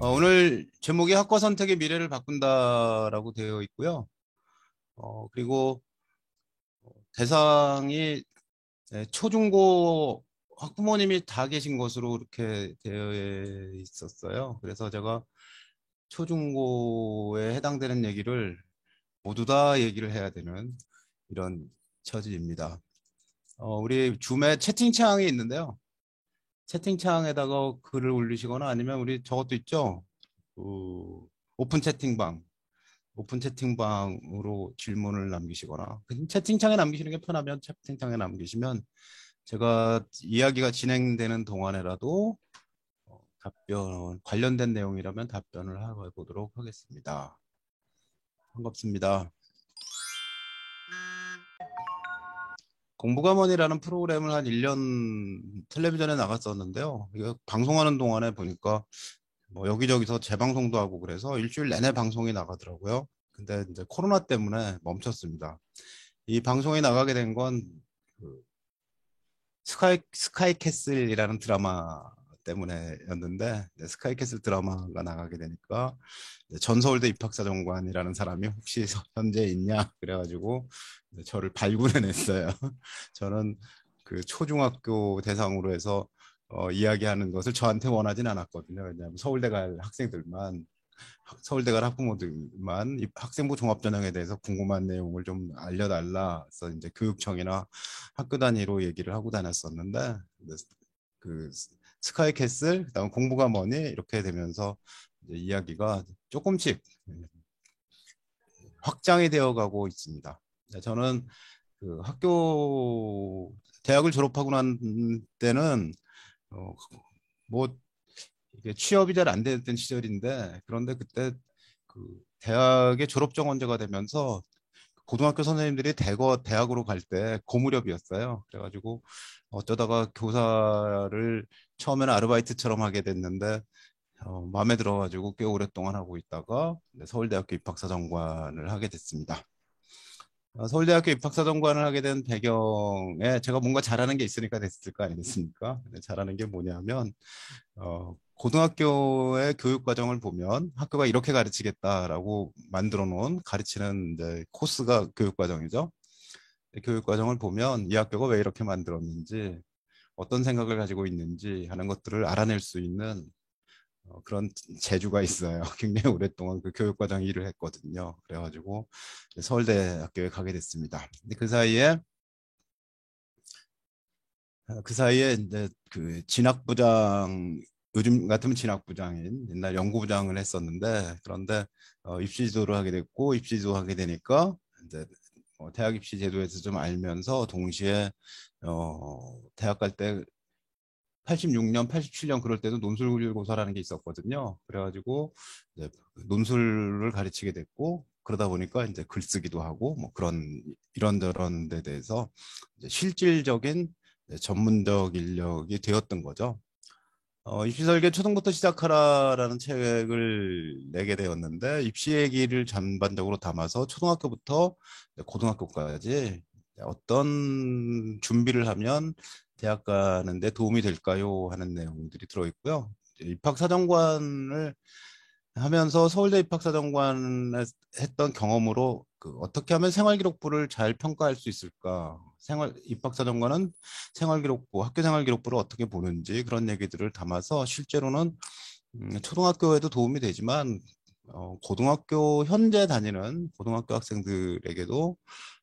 오늘 제목이 학과 선택의 미래를 바꾼다라고 되어 있고요. 그리고 대상이 초중고 학부모님이 다 계신 것으로 이렇게 되어 있었어요. 그래서 제가 초중고에 해당되는 얘기를 모두 다 얘기를 해야 되는 이런 처지입니다. 우리 줌에 채팅창이 있는데요. 채팅창에다가 글을 올리시거나 아니면 우리 저것도 있죠. 그 오픈 채팅방. 오픈 채팅방으로 질문을 남기시거나 채팅창에 남기시는 게 편하면 채팅창에 남기시면 제가 이야기가 진행되는 동안에라도 답변 관련된 내용이라면 답변을 해보도록 하겠습니다. 반갑습니다. 공부가먼이라는 프로그램을 한 1년 텔레비전에 나갔었는데요. 이거 방송하는 동안에 보니까 뭐 여기저기서 재방송도 하고 그래서 일주일 내내 방송이 나가더라고요. 근데 이제 코로나 때문에 멈췄습니다. 이 방송에 나가게 된 건 그 스카이 캐슬이라는 드라마 때문에였는데 스카이 캐슬 드라마가 나가게 되니까 전서울대 입학사정관이라는 사람이 혹시 현재 있냐 그래가지고 저를 발굴해냈어요. 저는 그 초중학교 대상으로 해서 이야기하는 것을 저한테 원하진 않았거든요. 왜냐하면 서울대 갈 학생들만 서울대 갈 학부모들만 이 학생부 종합전형에 대해서 궁금한 내용을 좀 알려달라 해서 이제 교육청이나 학교 단위로 얘기를 하고 다녔었는데 그 스카이캐슬 그다음 공부가 뭐니 이렇게 되면서 이제 이야기가 조금씩 확장이 되어 가고 있습니다. 저는 그 학교 대학을 졸업하고 난 때는 어, 뭐 이게 취업이 잘 안 됐던 시절인데 그런데 그때 그 대학의 졸업 정원제가 되면서 고등학교 선생님들이 대거 대학으로 갈 때 고무렵이었어요. 그래가지고 어쩌다가 교사를 처음에는 아르바이트처럼 하게 됐는데 마음에 들어가지고 꽤 오랫동안 하고 있다가 서울대학교 입학사정관을 하게 됐습니다. 서울대학교 입학사정관을 하게 된 배경에 제가 뭔가 잘하는 게 있으니까 됐을 거 아니겠습니까? 잘하는 게 뭐냐면 고등학교의 교육 과정을 보면 학교가 이렇게 가르치겠다라고 만들어 놓은 가르치는 이제 코스가 교육 과정이죠. 교육 과정을 보면 이 학교가 왜 이렇게 만들었는지 어떤 생각을 가지고 있는지 하는 것들을 알아낼 수 있는 그런 재주가 있어요. 굉장히 오랫동안 그 교육과정 일을 했거든요. 그래가지고 서울대학교에 가게 됐습니다. 근데 그 사이에 이제 그 진학부장 요즘 같으면 진학부장인 옛날 연구부장을 했었는데 그런데 입시 지도를 하게 됐고 입시 지도 하게 되니까 이제 대학 입시 제도에서 좀 알면서 동시에 대학 갈 때 86년, 87년 그럴 때도 논술고사라는 게 있었거든요. 그래가지고 이제 논술을 가르치게 됐고 그러다 보니까 이제 글쓰기도 하고 뭐 그런 이런저런 데 대해서 이제 실질적인 전문적 인력이 되었던 거죠. 입시설계 초등부터 시작하라라는 책을 내게 되었는데 입시 얘기를 전반적으로 담아서 초등학교부터 고등학교까지 어떤 준비를 하면 대학 가는데 도움이 될까요? 하는 내용들이 들어있고요. 입학사정관을 하면서 서울대 입학사정관을 했던 경험으로 어떻게 하면 생활기록부를 잘 평가할 수 있을까? 입학사정관은 생활기록부, 학교 생활기록부를 어떻게 보는지 그런 얘기들을 담아서 실제로는 초등학교에도 도움이 되지만 고등학교 현재 다니는 고등학교 학생들에게도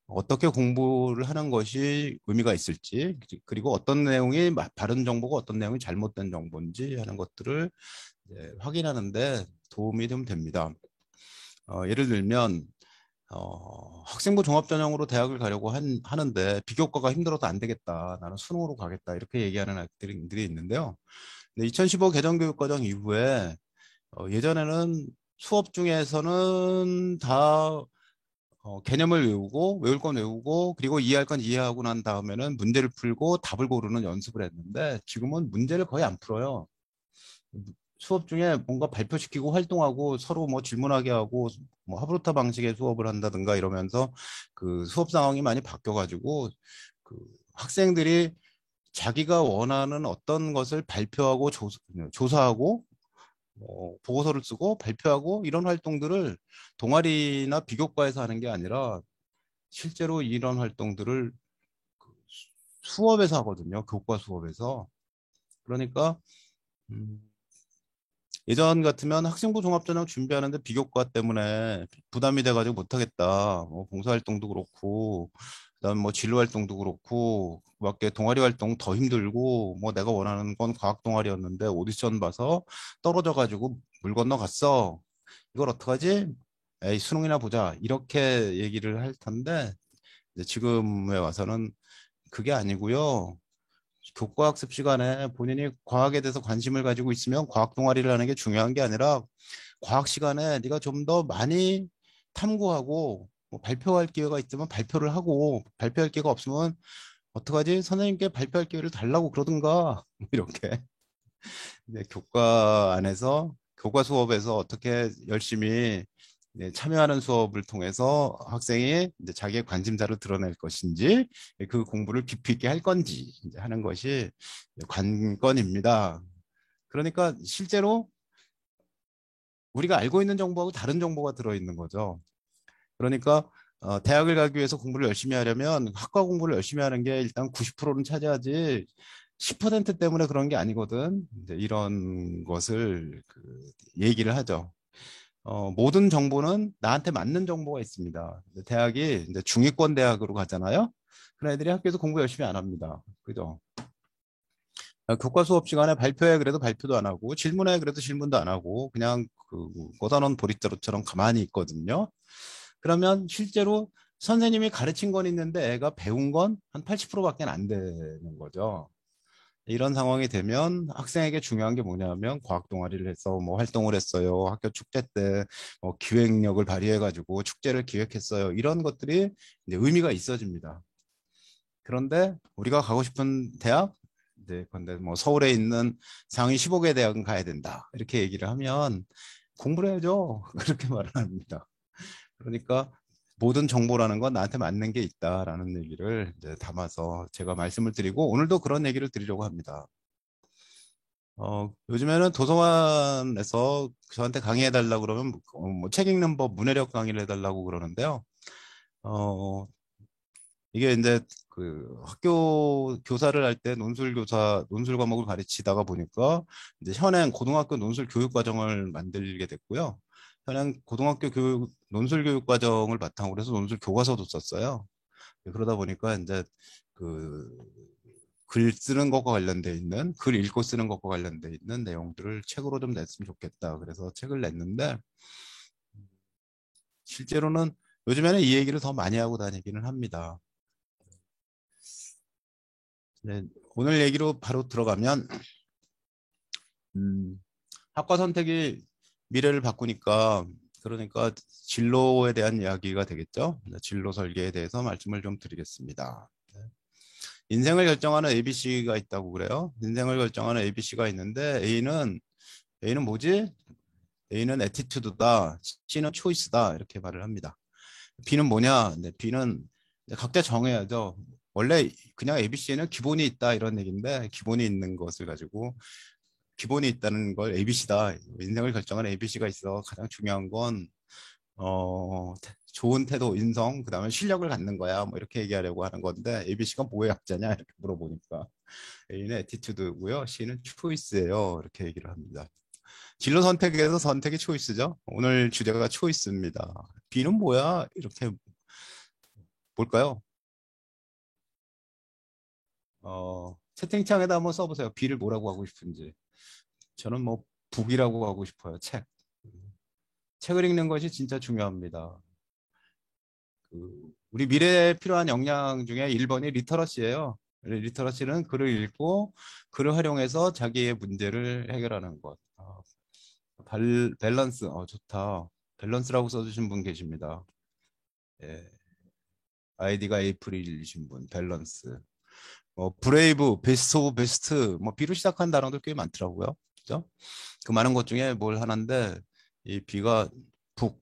어떻게 공부를 하는 것이 의미가 있을지 그리고 어떤 내용이 바른 정보고 어떤 내용이 잘못된 정보인지 하는 것들을 확인하는데 도움이 좀 됩니다. 예를 들면 학생부 종합전형으로 대학을 가려고 하는데 비교과가 힘들어서 안 되겠다. 나는 수능으로 가겠다. 이렇게 얘기하는 아이들이 있는데요. 근데 2015 개정교육과정 이후에 예전에는 수업 중에서는 다 개념을 외우고 외울 건 외우고 그리고 이해할 건 이해하고 난 다음에는 문제를 풀고 답을 고르는 연습을 했는데 지금은 문제를 거의 안 풀어요. 수업 중에 뭔가 발표시키고 활동하고 서로 뭐 질문하게 하고 뭐 하브루타 방식의 수업을 한다든가 이러면서 그 수업 상황이 많이 바뀌어가지고 그 학생들이 자기가 원하는 어떤 것을 발표하고 조사하고 보고서를 쓰고 발표하고 이런 활동들을 동아리나 비교과에서 하는 게 아니라 실제로 이런 활동들을 그 수업에서 하거든요. 교과 수업에서. 그러니까 음, 예전 같으면 학생부 종합전형 준비하는데 비교과 때문에 부담이 돼가지고 못하겠다. 봉사활동도 그렇고, 그다음 뭐 진로활동도 그렇고, 그 밖에 동아리 활동 더 힘들고, 뭐 내가 원하는 건 과학 동아리였는데 오디션 봐서 떨어져가지고 물 건너갔어. 이걸 어떡하지? 에이, 수능이나 보자. 이렇게 얘기를 할 텐데, 이제 지금에 와서는 그게 아니고요. 교과 학습 시간에 본인이 과학에 대해서 관심을 가지고 있으면 과학 동아리를 하는 게 중요한 게 아니라 과학 시간에 네가 좀 더 많이 탐구하고 뭐 발표할 기회가 있으면 발표를 하고 발표할 기회가 없으면 어떡하지? 선생님께 발표할 기회를 달라고 그러든가 이렇게 이제 교과 안에서 교과 수업에서 어떻게 열심히 참여하는 수업을 통해서 학생이 이제 자기의 관심사를 드러낼 것인지 그 공부를 깊이 있게 할 건지 이제 하는 것이 관건입니다. 그러니까 실제로 우리가 알고 있는 정보하고 다른 정보가 들어있는 거죠. 그러니까 대학을 가기 위해서 공부를 열심히 하려면 학과 공부를 열심히 하는 게 일단 90%는 차지하지 10% 때문에 그런 게 아니거든. 이제 이런 것을 얘기를 하죠. 모든 정보는 나한테 맞는 정보가 있습니다. 대학이 이제 중위권 대학으로 가잖아요. 그런 애들이 학교에서 공부 열심히 안 합니다. 그죠? 교과 수업 시간에 발표해 그래도 발표도 안 하고 질문해 그래도 질문도 안 하고 그냥 그 고단원 보릿자루처럼 가만히 있거든요. 그러면 실제로 선생님이 가르친 건 있는데 애가 배운 건 한 80%밖에 안 되는 거죠. 이런 상황이 되면 학생에게 중요한 게 뭐냐면 과학 동아리를 해서 뭐 활동을 했어요. 학교 축제 때 기획력을 발휘해 가지고 축제를 기획했어요. 이런 것들이 이제 의미가 있어집니다. 그런데 우리가 가고 싶은 대학 이제 근데 뭐 서울에 있는 상위 15개 대학은 가야 된다. 이렇게 얘기를 하면 공부를 해야죠. 그렇게 말을 합니다. 그러니까 모든 정보라는 건 나한테 맞는 게 있다라는 얘기를 이제 담아서 제가 말씀을 드리고 오늘도 그런 얘기를 드리려고 합니다. 요즘에는 도서관에서 저한테 강의해 달라고 그러면 뭐책 읽는 법 문해력 강의를 해달라고 그러는데요. 어, 이게 이제 그 학교 교사를 할 때 논술 과목을 가르치다가 보니까 이제 현행 고등학교 논술 교육 과정을 만들게 됐고요. 현행 고등학교 논술 교육 과정을 바탕으로 해서 논술 교과서도 썼어요. 그러다 보니까 이제 그 글 쓰는 것과 관련돼 있는 글 읽고 쓰는 것과 관련돼 있는 내용들을 책으로 좀 냈으면 좋겠다. 그래서 책을 냈는데 실제로는 요즘에는 이 얘기를 더 많이 하고 다니기는 합니다. 네, 오늘 얘기로 바로 들어가면 음, 학과 선택이 미래를 바꾸니까 그러니까 진로에 대한 이야기가 되겠죠. 네, 진로 설계에 대해서 말씀을 좀 드리겠습니다. 네. 인생을 결정하는 ABC가 있다고 그래요. 인생을 결정하는 ABC가 있는데 A는 뭐지? A는 애티튜드다. C는 초이스다. 이렇게 말을 합니다. B는 뭐냐? 네, B는 각자 정해야죠. 원래 그냥 ABC에는 기본이 있다 이런 얘기인데 기본이 있는 것을 가지고 기본이 있다는 걸 ABC다. 인생을 결정하는 ABC가 있어. 가장 중요한 건 좋은 태도, 인성, 그다음에 실력을 갖는 거야. 뭐 이렇게 얘기하려고 하는 건데 ABC가 뭐의 합자냐 이렇게 물어보니까 A는 애티튜드고요. C는 초이스예요. 이렇게 얘기를 합니다. 진로 선택에서 선택이 초이스죠. 오늘 주제가 초이스입니다. B는 뭐야? 이렇게 볼까요? 채팅창에다 한번 써보세요. B를 뭐라고 하고 싶은지. 저는 뭐 북이라고 하고 싶어요. 책. 책을 읽는 것이 진짜 중요합니다. 우리 미래에 필요한 역량 중에 1번이 리터러시예요. 리터러시는 글을 읽고 글을 활용해서 자기의 문제를 해결하는 것. 밸런스, 좋다. 밸런스라고 써주신 분 계십니다. 예, 아이디가 에이프릴이신 분, 밸런스. 브레이브, 베스트 오브 베스트, 뭐 B로 시작한 단어들 꽤 많더라고요. 그죠? 그 많은 것 중에 뭘 하나인데 이 B가 북.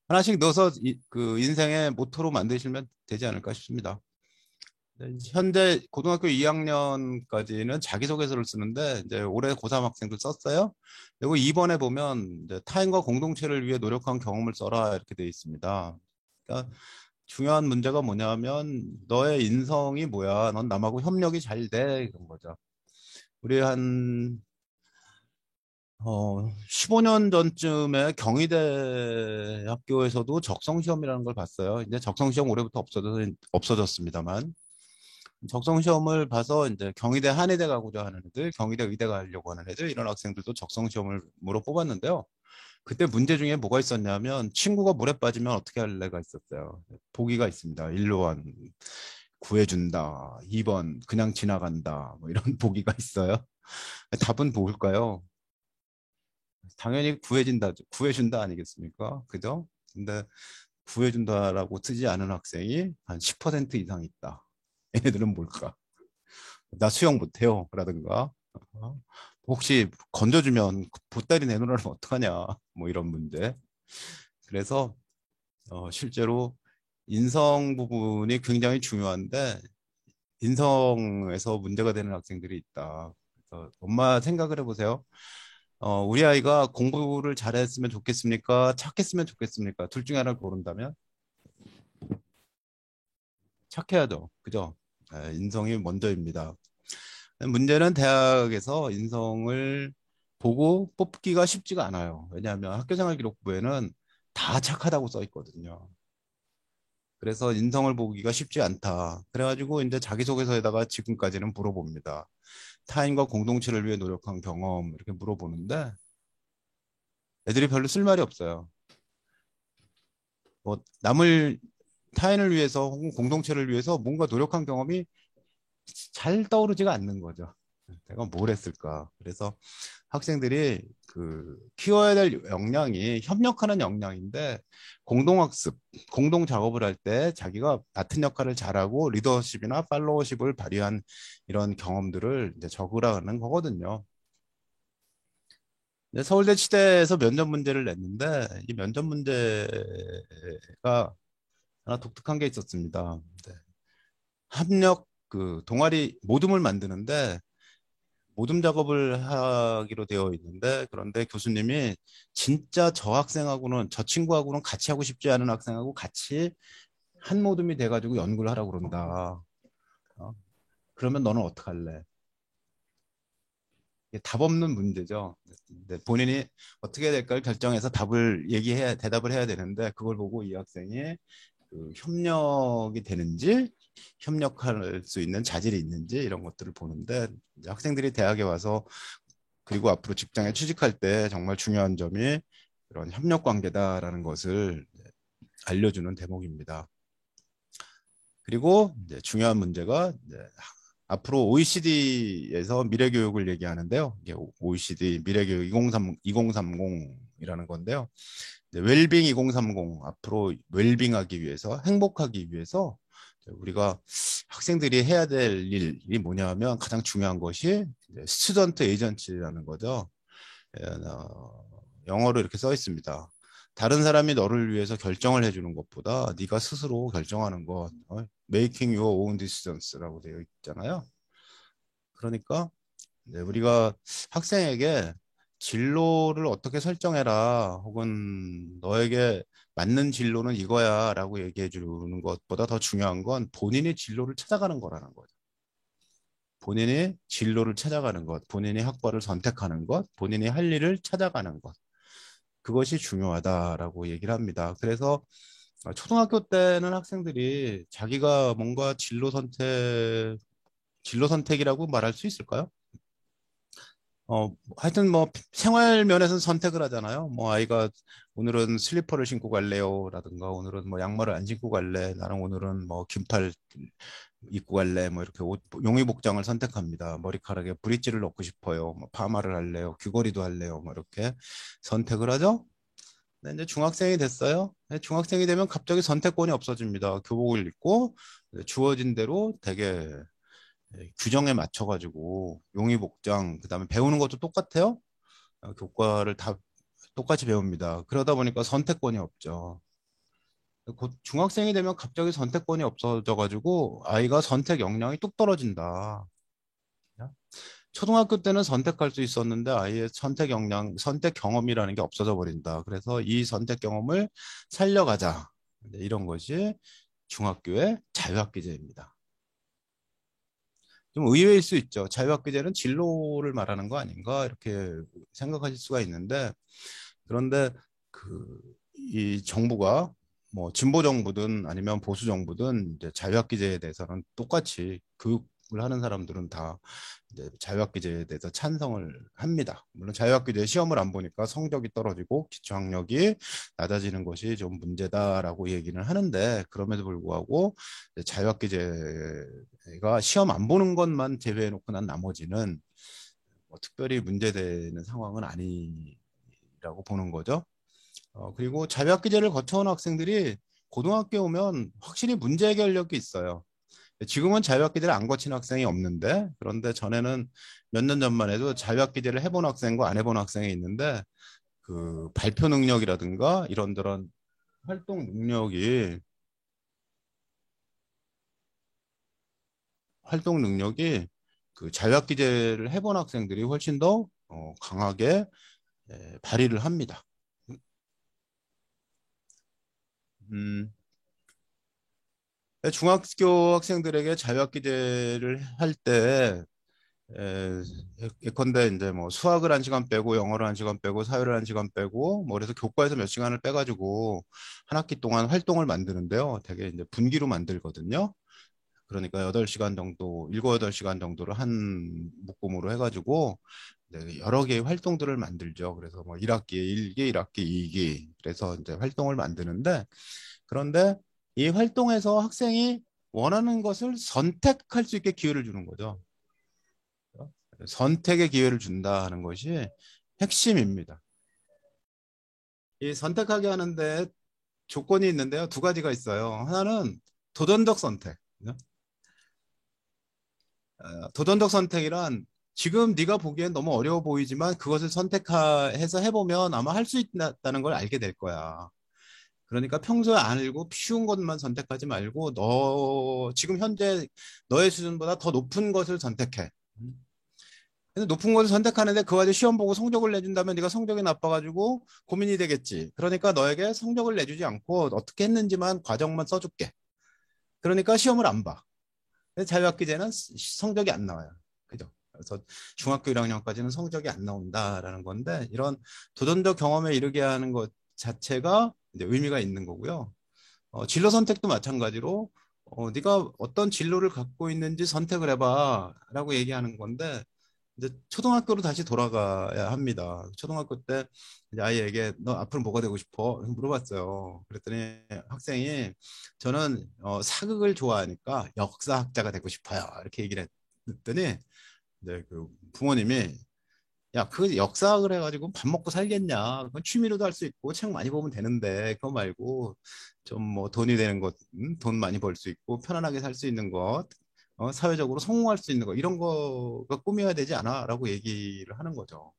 하나씩 넣어서 그 인생의 모토로 만드시면 되지 않을까 싶습니다. 현재 고등학교 2학년까지는 자기소개서를 쓰는데 이제 올해 고3 학생도 썼어요. 그리고 2번에 보면 이제 타인과 공동체를 위해 노력한 경험을 써라 이렇게 되어 있습니다. 그러니까 중요한 문제가 뭐냐면 너의 인성이 뭐야? 넌 남하고 협력이 잘 돼. 이런 거죠. 우리 한 15년 전쯤에 경희대 학교에서도 적성시험이라는 걸 봤어요. 이제 적성시험 올해부터 없어졌습니다만. 적성시험을 봐서 이제 경희대 한의대 가고자 하는 애들, 경희대 의대 가려고 하는 애들, 이런 학생들도 적성시험을 물어 뽑았는데요. 그때 문제 중에 뭐가 있었냐면 친구가 물에 빠지면 어떻게 할래가 있었어요. 보기가 있습니다. 1번 구해준다. 2번 그냥 지나간다. 뭐 이런 보기가 있어요. 답은 뭘까요? 당연히 구해준다 아니겠습니까? 그죠? 근데 구해준다라고 쓰지 않은 학생이 한 10% 이상 있다. 얘네들은 뭘까? 나 수영 못해요. 라든가. 혹시 건져주면 보따리 내놓으라면 어떡하냐. 뭐 이런 문제. 그래서 실제로 인성 부분이 굉장히 중요한데 인성에서 문제가 되는 학생들이 있다. 그래서 엄마 생각을 해보세요. 우리 아이가 공부를 잘했으면 좋겠습니까? 착했으면 좋겠습니까? 둘 중에 하나를 고른다면 착해야죠. 그죠? 인성이 먼저입니다. 문제는 대학에서 인성을 보고 뽑기가 쉽지가 않아요. 왜냐하면 학교생활 기록부에는 다 착하다고 써 있거든요. 그래서 인성을 보기가 쉽지 않다. 그래가지고 이제 자기소개서에다가 지금까지는 물어봅니다. 타인과 공동체를 위해 노력한 경험 이렇게 물어보는데 애들이 별로 쓸 말이 없어요. 뭐 남을 타인을 위해서 혹은 공동체를 위해서 뭔가 노력한 경험이 잘 떠오르지가 않는 거죠. 내가 뭘 했을까? 그래서 학생들이 그 키워야 될 역량이 협력하는 역량인데 공동학습, 공동 작업을 할 때 자기가 맡은 역할을 잘하고 리더십이나 팔로워십을 발휘한 이런 경험들을 이제 적으라는 거거든요. 이제 서울대 치대에서 면접 문제를 냈는데 이 면접 문제가 하나 독특한 게 있었습니다. 네. 협력 그 동아리 모둠을 만드는데 모둠 작업을 하기로 되어 있는데 그런데 교수님이 진짜 저 학생하고는 저 친구하고는 같이 하고 싶지 않은 학생하고 같이 한 모둠이 돼가지고 연구를 하라고 그런다. 어? 그러면 너는 어떡할래? 이게 답 없는 문제죠. 근데 본인이 어떻게 해야 될까를 결정해서 대답을 해야 되는데 그걸 보고 이 학생이 그 협력이 되는지 협력할 수 있는 자질이 있는지 이런 것들을 보는데 이제 학생들이 대학에 와서 그리고 앞으로 직장에 취직할 때 정말 중요한 점이 이런 협력 관계다라는 것을 알려주는 대목입니다. 그리고 이제 중요한 문제가 이제 앞으로 OECD에서 미래 교육을 얘기하는데요. 이게 OECD 미래 교육 2030이라는 건데요. 웰빙 2030 앞으로 웰빙하기 위해서 행복하기 위해서 우리가 학생들이 해야 될 일이 뭐냐면 가장 중요한 것이 스튜던트 에이전시라는 거죠. 영어로 이렇게 써 있습니다. 다른 사람이 너를 위해서 결정을 해주는 것보다 네가 스스로 결정하는 것, making your own decisions.라고 되어 있잖아요. 그러니까 우리가 학생에게 진로를 어떻게 설정해라, 혹은 너에게 맞는 진로는 이거야라고 얘기해 주는 것보다 더 중요한 건 본인이 진로를 찾아가는 거라는 거죠. 본인이 진로를 찾아가는 것, 본인이 학과를 선택하는 것, 본인이 할 일을 찾아가는 것. 그것이 중요하다라고 얘기를 합니다. 그래서 초등학교 때는 학생들이 자기가 뭔가 진로 선택이라고 말할 수 있을까요? 하여튼 뭐 생활 면에서는 선택을 하잖아요. 뭐 아이가 오늘은 슬리퍼를 신고 갈래요? 라든가 오늘은 뭐 양말을 안 신고 갈래? 나는 오늘은 뭐 긴팔 입고 갈래? 뭐 이렇게 용의 복장을 선택합니다. 머리카락에 브릿지를 넣고 싶어요. 뭐 파마를 할래요? 귀걸이도 할래요? 뭐 이렇게 선택을 하죠. 근데 이제 중학생이 됐어요. 중학생이 되면 갑자기 선택권이 없어집니다. 교복을 입고 주어진 대로 되게 규정에 맞춰가지고 용의 복장, 그다음에 배우는 것도 똑같아요. 교과를 다 똑같이 배웁니다. 그러다 보니까 선택권이 없죠. 곧 중학생이 되면 갑자기 선택권이 없어져가지고 아이가 선택 역량이 뚝 떨어진다. 초등학교 때는 선택할 수 있었는데 아이의 선택 역량, 선택 경험이라는 게 없어져 버린다. 그래서 이 선택 경험을 살려가자. 네, 이런 것이 중학교의 자유학기제입니다. 좀 의외일 수 있죠. 자유학기제는 진로를 말하는 거 아닌가 이렇게 생각하실 수가 있는데 그런데 이 정부가 뭐 진보 정부든 아니면 보수 정부든 이제 자유학기제에 대해서는 똑같이 교육을 하는 사람들은 다 이제 자유학기제에 대해서 찬성을 합니다. 물론 자유학기제 시험을 안 보니까 성적이 떨어지고 기초학력이 낮아지는 것이 좀 문제다라고 얘기는 하는데 그럼에도 불구하고 이제 자유학기제가 시험 안 보는 것만 제외해 놓고 난 나머지는 뭐 특별히 문제되는 상황은 아니라고 보는 거죠. 그리고 자유학기제를 거쳐온 학생들이 고등학교에 오면 확실히 문제 해결력이 있어요. 지금은 자유학기제를 안 거친 학생이 없는데, 그런데 전에는 몇 년 전만 해도 자유학기제를 해본 학생과 안 해본 학생이 있는데, 그 발표 능력이라든가 이런저런 활동 능력이, 활동 능력이 그 자유학기제를 해본 학생들이 훨씬 더 강하게 발휘를 합니다. 음, 중학교 학생들에게 자유학기제를 할 때, 에, 예컨대 이제 뭐 수학을 한 시간 빼고 영어를 한 시간 빼고 사회를 한 시간 빼고 뭐 그래서 교과에서 몇 시간을 빼가지고 한 학기 동안 활동을 만드는데요. 되게 이제 분기로 만들거든요. 그러니까 8시간 정도, 7, 8시간 정도를 한 묶음으로 해가지고 네, 여러 개의 활동들을 만들죠. 그래서 뭐 1학기에 1기, 1학기 2기. 그래서 이제 활동을 만드는데 그런데 이 활동에서 학생이 원하는 것을 선택할 수 있게 기회를 주는 거죠. 선택의 기회를 준다 하는 것이 핵심입니다. 이 선택하게 하는데 조건이 있는데요. 두 가지가 있어요. 하나는 도전적 선택. 도전적 선택이란 지금 네가 보기엔 너무 어려워 보이지만 그것을 선택해서 해보면 아마 할 수 있다는 걸 알게 될 거야. 그러니까 평소에 안 알고 쉬운 것만 선택하지 말고 너 지금 현재 너의 수준보다 더 높은 것을 선택해. 근데 높은 것을 선택하는데 그 와중에 시험 보고 성적을 내준다면 네가 성적이 나빠가지고 고민이 되겠지. 그러니까 너에게 성적을 내주지 않고 어떻게 했는지만 과정만 써줄게. 그러니까 시험을 안 봐. 그래서 자유학기제는 성적이 안 나와요. 그죠? 그래서 중학교 1학년까지는 성적이 안 나온다라는 건데 이런 도전적 경험에 이르게 하는 것 자체가 이제 의미가 있는 거고요. 진로 선택도 마찬가지로 네가 어떤 진로를 갖고 있는지 선택을 해봐라고 얘기하는 건데 이제 초등학교로 다시 돌아가야 합니다. 초등학교 때 이제 아이에게 너 앞으로 뭐가 되고 싶어? 물어봤어요. 그랬더니 학생이 저는 사극을 좋아하니까 역사학자가 되고 싶어요. 이렇게 얘기를 했더니 이제 그 부모님이 야, 그 역사학을 해가지고 밥 먹고 살겠냐? 그건 취미로도 할 수 있고 책 많이 보면 되는데 그거 말고 좀 뭐 돈이 되는 것, 돈 많이 벌 수 있고 편안하게 살 수 있는 것, 사회적으로 성공할 수 있는 것 이런 거가 꿈이어야 되지 않아? 라고 얘기를 하는 거죠.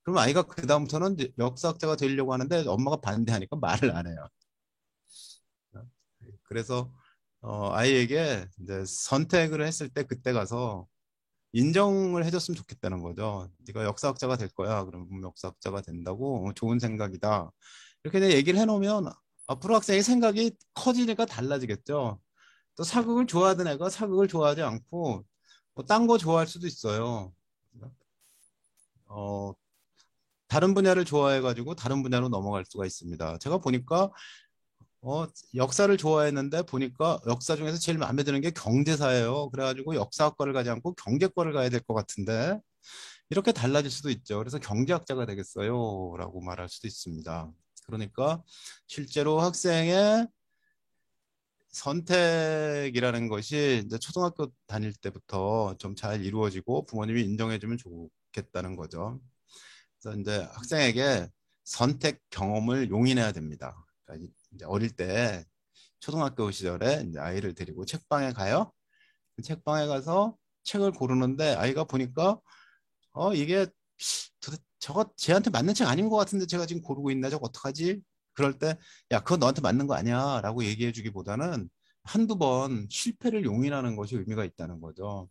그럼 아이가 그다음부터는 이제 역사학자가 되려고 하는데 엄마가 반대하니까 말을 안 해요. 그래서 아이에게 이제 선택을 했을 때 그때 가서 인정을 해줬으면 좋겠다는 거죠. 네가 역사학자가 될 거야. 그럼 역사학자가 된다고 좋은 생각이다. 이렇게 내가 얘기를 해놓으면 앞으로 학생의 생각이 커지니까 달라지겠죠. 또 사극을 좋아하던 애가 사극을 좋아하지 않고 뭐딴 거 좋아할 수도 있어요. 어, 다른 분야를 좋아해가지고 다른 분야로 넘어갈 수가 있습니다. 제가 보니까 역사를 좋아했는데 보니까 역사 중에서 제일 마음에 드는 게 경제사예요. 그래가지고 역사학과를 가지 않고 경제과를 가야 될 것 같은데 이렇게 달라질 수도 있죠. 그래서 경제학자가 되겠어요. 라고 말할 수도 있습니다. 그러니까 실제로 학생의 선택이라는 것이 이제 초등학교 다닐 때부터 좀 잘 이루어지고 부모님이 인정해주면 좋겠다는 거죠. 그래서 이제 학생에게 선택 경험을 용인해야 됩니다. 그러니까 이제 어릴 때 초등학교 시절에 이제 아이를 데리고 책방에 가요. 책방에 가서 책을 고르는데 아이가 보니까 이게 저거 쟤한테 맞는 책 아닌 것 같은데 제가 지금 고르고 있나 저거 어떡하지? 그럴 때, 야, 그건 너한테 맞는 거 아니야 라고 얘기해 주기보다는 한두 번 실패를 용인하는 것이 의미가 있다는 거죠.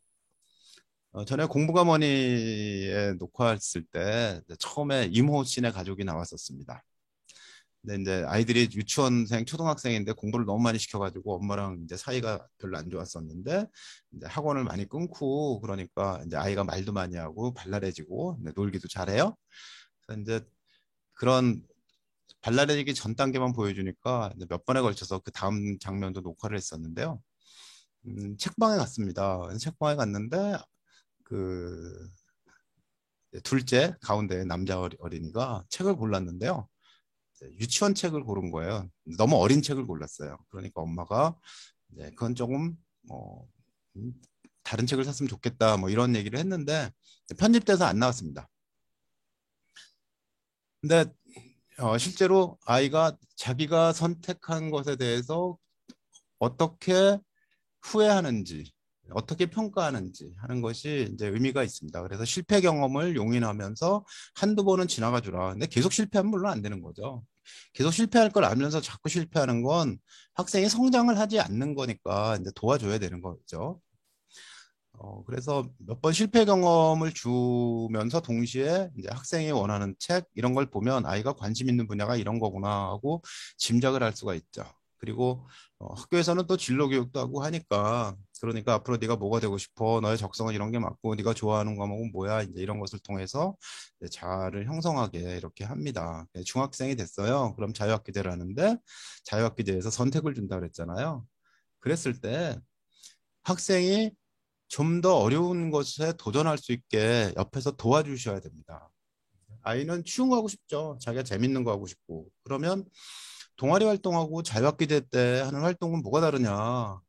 전에 공부가머니에 녹화했을 때 처음에 임호 씨네 가족이 나왔었습니다. 근데 이제 아이들이 유치원생, 초등학생인데 공부를 너무 많이 시켜가지고 엄마랑 이제 사이가 별로 안 좋았었는데 이제 학원을 많이 끊고 그러니까 이제 아이가 말도 많이 하고 발랄해지고 놀기도 잘해요. 그래서 이제 그런 발랄해지기 전 단계만 보여주니까 이제 몇 번에 걸쳐서 그 다음 장면도 녹화를 했었는데요. 책방에 갔습니다. 그래서 책방에 갔는데 그 둘째 가운데 남자 어린이가 책을 골랐는데요. 유치원 책을 고른 거예요. 너무 어린 책을 골랐어요. 그러니까 엄마가 그건 조금 뭐 음, 다른 책을 샀으면 좋겠다 뭐 이런 얘기를 했는데 편집돼서 안 나왔습니다. 근데 실제로 아이가 자기가 선택한 것에 대해서 어떻게 후회하는지 어떻게 평가하는지 하는 것이 이제 의미가 있습니다. 그래서 실패 경험을 용인하면서 한두 번은 지나가 주라. 근데 계속 실패하면 물론 안 되는 거죠. 계속 실패할 걸 알면서 자꾸 실패하는 건 학생이 성장을 하지 않는 거니까 이제 도와줘야 되는 거죠. 그래서 몇 번 실패 경험을 주면서 동시에 이제 학생이 원하는 책 이런 걸 보면 아이가 관심 있는 분야가 이런 거구나 하고 짐작을 할 수가 있죠. 그리고 학교에서는 또 진로 교육도 하고 하니까 그러니까 앞으로 네가 뭐가 되고 싶어 너의 적성은 이런 게 맞고 네가 좋아하는 과목은 뭐야 이제 이런 것을 통해서 이제 자아를 형성하게 이렇게 합니다. 중학생이 됐어요. 그럼 자유학기제를 하는데 자유학기제에서 선택을 준다 그랬잖아요. 그랬을 때 학생이 좀 더 어려운 것에 도전할 수 있게 옆에서 도와주셔야 됩니다. 아이는 쉬운 거 하고 싶죠. 자기가 재밌는 거 하고 싶고. 그러면 동아리 활동하고 자유학기제 때 하는 활동은 뭐가 다르냐.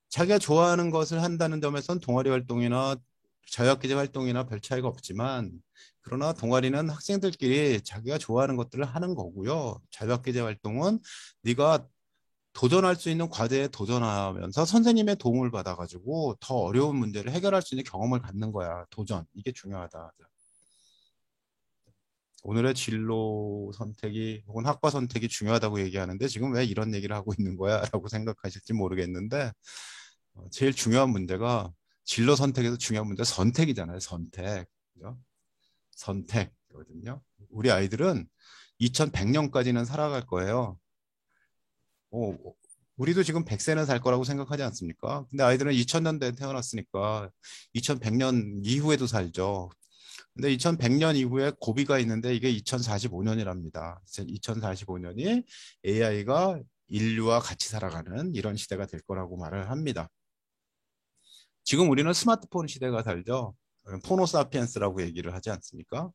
자기가 좋아하는 것을 한다는 점에선 동아리 활동이나 자유학기제 활동이나 별 차이가 없지만 그러나 동아리는 학생들끼리 자기가 좋아하는 것들을 하는 거고요. 자유학기제 활동은 네가 도전할 수 있는 과제에 도전하면서 선생님의 도움을 받아가지고 더 어려운 문제를 해결할 수 있는 경험을 갖는 거야. 도전. 이게 중요하다. 오늘의 진로 선택이 혹은 학과 선택이 중요하다고 얘기하는데 지금 왜 이런 얘기를 하고 있는 거야? 라고 생각하실지 모르겠는데 제일 중요한 문제가 진로 선택에서 중요한 문제가 선택이잖아요. 선택. 그죠? 선택이거든요. 우리 아이들은 2100년까지는 살아갈 거예요. 어, 우리도 지금 100세는 살 거라고 생각하지 않습니까? 근데 아이들은 2000년대에 태어났으니까 2100년 이후에도 살죠. 근데 2100년 이후에 고비가 있는데 이게 2045년이랍니다. 2045년이 AI가 인류와 같이 살아가는 이런 시대가 될 거라고 말을 합니다. 지금 우리는 스마트폰 시대가 살죠. 포노사피엔스라고 얘기를 하지 않습니까?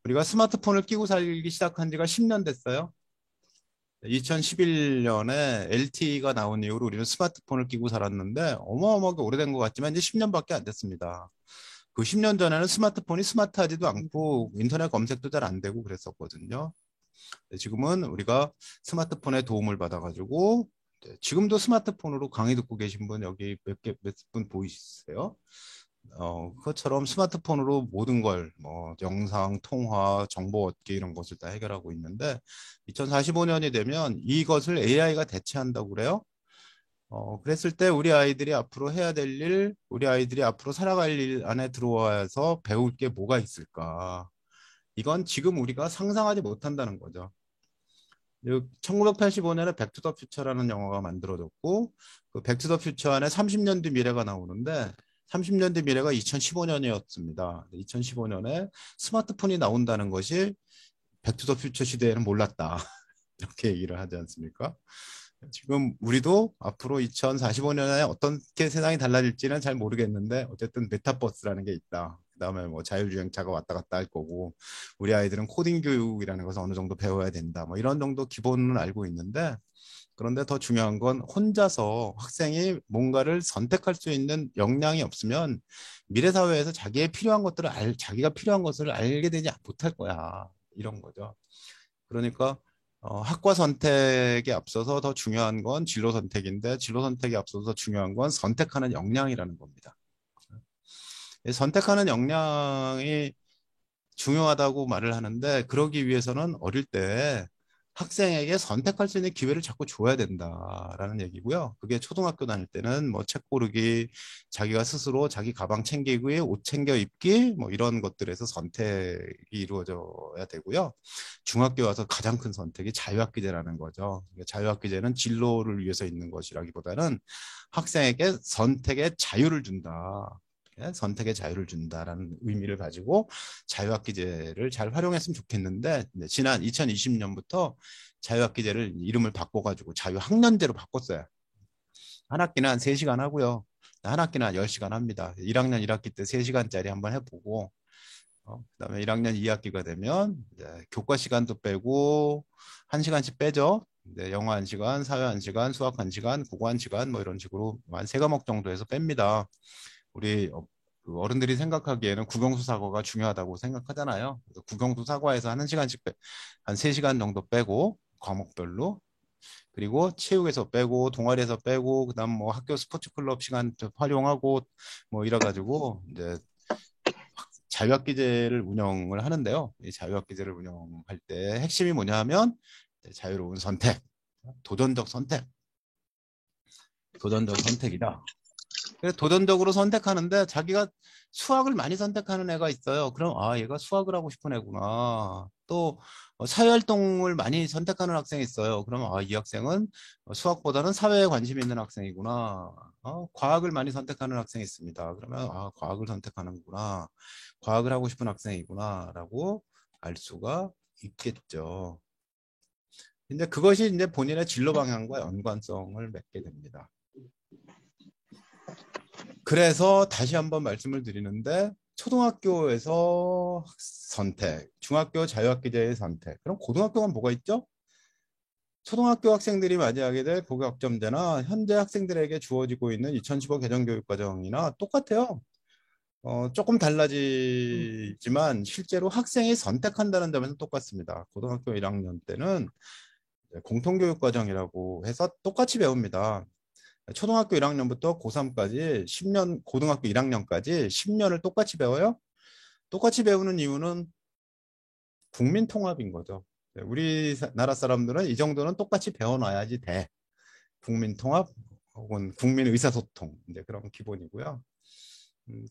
우리가 스마트폰을 끼고 살기 시작한 지가 10년 됐어요. 2011년에 LTE가 나온 이후로 우리는 스마트폰을 끼고 살았는데 어마어마하게 오래된 것 같지만 이제 10년밖에 안 됐습니다. 그 10년 전에는 스마트폰이 스마트하지도 않고 인터넷 검색도 잘 안 되고 그랬었거든요. 지금은 우리가 스마트폰의 도움을 받아가지고 지금도 스마트폰으로 강의 듣고 계신 분 여기 몇 분 보이세요? 그것처럼 스마트폰으로 모든 걸, 뭐, 영상, 통화, 정보 얻기 이런 것을 다 해결하고 있는데, 2045년이 되면 이것을 AI가 대체한다고 그래요? 그랬을 때 우리 아이들이 앞으로 해야 될 일, 우리 아이들이 앞으로 살아갈 일 안에 들어와서 배울 게 뭐가 있을까? 이건 지금 우리가 상상하지 못한다는 거죠. 1985년에 백투더 퓨처라는 영화가 만들어졌고 그 백투더 퓨처 안에 30년 뒤 미래가 나오는데 30년 뒤 미래가 2015년이었습니다. 2015년에 스마트폰이 나온다는 것이 백투더 퓨처 시대에는 몰랐다. 이렇게 얘기를 하지 않습니까? 지금 우리도 앞으로 2045년에 어떻게 세상이 달라질지는 잘 모르겠는데 어쨌든 메타버스라는 게 있다. 그다음에 뭐 자율주행차가 왔다 갔다 할 거고 우리 아이들은 코딩 교육이라는 것을 어느 정도 배워야 된다. 뭐 이런 정도 기본은 알고 있는데 그런데 더 중요한 건 혼자서 학생이 뭔가를 선택할 수 있는 역량이 없으면 미래 사회에서 자기가 필요한 것을 알게 되지 못할 거야. 이런 거죠. 그러니까 학과 선택에 앞서서 더 중요한 건 진로 선택인데 진로 선택에 앞서서 더 중요한 건 선택하는 역량이라는 겁니다. 선택하는 역량이 중요하다고 말을 하는데 그러기 위해서는 어릴 때 학생에게 선택할 수 있는 기회를 자꾸 줘야 된다라는 얘기고요. 그게 초등학교 다닐 때는 뭐 책 고르기, 자기가 스스로 자기 가방 챙기기, 옷 챙겨 입기, 뭐 이런 것들에서 선택이 이루어져야 되고요. 중학교 와서 가장 큰 선택이 자유학기제라는 거죠. 자유학기제는 진로를 위해서 있는 것이라기보다는 학생에게 선택의 자유를 준다. 선택의 자유를 준다라는 의미를 가지고 자유학기제를 잘 활용했으면 좋겠는데 지난 2020년부터 자유학기제를 이름을 바꿔가지고 자유학년제로 바꿨어요. 한 학기는 한 3시간 하고요. 한 학기는 한 10시간 합니다. 1학년 1학기 때 3시간짜리 한번 해보고 그다음에 1학년 2학기가 되면 이제 교과 시간도 빼고 1시간씩 빼죠. 영어 1시간, 사회 1시간, 수학 1시간, 국어 1시간 뭐 이런 식으로 한 3과목 정도에서 뺍니다. 우리 그 어른들이 생각하기에는 국영수 사과가 중요하다고 생각하잖아요. 그래서 국영수 사과에서 한 1시간씩 한 3시간 정도 빼고 과목별로 그리고 체육에서 빼고 동아리에서 빼고 그다음 뭐 학교 스포츠 클럽 시간 활용하고 뭐 이래 가지고 이제 자유학기제를 운영을 하는데요. 이 자유학기제를 운영할 때 핵심이 뭐냐 하면 자유로운 선택, 도전적 선택, 도전적 선택이다. 그래서 도전적으로 선택하는데 자기가 수학을 많이 선택하는 애가 있어요. 그럼 아 얘가 수학을 하고 싶은 애구나. 또 사회활동을 많이 선택하는 학생이 있어요. 그럼 아 이 학생은 수학보다는 사회에 관심 있는 학생이구나. 과학을 많이 선택하는 학생이 있습니다. 그러면 아 과학을 선택하는구나. 과학을 하고 싶은 학생이구나라고 알 수가 있겠죠. 근데 그것이 이제 본인의 진로 방향과 연관성을 맺게 됩니다. 그래서 다시 한번 말씀을 드리는데 초등학교에서 선택, 중학교 자유학기제의 선택. 그럼 고등학교가 뭐가 있죠? 초등학교 학생들이 맞이하게 될 고교학점제나 현재 학생들에게 주어지고 있는 2015 개정교육과정이나 똑같아요. 조금 달라지지만 실제로 학생이 선택한다는 점에서 똑같습니다. 고등학교 1학년 때는 공통교육과정이라고 해서 똑같이 배웁니다. 초등학교 1학년부터 고3까지 10년, 고등학교 1학년까지 10년을 똑같이 배워요. 똑같이 배우는 이유는 국민 통합인 거죠. 우리나라 사람들은 이 정도는 똑같이 배워놔야지 돼. 국민 통합 혹은 국민 의사소통 이제 그런 기본이고요.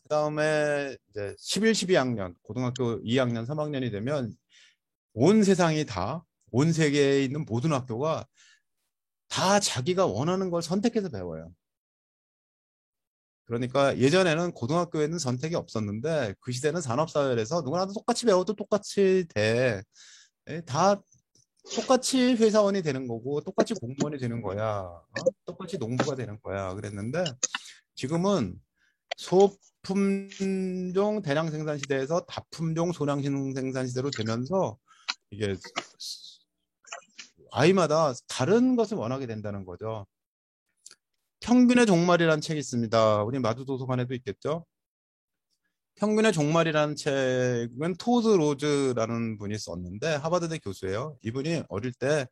그다음에 이제 11, 12학년, 고등학교 2학년, 3학년이 되면 온 세상이 다, 온 세계에 있는 모든 학교가 다 자기가 원하는 걸 선택해서 배워요. 그러니까 예전에는 고등학교에는 선택이 없었는데 그 시대는 산업사회에서 누구나 똑같이 배워도 똑같이 돼. 다 똑같이 회사원이 되는 거고 똑같이 공무원이 되는 거야. 똑같이 농부가 되는 거야. 그랬는데 지금은 소품종 대량 생산 시대에서 다품종 소량 생산 시대로 되면서 이게 아이마다 다른 것을 원하게 된다는 거죠. 평균의 종말이라는 책이 있습니다. 우리 마두도서관에도 있겠죠? 평균의 종말이라는 책은 토드 로즈라는 분이 썼는데 하버드대 교수예요. 이분이 어릴 때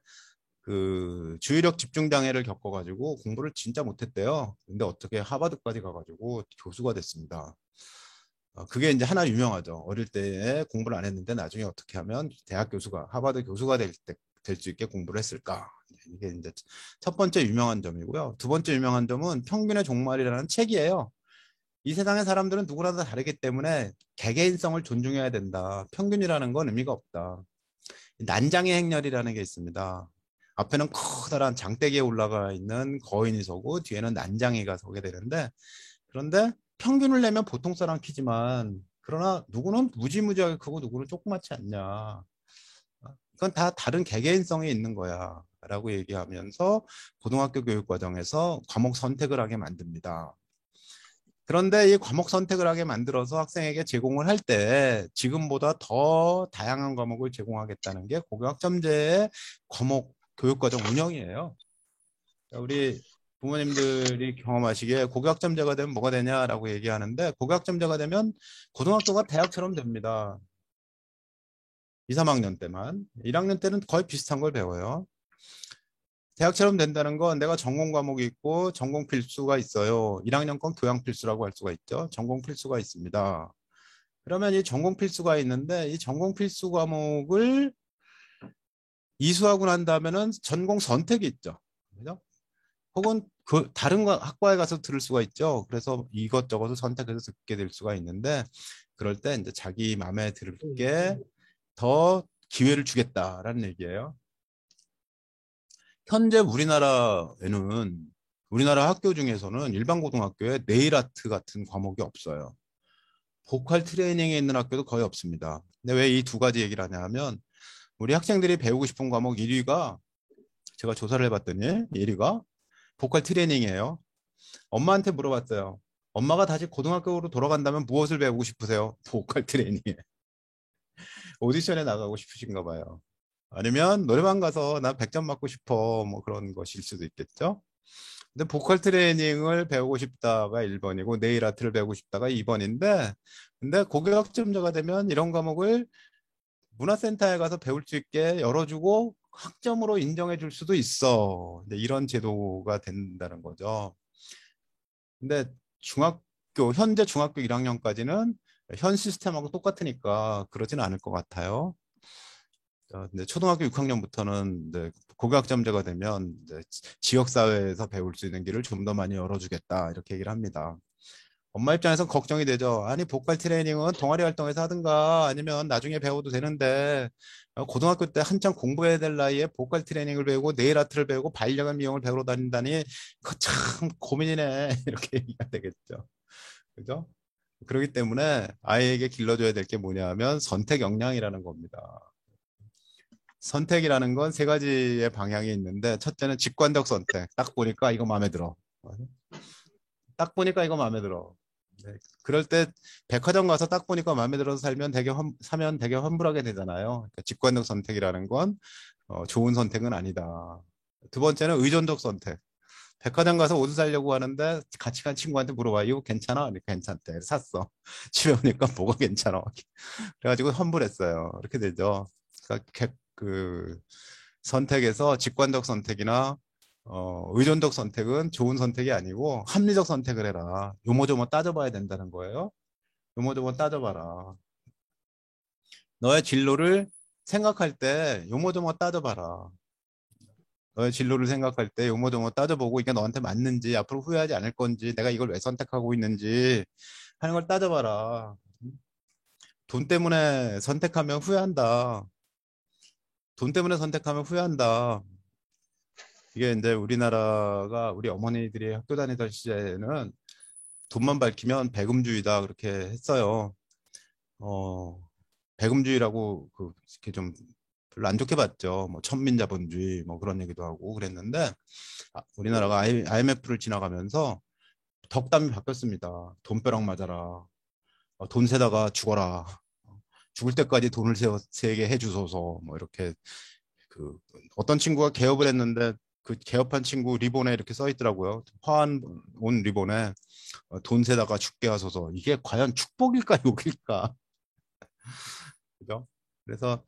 그 주의력 집중 장애를 겪어가지고 공부를 진짜 못했대요. 근데 어떻게 하버드까지 가가지고 교수가 됐습니다. 그게 이제 하나 유명하죠. 어릴 때 공부를 안 했는데 나중에 어떻게 하면 대학 교수가 하버드 교수가 될 수 있게 공부를 했을까? 이게 이제 첫 번째 유명한 점이고요. 두 번째 유명한 점은 평균의 종말이라는 책이에요. 이 세상의 사람들은 누구나 다 다르기 때문에 개개인성을 존중해야 된다. 평균이라는 건 의미가 없다. 난장의 행렬이라는 게 있습니다. 앞에는 커다란 장대기에 올라가 있는 거인이 서고 뒤에는 난장이가 서게 되는데 그런데 평균을 내면 보통 사람 키지만 그러나 누구는 무지무지하게 크고 누구는 조그맣지 않냐. 이건 다 다른 개개인성이 있는 거야. 라고 얘기하면서 고등학교 교육 과정에서 과목 선택을 하게 만듭니다. 그런데 이 과목 선택을 하게 만들어서 학생에게 제공을 할 때 지금보다 더 다양한 과목을 제공하겠다는 게 고교학점제의 과목 교육과정 운영이에요. 우리 부모님들이 경험하시기에 고교학점제가 되면 뭐가 되냐라고 얘기하는데 고교학점제가 되면 고등학교가 대학처럼 됩니다. 2, 3학년 때만. 1학년 때는 거의 비슷한 걸 배워요. 대학처럼 된다는 건 내가 전공 과목이 있고 전공 필수가 있어요. 1학년 건 교양 필수라고 할 수가 있죠. 전공 필수가 있습니다. 그러면 이 전공 필수가 있는데 이 전공 필수 과목을 이수하고 난 다음에는 전공 선택이 있죠. 그죠? 혹은 그 다른 학과에 가서 들을 수가 있죠. 그래서 이것저것을 선택해서 듣게 될 수가 있는데 그럴 때 이제 자기 마음에 들게 더 기회를 주겠다라는 얘기예요. 현재 우리나라 학교 중에서는 일반 고등학교에 네일 아트 같은 과목이 없어요. 보컬 트레이닝에 있는 학교도 거의 없습니다. 근데 왜 이 두 가지 얘기를 하냐 하면 우리 학생들이 배우고 싶은 과목 1위가 제가 조사를 해봤더니 1위가 보컬 트레이닝이에요. 엄마한테 물어봤어요. 엄마가 다시 고등학교로 돌아간다면 무엇을 배우고 싶으세요? 보컬 트레이닝에. 오디션에 나가고 싶으신가 봐요. 아니면 노래방 가서 나 100점 맞고 싶어 뭐 그런 것일 수도 있겠죠. 근데 보컬 트레이닝을 배우고 싶다가 1번이고 네일 아트를 배우고 싶다가 2번인데 근데 고교학점자가 되면 이런 과목을 문화센터에 가서 배울 수 있게 열어주고 학점으로 인정해 줄 수도 있어. 근데 이런 제도가 된다는 거죠. 근데 현재 중학교 1학년까지는 현 시스템하고 똑같으니까 그러지는 않을 것 같아요. 근데 초등학교 6학년부터는 이제 고교학점제가 되면 이제 지역사회에서 배울 수 있는 길을 좀 더 많이 열어주겠다 이렇게 얘기를 합니다. 엄마 입장에서 걱정이 되죠. 아니 보컬 트레이닝은 동아리 활동에서 하든가 아니면 나중에 배워도 되는데 고등학교 때 한창 공부해야 될 나이에 보컬 트레이닝을 배우고 네일 아트를 배우고 반려견 미용을 배우러 다닌다니 그거 참 고민이네 이렇게 얘기가 되겠죠. 그죠? 그렇기 때문에 아이에게 길러줘야 될 게 뭐냐 하면 선택 역량이라는 겁니다. 선택이라는 건 세 가지의 방향이 있는데 첫째는 직관적 선택. 딱 보니까 이거 마음에 들어. 딱 보니까 이거 마음에 들어. 네. 그럴 때 백화점 가서 딱 보니까 마음에 들어서 사면 되게 환불하게 되잖아요. 그러니까 직관적 선택이라는 건 좋은 선택은 아니다. 두 번째는 의존적 선택. 백화점 가서 옷을 사려고 하는데 같이 간 친구한테 물어봐. 이거 괜찮아? 그러니까 괜찮대. 샀어. 집에 오니까 뭐가 괜찮아? 그래가지고 환불했어요. 이렇게 되죠. 그러니까 그 선택에서 직관적 선택이나 의존적 선택은 좋은 선택이 아니고 합리적 선택을 해라. 요모조모 따져봐야 된다는 거예요. 요모조모 따져봐라. 너의 진로를 생각할 때 요모조모 따져봐라. 너의 진로를 생각할 때 요모조모 따져보고 이게 너한테 맞는지 앞으로 후회하지 않을 건지 내가 이걸 왜 선택하고 있는지 하는 걸 따져봐라. 돈 때문에 선택하면 후회한다. 돈 때문에 선택하면 후회한다. 이게 이제 우리나라가 우리 어머니들이 학교 다니던 시절에는 돈만 밝히면 배금주의다 그렇게 했어요. 어, 배금주의라고 이렇게 좀 별로 안 좋게 봤죠. 뭐 천민자본주의 뭐 그런 얘기도 하고 그랬는데 우리나라가 IMF를 지나가면서 덕담이 바뀌었습니다. 돈벼락 맞아라. 돈 세다가 죽어라. 죽을 때까지 돈을 세게 해주소서. 뭐 이렇게 그 어떤 친구가 개업을 했는데 그 개업한 친구 리본에 이렇게 써 있더라고요. 화한 온 리본에 돈 세다가 죽게 하소서. 이게 과연 축복일까 욕일까? 그죠? 그래서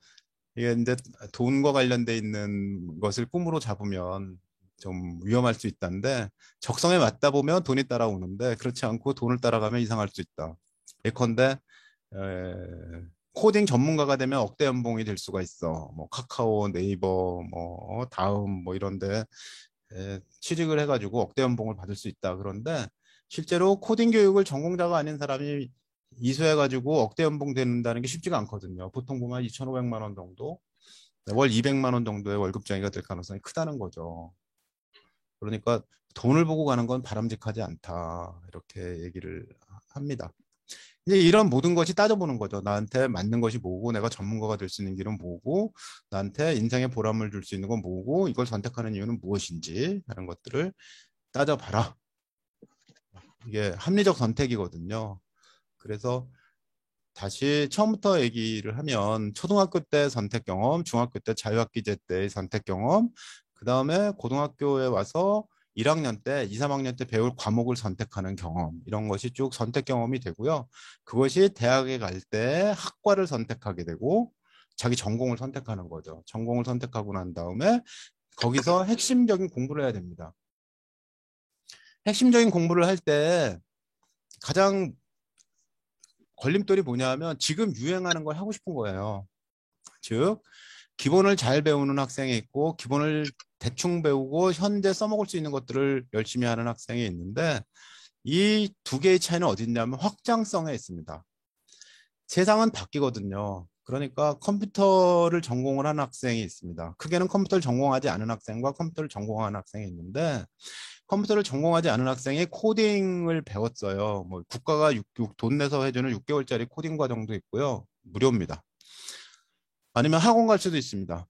이게 이제 돈과 관련돼 있는 것을 꿈으로 잡으면 좀 위험할 수 있다는데 적성에 맞다 보면 돈이 따라오는데 그렇지 않고 돈을 따라가면 이상할 수 있다. 예컨대 코딩 전문가가 되면 억대 연봉이 될 수가 있어. 뭐 카카오, 네이버, 뭐 다음 뭐 이런데 취직을 해가지고 억대 연봉을 받을 수 있다. 그런데 실제로 코딩 교육을 전공자가 아닌 사람이 이수해가지고 억대 연봉 된다는 게 쉽지가 않거든요. 보통 보면 2,500만 원 정도, 월 200만 원 정도의 월급쟁이가 될 가능성이 크다는 거죠. 그러니까 돈을 보고 가는 건 바람직하지 않다. 이렇게 얘기를 합니다. 이제 이런 모든 것이 따져보는 거죠. 나한테 맞는 것이 뭐고, 내가 전문가가 될 수 있는 길은 뭐고, 나한테 인생의 보람을 줄 수 있는 건 뭐고, 이걸 선택하는 이유는 무엇인지 하는 것들을 따져봐라. 이게 합리적 선택이거든요. 그래서 다시 처음부터 얘기를 하면 초등학교 때 선택 경험, 중학교 때 자유학기제 때의 선택 경험, 그 다음에 고등학교에 와서 1학년 때, 2, 3학년 때 배울 과목을 선택하는 경험, 이런 것이 쭉 선택 경험이 되고요. 그것이 대학에 갈 때 학과를 선택하게 되고 자기 전공을 선택하는 거죠. 전공을 선택하고 난 다음에 거기서 핵심적인 공부를 해야 됩니다. 핵심적인 공부를 할 때 가장 걸림돌이 뭐냐 하면 지금 유행하는 걸 하고 싶은 거예요. 즉 기본을 잘 배우는 학생이 있고 기본을 대충 배우고 현재 써먹을 수 있는 것들을 열심히 하는 학생이 있는데 이 두 개의 차이는 어디 있냐면 확장성에 있습니다. 세상은 바뀌거든요. 그러니까 컴퓨터를 전공을 한 학생이 있습니다. 크게는 컴퓨터를 전공하지 않은 학생과 컴퓨터를 전공한 학생이 있는데 컴퓨터를 전공하지 않은 학생이 코딩을 배웠어요. 뭐 국가가 돈 내서 해주는 6개월짜리 코딩 과정도 있고요. 무료입니다. 아니면 학원 갈 수도 있습니다.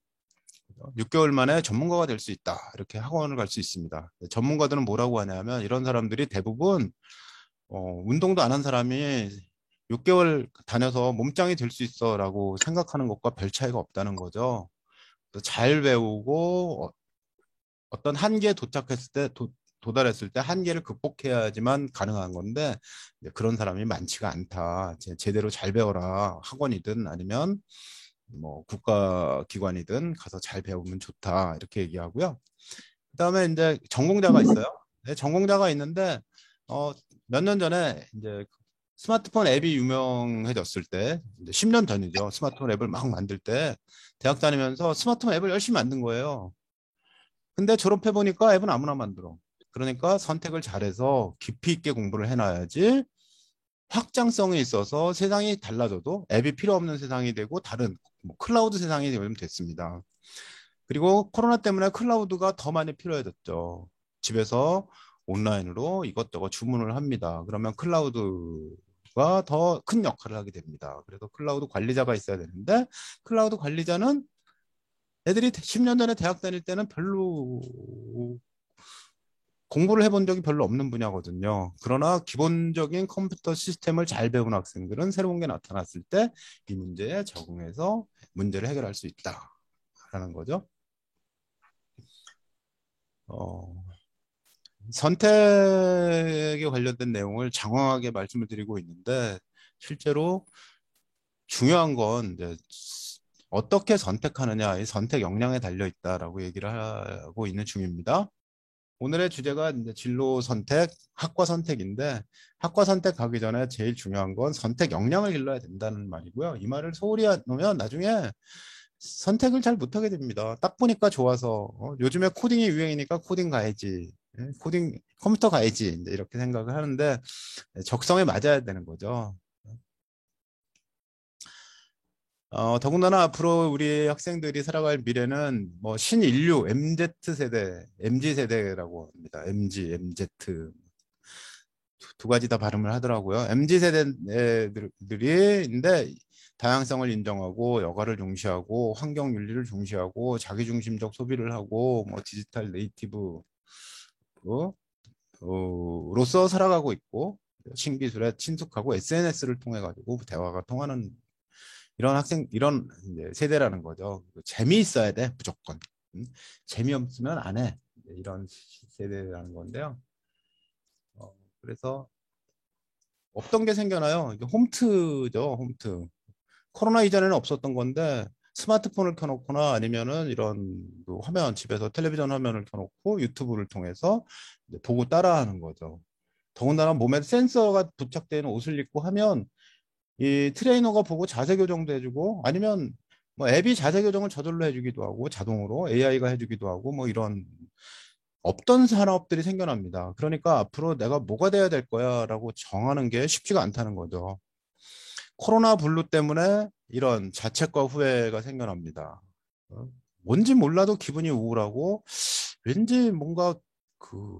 6개월 만에 전문가가 될 수 있다. 이렇게 학원을 갈 수 있습니다. 전문가들은 뭐라고 하냐면 이런 사람들이 대부분 운동도 안 한 사람이 6개월 다녀서 몸짱이 될 수 있어라고 생각하는 것과 별 차이가 없다는 거죠. 잘 배우고 어떤 한계에 도착했을 때 도달했을 때 한계를 극복해야지만 가능한 건데 그런 사람이 많지가 않다. 제대로 잘 배워라. 학원이든 아니면 뭐 국가기관이든 가서 잘 배우면 좋다. 이렇게 얘기하고요. 그다음에 이제 전공자가 있어요. 네, 전공자가 있는데 몇 년 전에 이제 스마트폰 앱이 유명해졌을 때, 이제 10년 전이죠. 스마트폰 앱을 막 만들 때 대학 다니면서 스마트폰 앱을 열심히 만든 거예요. 근데 졸업해 보니까 앱은 아무나 만들어. 그러니까 선택을 잘해서 깊이 있게 공부를 해놔야지 확장성이 있어서 세상이 달라져도 앱이 필요 없는 세상이 되고 다른 뭐 클라우드 세상이 되면 됐습니다. 그리고 코로나 때문에 클라우드가 더 많이 필요해졌죠. 집에서 온라인으로 이것저것 주문을 합니다. 그러면 클라우드가 더 큰 역할을 하게 됩니다. 그래서 클라우드 관리자가 있어야 되는데 클라우드 관리자는 애들이 10년 전에 대학 다닐 때는 별로 공부를 해본 적이 별로 없는 분야거든요. 그러나 기본적인 컴퓨터 시스템을 잘 배운 학생들은 새로운 게 나타났을 때 이 문제에 적응해서 문제를 해결할 수 있다라는 거죠. 어, 선택에 관련된 내용을 장황하게 말씀을 드리고 있는데 실제로 중요한 건 이제 어떻게 선택하느냐, 이 선택 역량에 달려 있다라고 얘기를 하고 있는 중입니다. 오늘의 주제가 이제 진로 선택, 학과 선택인데 학과 선택하기 전에 제일 중요한 건 선택 역량을 길러야 된다는 말이고요. 이 말을 소홀히 하면 나중에 선택을 잘 못하게 됩니다. 딱 보니까 좋아서 요즘에 코딩이 유행이니까 코딩 가야지. 코딩 컴퓨터 가야지. 이제 이렇게 생각을 하는데 적성에 맞아야 되는 거죠. 더군다나 앞으로 우리 학생들이 살아갈 미래는 뭐 신인류 MZ 세대, MG 세대라고 합니다. MG, MZ 두 가지 다 발음을 하더라고요. MZ 세대들이인데 다양성을 인정하고 여가를 중시하고 환경 윤리를 중시하고 자기중심적 소비를 하고 뭐 디지털 네이티브 로서 살아가고 있고 신기술에 친숙하고 SNS를 통해 가지고 대화가 통하는 이런 이제 세대라는 거죠. 재미있어야 돼 무조건. 재미없으면 안 해. 이런 세대라는 건데요. 그래서 없던 게 생겨나요. 이게 홈트죠, 홈트. 코로나 이전에는 없었던 건데 스마트폰을 켜놓거나 아니면은 이런 그 화면 집에서 텔레비전 화면을 켜놓고 유튜브를 통해서 이제 보고 따라하는 거죠. 더군다나 몸에 센서가 부착되어 있는 옷을 입고 하면 이 트레이너가 보고 자세 교정도 해주고 아니면 뭐 앱이 자세 교정을 저절로 해주기도 하고 자동으로 AI가 해주기도 하고 뭐 이런 없던 산업들이 생겨납니다. 그러니까 앞으로 내가 뭐가 돼야 될 거야라고 정하는 게 쉽지가 않다는 거죠. 코로나 블루 때문에 이런 자책과 후회가 생겨납니다. 어? 뭔지 몰라도 기분이 우울하고 왠지 뭔가 그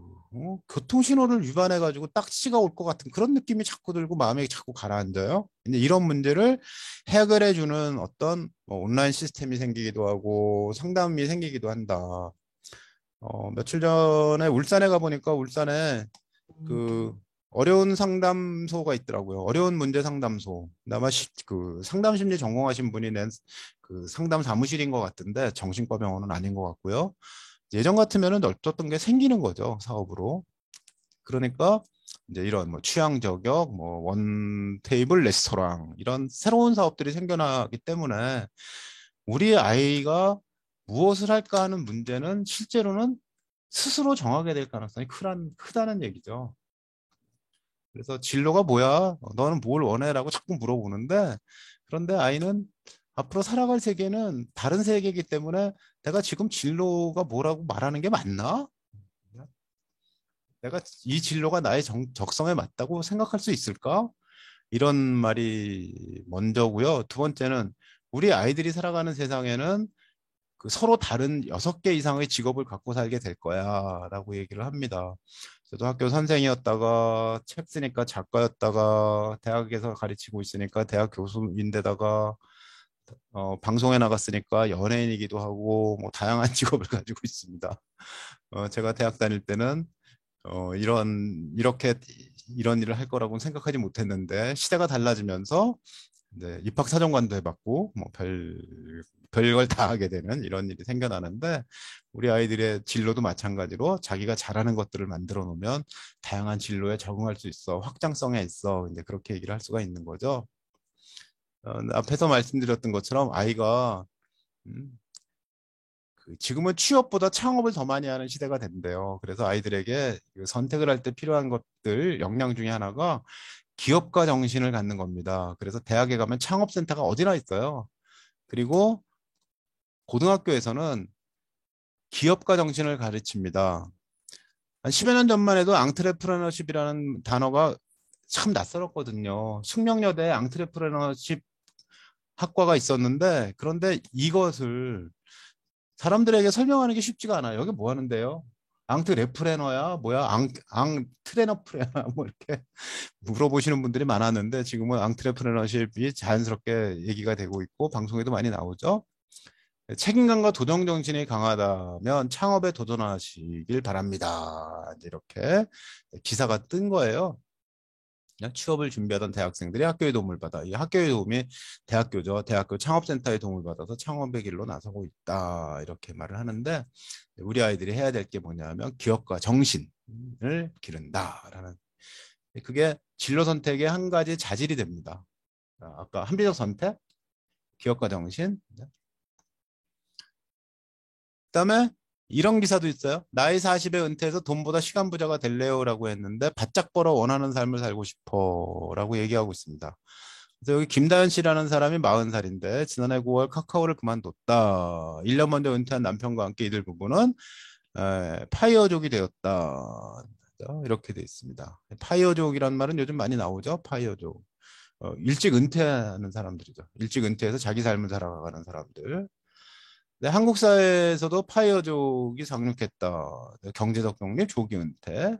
교통신호를 위반해가지고 딱지가 올 것 같은 그런 느낌이 자꾸 들고 마음이 자꾸 가라앉아요. 근데 이런 문제를 해결해주는 어떤 뭐 온라인 시스템이 생기기도 하고 상담이 생기기도 한다. 며칠 전에 울산에 가보니까 울산에 그 어려운 상담소가 있더라고요. 어려운 문제 상담소. 아마 그 상담 심리 전공하신 분이 낸 그 상담 사무실인 것 같은데 정신과 병원은 아닌 것 같고요. 예전 같으면은 어떻던 게 생기는 거죠, 사업으로. 그러니까 이제 이런 뭐 취향 저격, 뭐 원 테이블 레스토랑 이런 새로운 사업들이 생겨나기 때문에 우리 아이가 무엇을 할까 하는 문제는 실제로는 스스로 정하게 될 가능성이 크다는 얘기죠. 그래서 진로가 뭐야? 너는 뭘 원해? 라고 자꾸 물어보는데, 그런데 아이는 앞으로 살아갈 세계는 다른 세계이기 때문에 내가 지금 진로가 뭐라고 말하는 게 맞나? 내가 이 진로가 나의 적성에 맞다고 생각할 수 있을까? 이런 말이 먼저고요. 두 번째는 우리 아이들이 살아가는 세상에는 그 서로 다른 6개 이상의 직업을 갖고 살게 될 거야 라고 얘기를 합니다. 저도 학교 선생이었다가 책 쓰니까 작가였다가 대학에서 가르치고 있으니까 대학 교수인데다가 방송에 나갔으니까 연예인이기도 하고 뭐 다양한 직업을 가지고 있습니다. 제가 대학 다닐 때는 이렇게 이런 일을 할 거라고는 생각하지 못했는데 시대가 달라지면서 네, 입학사정관도 해봤고 뭐 별걸 다 하게 되는 이런 일이 생겨나는데 우리 아이들의 진로도 마찬가지로 자기가 잘하는 것들을 만들어 놓으면 다양한 진로에 적응할 수 있어 확장성에 있어 이제 그렇게 얘기를 할 수가 있는 거죠. 앞에서 말씀드렸던 것처럼 아이가 음, 지금은 취업보다 창업을 더 많이 하는 시대가 된대요. 그래서 아이들에게 그 선택을 할 때 필요한 것들 역량 중에 하나가 기업가 정신을 갖는 겁니다. 그래서 대학에 가면 창업센터가 어디나 있어요. 그리고 고등학교에서는 기업가 정신을 가르칩니다. 한 10여 년 전만 해도 앙트레프레너십이라는 단어가 참 낯설었거든요. 숙명여대에 앙트레프레너십 학과가 있었는데 그런데 이것을 사람들에게 설명하는 게 쉽지가 않아요. 여기 뭐 하는데요? 앙트레프레너야? 뭐야? 앙트레너프레너야? 뭐 이렇게 물어보시는 분들이 많았는데 지금은 앙트레프레너십이 자연스럽게 얘기가 되고 있고 방송에도 많이 나오죠. 책임감과 도전 정신이 강하다면 창업에 도전하시길 바랍니다. 이렇게 기사가 뜬 거예요. 그냥 취업을 준비하던 대학생들이 학교의 도움을 받아. 이 학교의 도움이 대학교죠. 대학교 창업센터의 도움을 받아서 창업의 길로 나서고 있다. 이렇게 말을 하는데 우리 아이들이 해야 될 게 뭐냐면 기업가 정신을 기른다라는 그게 진로 선택의 한 가지 자질이 됩니다. 아까 합리적 선택, 기업가 정신, 그다음에 이런 기사도 있어요. 나이 40에 은퇴해서 돈보다 시간 부자가 될래요라고 했는데 바짝 벌어 원하는 삶을 살고 싶어라고 얘기하고 있습니다. 그래서 여기 김다현 씨라는 사람이 40살인데 지난해 9월 카카오를 그만뒀다. 1년 먼저 은퇴한 남편과 함께 이들 부부는 파이어족이 되었다. 이렇게 돼 있습니다. 파이어족이라는 말은 요즘 많이 나오죠. 파이어족. 일찍 은퇴하는 사람들이죠. 일찍 은퇴해서 자기 삶을 살아가는 사람들. 네, 한국 사회에서도 파이어족이 상륙했다. 네, 경제적 독립, 조기 은퇴,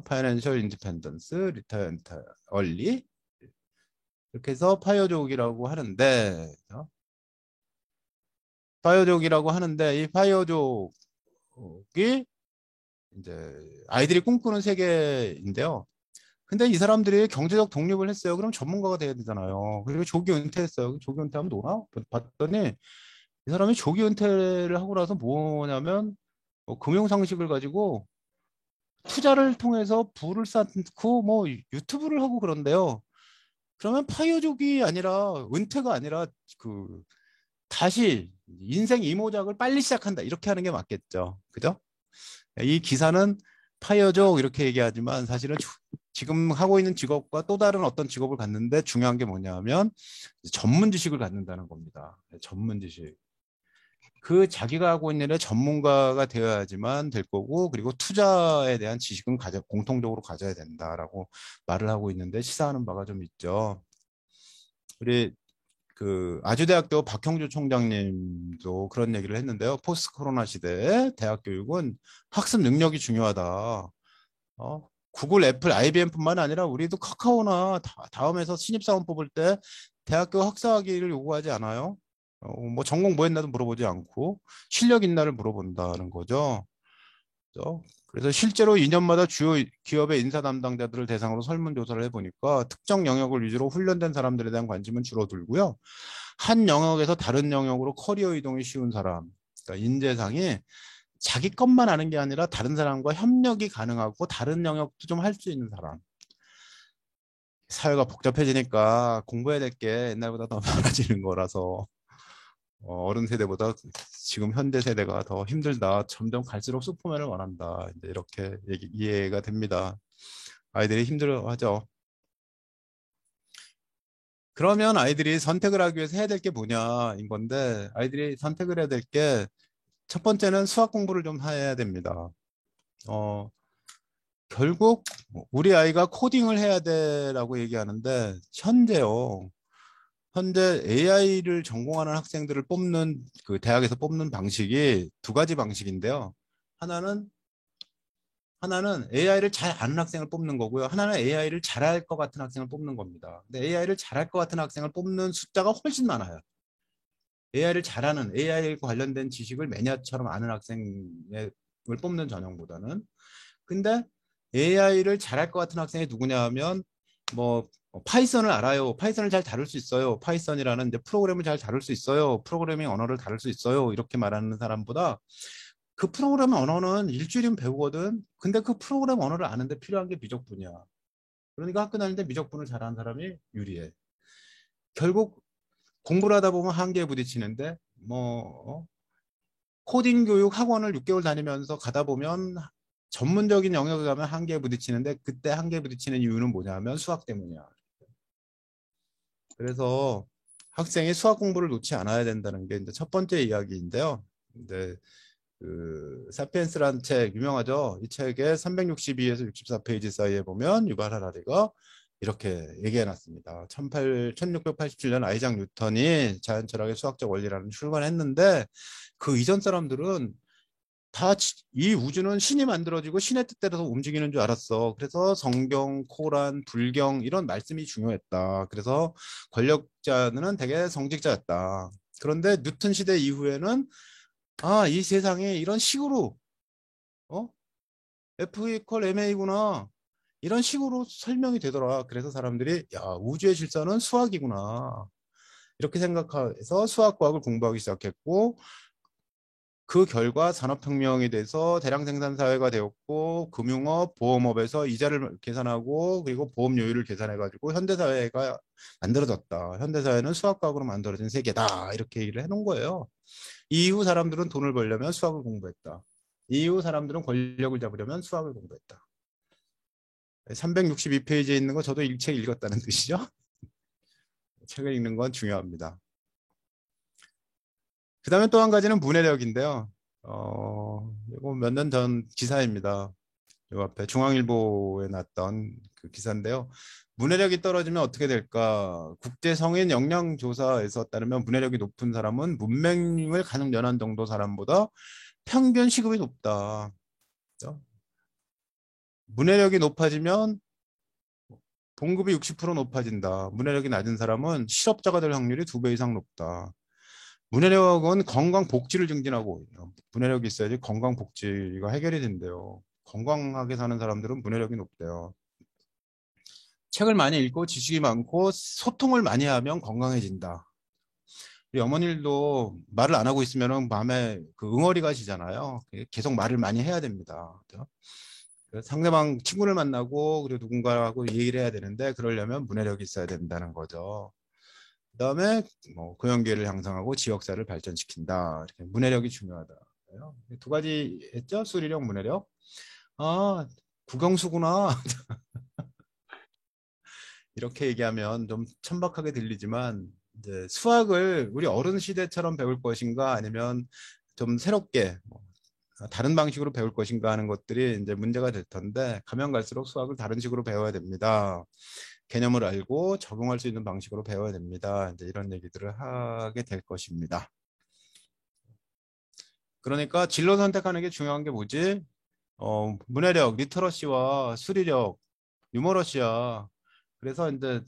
파이낸셜 인디펜던스, 리타이언트 얼리 이렇게 해서 파이어족이라고 하는데 파이어족이라고 하는데 이 파이어족이 이제 아이들이 꿈꾸는 세계인데요. 근데 이 사람들이 경제적 독립을 했어요. 그럼 전문가가 돼야 되잖아요. 그리고 조기 은퇴했어요. 조기 은퇴하면 노나? 봤더니 이 사람이 조기 은퇴를 하고 나서 뭐냐면 금융 상식을 가지고 투자를 통해서 부를 쌓고 뭐 유튜브를 하고 그런데요. 그러면 파이어족이 아니라 은퇴가 아니라 그 다시 인생 이모작을 빨리 시작한다 이렇게 하는 게 맞겠죠. 그죠? 이 기사는 파이어족 이렇게 얘기하지만 사실은 지금 하고 있는 직업과 또 다른 어떤 직업을 갖는데 중요한 게 뭐냐면 전문 지식을 갖는다는 겁니다. 전문 지식. 그 자기가 하고 있는 일에 전문가가 되어야지만 될 거고 그리고 투자에 대한 지식은 공통적으로 가져야 된다라고 말을 하고 있는데 시사하는 바가 좀 있죠. 우리 그 아주대학교 박형주 총장님도 그런 얘기를 했는데요. 포스트 코로나 시대에 대학 교육은 학습 능력이 중요하다. 구글, 애플, IBM뿐만 아니라 우리도 카카오나 다음에서 신입사원 뽑을 때 대학교 학사학위를 요구하지 않아요? 뭐 전공 뭐 했나도 물어보지 않고 실력 있나를 물어본다는 거죠. 그래서 실제로 2년마다 주요 기업의 인사 담당자들을 대상으로 설문조사를 해보니까 특정 영역을 위주로 훈련된 사람들에 대한 관심은 줄어들고요. 한 영역에서 다른 영역으로 커리어 이동이 쉬운 사람, 그러니까 인재상이 자기 것만 아는 게 아니라 다른 사람과 협력이 가능하고 다른 영역도 좀 할 수 있는 사람. 사회가 복잡해지니까 공부해야 될 게 옛날보다 더 많아지는 거라서 어른 세대보다 지금 현대 세대가 더 힘들다. 점점 갈수록 슈퍼맨을 원한다. 이제 이렇게 이해가 됩니다. 아이들이 힘들어하죠. 그러면 아이들이 선택을 하기 위해서 해야 될 게 뭐냐인 건데, 아이들이 선택을 해야 될 게 첫 번째는 수학 공부를 좀 해야 됩니다. 결국 우리 아이가 코딩을 해야 돼라고 얘기하는데, 현재 AI를 전공하는 학생들을 뽑는, 그 대학에서 뽑는 방식이 두 가지 방식인데요. 하나는 AI를 잘 아는 학생을 뽑는 거고요. 하나는 AI를 잘할 것 같은 학생을 뽑는 겁니다. 근데 AI를 잘할 것 같은 학생을 뽑는 숫자가 훨씬 많아요. AI를 잘하는, AI 관련된 지식을 매니아처럼 아는 학생을 뽑는 전형보다는. 근데 AI를 잘할 것 같은 학생이 누구냐 하면, 뭐 파이썬을 알아요. 파이썬을 잘 다룰 수 있어요. 파이썬이라는 이제 프로그램을 잘 다룰 수 있어요. 프로그래밍 언어를 다룰 수 있어요. 이렇게 말하는 사람보다, 그 프로그램 언어는 일주일이면 배우거든. 근데 그 프로그램 언어를 아는데 필요한 게 미적분이야. 그러니까 학교 다닐 때 미적분을 잘하는 사람이 유리해. 결국 공부를 하다 보면 한계에 부딪히는데, 코딩 교육 학원을 6개월 다니면서 가다 보면 전문적인 영역에 가면 한계에 부딪히는데, 그때 한계에 부딪히는 이유는 뭐냐면 수학 때문이야. 그래서 학생이 수학 공부를 놓지 않아야 된다는 게 이제 첫 번째 이야기인데요. 근데 그 사피엔스라는 책 유명하죠. 이 책의 362에서 64페이지 사이에 보면 유발 하라리가 이렇게 얘기해 놨습니다. 1687년 아이작 뉴턴이 자연철학의 수학적 원리라는 출간했는데, 그 이전 사람들은 다 이 우주는 신이 만들어지고 신의 뜻대로 움직이는 줄 알았어. 그래서 성경, 코란, 불경 이런 말씀이 중요했다. 그래서 권력자는 되게 성직자였다. 그런데 뉴턴 시대 이후에는, 이 세상에 이런 식으로, 어? F 이퀄 ma구나. 이런 식으로 설명이 되더라. 그래서 사람들이, 야, 우주의 질서는 수학이구나. 이렇게 생각해서 수학과학을 공부하기 시작했고, 그 결과 산업혁명이 돼서 대량 생산 사회가 되었고, 금융업, 보험업에서 이자를 계산하고, 그리고 보험료율을 계산해가지고 현대사회가 만들어졌다. 현대사회는 수학과학으로 만들어진 세계다. 이렇게 얘기를 해놓은 거예요. 이후 사람들은 돈을 벌려면 수학을 공부했다. 이후 사람들은 권력을 잡으려면 수학을 공부했다. 362페이지에 있는 거 저도 이 책 읽었다는 뜻이죠. 책을 읽는 건 중요합니다. 그 다음에 또 한 가지는 문해력인데요. 이거 몇 년 전 기사입니다. 요 앞에 중앙일보에 났던 그 기사인데요. 문해력이 떨어지면 어떻게 될까? 국제 성인 역량 조사에서 따르면 문해력이 높은 사람은 문맹을 가장 연한 정도 사람보다 평균 시급이 높다. 그죠? 문해력이 높아지면 봉급이 60% 높아진다. 문해력이 낮은 사람은 실업자가 될 확률이 2배 이상 높다. 문해력은 건강복지를 증진하고, 문해력이 있어야지 건강복지가 해결이 된대요. 건강하게 사는 사람들은 문해력이 높대요. 책을 많이 읽고 지식이 많고 소통을 많이 하면 건강해진다. 우리 어머니들도 말을 안 하고 있으면 마음에 그 응어리가 지잖아요. 계속 말을 많이 해야 됩니다. 그래서 상대방 친구를 만나고 그리고 누군가하고 얘기를 해야 되는데, 그러려면 문해력이 있어야 된다는 거죠. 그다음에 뭐 고용기회를 향상하고 지역사회를 발전시킨다. 이렇게 문해력이 중요하다. 두 가지 했죠? 수리력, 문해력. 아, 국영수구나. 이렇게 얘기하면 좀 천박하게 들리지만, 이제 수학을 우리 어른 시대처럼 배울 것인가 아니면 좀 새롭게 다른 방식으로 배울 것인가 하는 것들이 이제 문제가 될 텐데, 가면 갈수록 수학을 다른 식으로 배워야 됩니다. 개념을 알고 적용할 수 있는 방식으로 배워야 됩니다. 이제 이런 얘기들을 하게 될 것입니다. 그러니까 진로 선택하는 게 중요한 게 뭐지? 문해력, 리터러시와 수리력, 유머러시야. 그래서 이제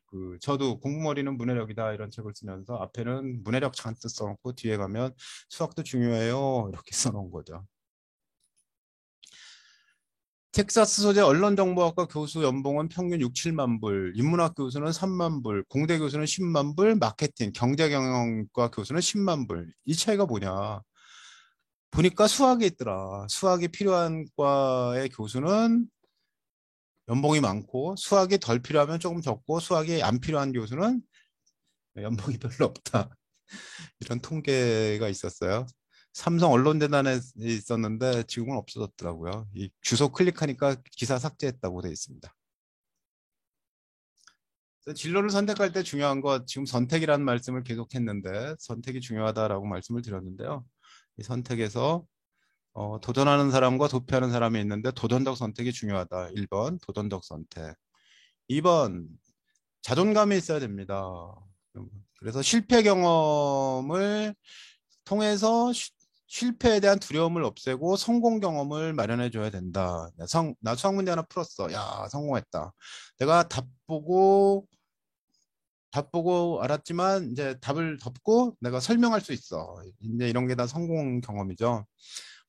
그 저도 공부머리는 문해력이다 이런 책을 쓰면서 앞에는 문해력 잔뜩 써놓고 뒤에 가면 수학도 중요해요 이렇게 써놓은 거죠. 텍사스 소재 언론정보학과 교수 연봉은 평균 6, 7만 불, 인문학 교수는 3만 불, 공대 교수는 10만 불, 마케팅, 경제경영과 교수는 10만 불. 이 차이가 뭐냐? 보니까 수학이 있더라. 수학이 필요한 과의 교수는 연봉이 많고, 수학이 덜 필요하면 조금 적고, 수학이 안 필요한 교수는 연봉이 별로 없다. 이런 통계가 있었어요. 삼성 언론재단에 있었는데 지금은 없어졌더라고요. 이 주소 클릭하니까 기사 삭제했다고 돼 있습니다. 진로를 선택할 때 중요한 것, 지금 선택이라는 말씀을 계속 했는데, 선택이 중요하다라고 말씀을 드렸는데요. 이 선택에서 도전하는 사람과 도피하는 사람이 있는데 도전적 선택이 중요하다. 1번 도전적 선택. 2번 자존감이 있어야 됩니다. 그래서 실패 경험을 통해서 실패에 대한 두려움을 없애고 성공 경험을 마련해 줘야 된다. 나 수학 문제 하나 풀었어. 야, 성공했다. 내가 답 보고 알았지만 이제 답을 덮고 내가 설명할 수 있어. 이제 이런 게 다 성공 경험이죠.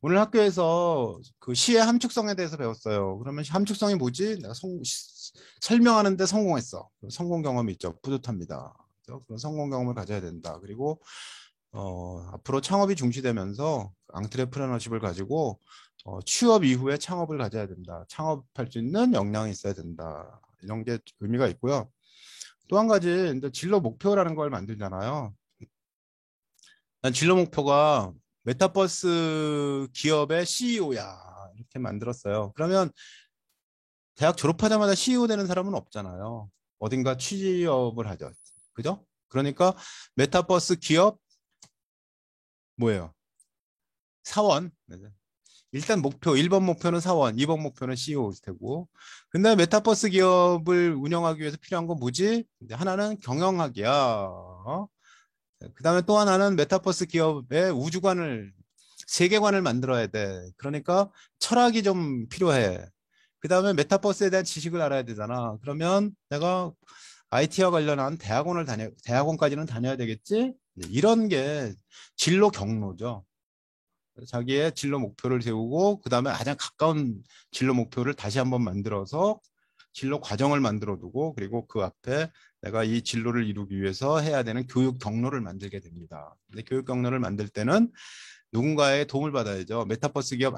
오늘 학교에서 그 시의 함축성에 대해서 배웠어요. 그러면 함축성이 뭐지? 내가 설명하는데 성공했어. 성공 경험이 있죠. 뿌듯합니다. 그래서 그런 성공 경험을 가져야 된다. 그리고 앞으로 창업이 중시되면서 앙트레프레너십을 가지고 취업 이후에 창업을 가져야 된다. 창업할 수 있는 역량이 있어야 된다. 이런 게 의미가 있고요. 또 한 가지 이제 진로 목표라는 걸 만들잖아요. 난 진로 목표가 메타버스 기업의 CEO야 이렇게 만들었어요. 그러면 대학 졸업하자마자 CEO 되는 사람은 없잖아요. 어딘가 취업을 하죠. 그죠? 그러니까 메타버스 기업 뭐예요? 사원. 일단 목표 1번 목표는 사원, 2번 목표는 CEO일 테고. 근데 메타버스 기업을 운영하기 위해서 필요한 건 뭐지? 하나는 경영학이야. 그다음에 또 하나는 메타버스 기업의 우주관을 세계관을 만들어야 돼. 그러니까 철학이 좀 필요해. 그다음에 메타버스에 대한 지식을 알아야 되잖아. 그러면 내가 IT와 관련한 대학원까지는 다녀야 되겠지? 이런 게 진로 경로죠. 자기의 진로 목표를 세우고 그다음에 가장 가까운 진로 목표를 다시 한번 만들어서 진로 과정을 만들어 두고 그리고 그 앞에 내가 이 진로를 이루기 위해서 해야 되는 교육 경로를 만들게 됩니다. 근데 교육 경로를 만들 때는 누군가의 도움을 받아야죠. 메타버스 기업,